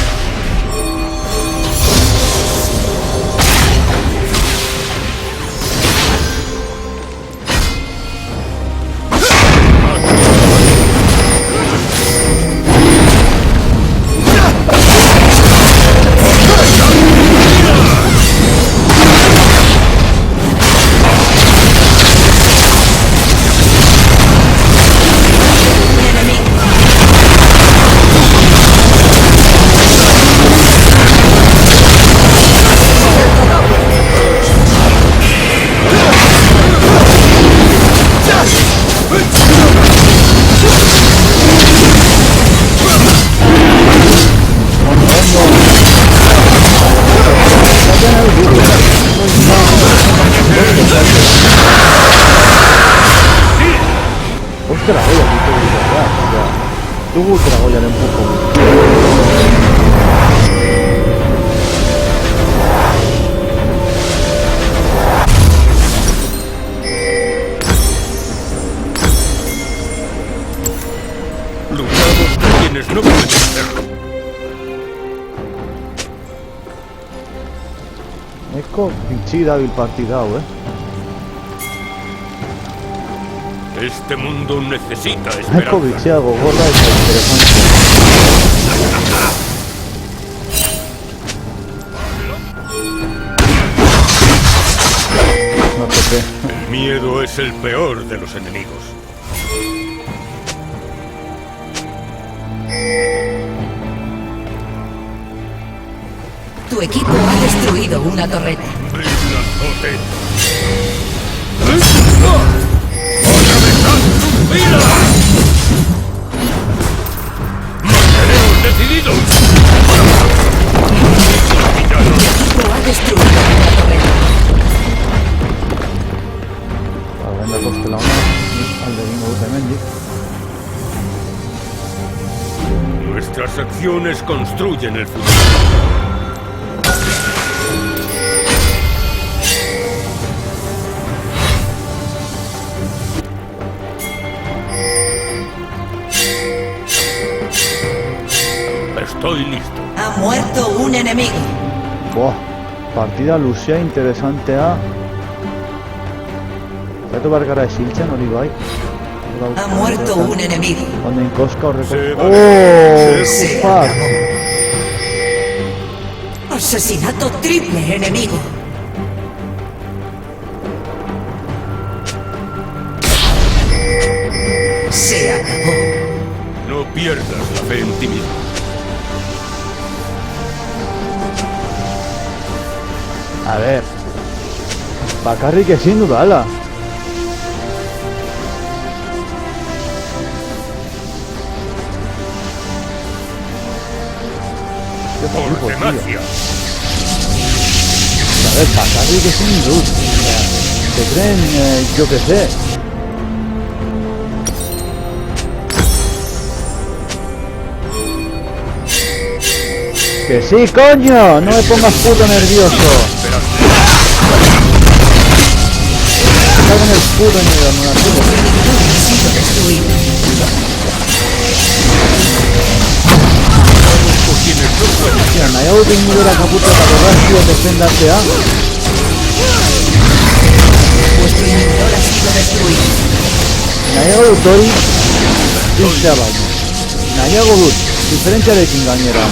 Ostras, oye, aquí te digo, ya. Tú te la voy a dar un poco. Luchamos con quienes no pueden hacerlo. Ecco, piccida il partidao, Este mundo necesita Ecco, esperanza. piccida gogorra e interesante. No toqué. El miedo es el peor de los enemigos. Tu equipo ha destruido una torreta. ¡Lanzote! ¡Manteneos decididos! Tu equipo ha destruido una torreta. Venga, costela una. Al de Bingo Utemendi. Nuestras acciones construyen el futuro. Estoy listo. Ha muerto un enemigo. Buah, partida luzea interesantea. Zaitu barkara esiltzen hori bai. Ha muerto un enemigo. Honen koska horreko... Se va. Oh, Se fuck. acabó. Asesinato triple enemigo. Se acabó. No pierdas la fe en ti mismo. A ver. Bakarrik ezin dut ala. Por demacia. A ver, bakarrik ezin dut. Se creen, yo que sé. ¡Que sí, coño! ¡No me pongas puto nervioso! Cago en el puto nervioso. Ha sido destruido. Hostia, nahiago tengo la kaputa eta borrazio defendatzea. Vuestro inhibidor ha sido destruido. Nahiago dut hori hiltzea baino. Nahiago dut, diferentziarekin gainera.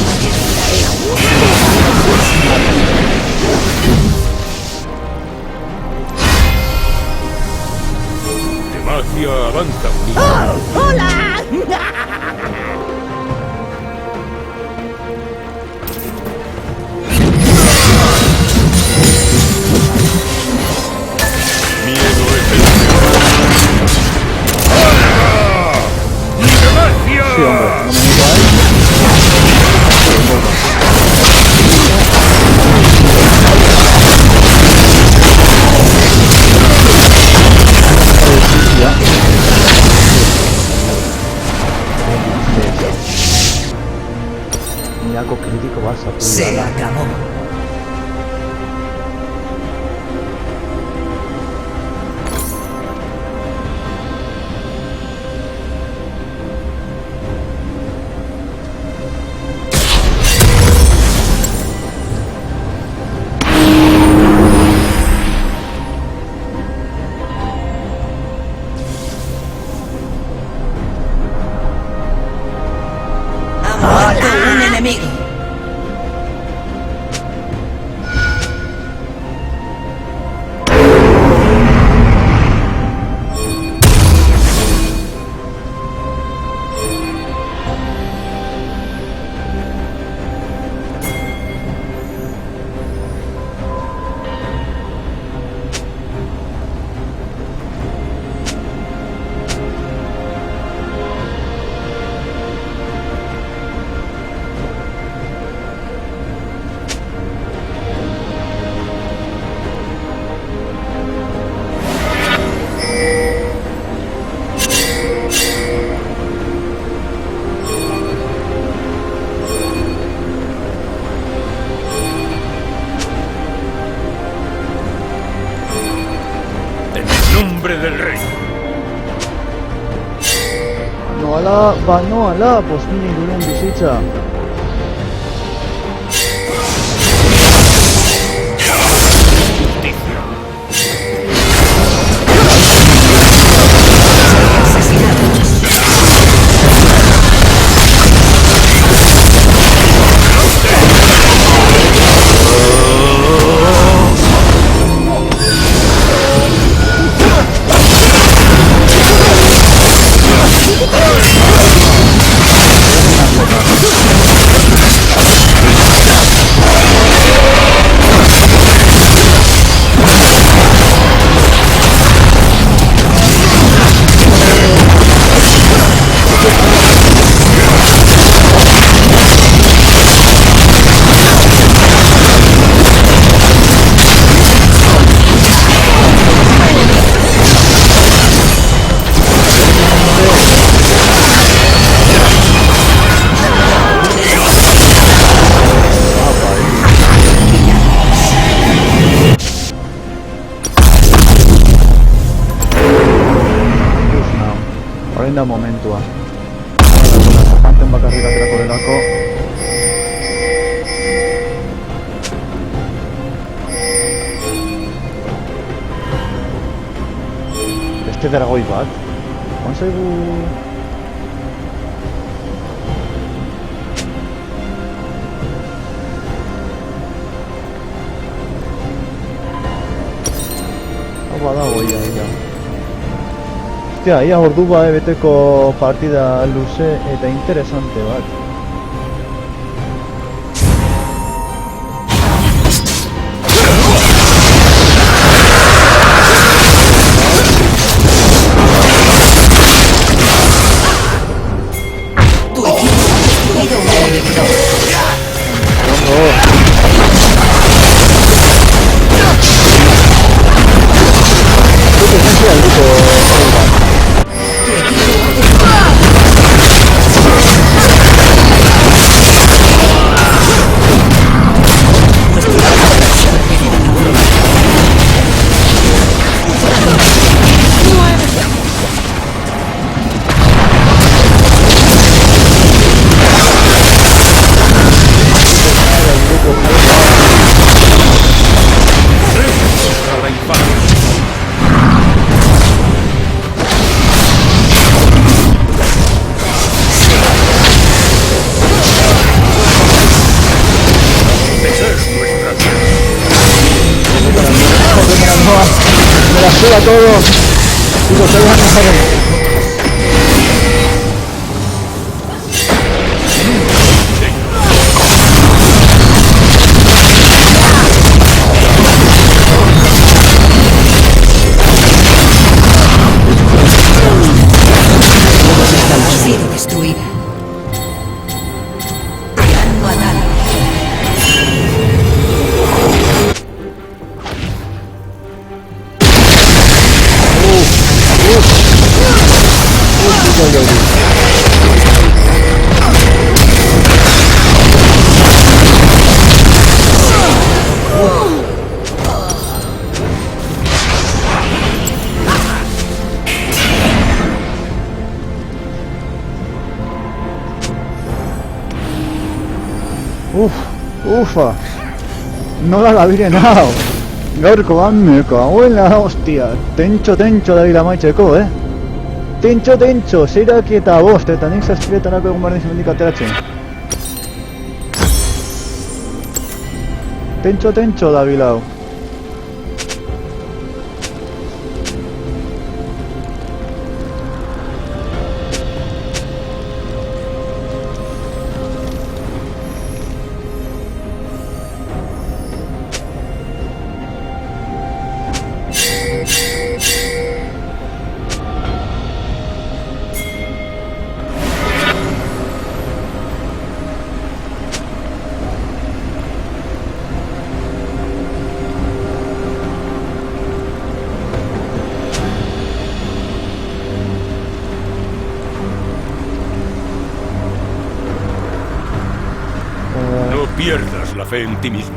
Diplomacia avanza. ¡Hola! Miedo es el ¡Diplomacia! Sí, hombre, no me digo ahí. Miraco crítico vas a Se acabó. Ha muerto un enemigo. En nombre del rey. Noala, bosmini dugun bizitza. Justicia. Orain da momentua. Panten bakarrik aterako delako. Beste dragoi bat. Zaigu... Hau badago ia. Hostia, ia ordu beteko partida luze eta interesante bat. Tu equipo ha destruido un enemigo. Me la suda todo. Chicos, hay una mejor. Ha sido destruida. Han matado. Ufa. No la había nada. Gaurko me cago en la hostia. Tentxo Davila maitzeko, Tentxo, zeiraki eta bost, eta nik zazpiretarako egun barren zimendik ateratzen. Tentxo Davila hau. No pierdas la fe en ti mismo.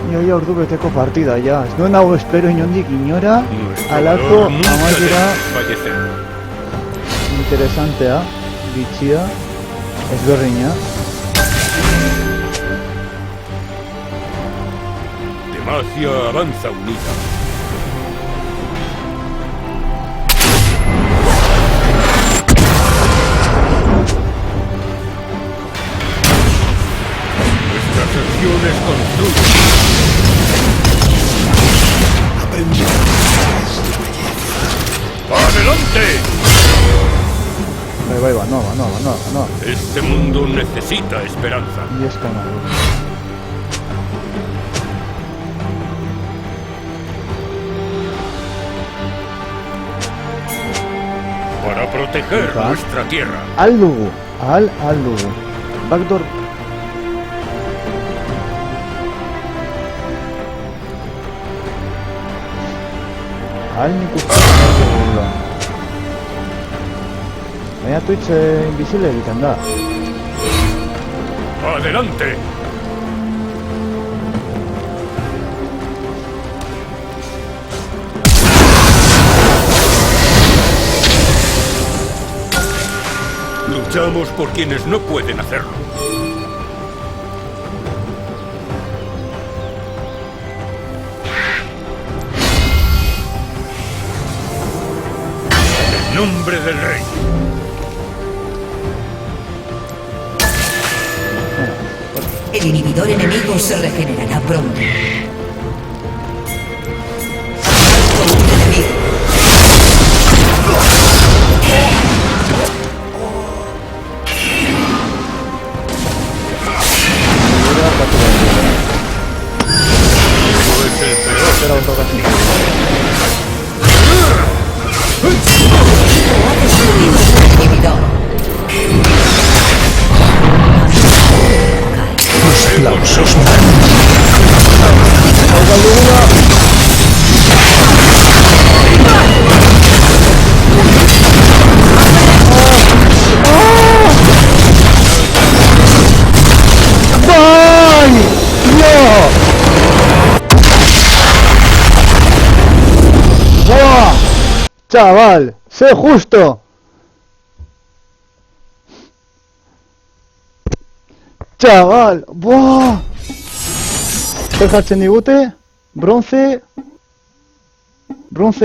Ni ja ordu beteko partida, ja. Ez duen hau espero inondik inora, alako amaiera interesantea, bitxia, ezberdina. Demacia avanza unida. Nuestras acciones construyen. ¡Adelante! Va, no. Este mundo necesita esperanza. Y es canal. Para proteger nuestra tierra. Al dugu. Backdoor. Al nik uste dugula. Baina Twitch invisible egiten da. ¡Adelante! Luchamos por quienes no pueden hacerlo. En nombre del rey. El inhibidor enemigo se regenerará pronto. Con un enemigo. No es el peor. Espera un toque así. Ha destruido el inhibidor. Aplausos. ¡Buah! Chaval, sé justo. Chaval, ¡buah! Zer jartzen digute? Bronce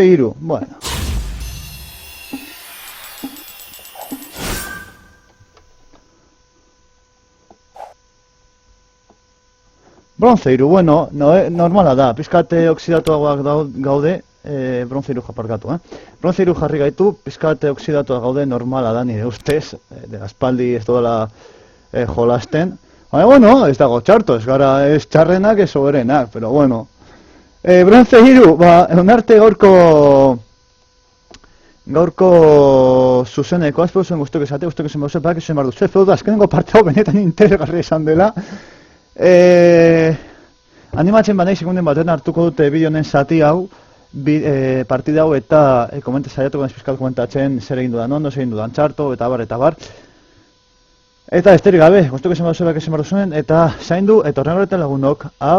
hiru, bueno. Bronze hiru, bueno, normala da, pizkate oksidatuagoak gaude, bronze hiru japarkatu, Bronze hiru jarri gaitu, pizkate oksidatuak gaude, normala da nire ustez, de aspaldi ez dola jolasten. Baina, bueno, ez dago txarto, ez gara ez txarrenak, ez oberenak, pero bueno. Bronze hiru, onarte gaurko zuzeneko, ez zuen guztuk esate, guztuk esan behar que zuen behar dut. Zuen azkenengo parte hau benetan interesgarri esan dela. Animatzen banai sekunden baten hartuko dute bideonen zati hau, partida hau eta saiatuko naiz pizkat komentatzen zer egin dudan ondo, zer egin dudan txarto, eta bar. Eta esterik gabe, guztuk esan behar duzuen, eta zaindu, eta horren horretan lagunok, hau.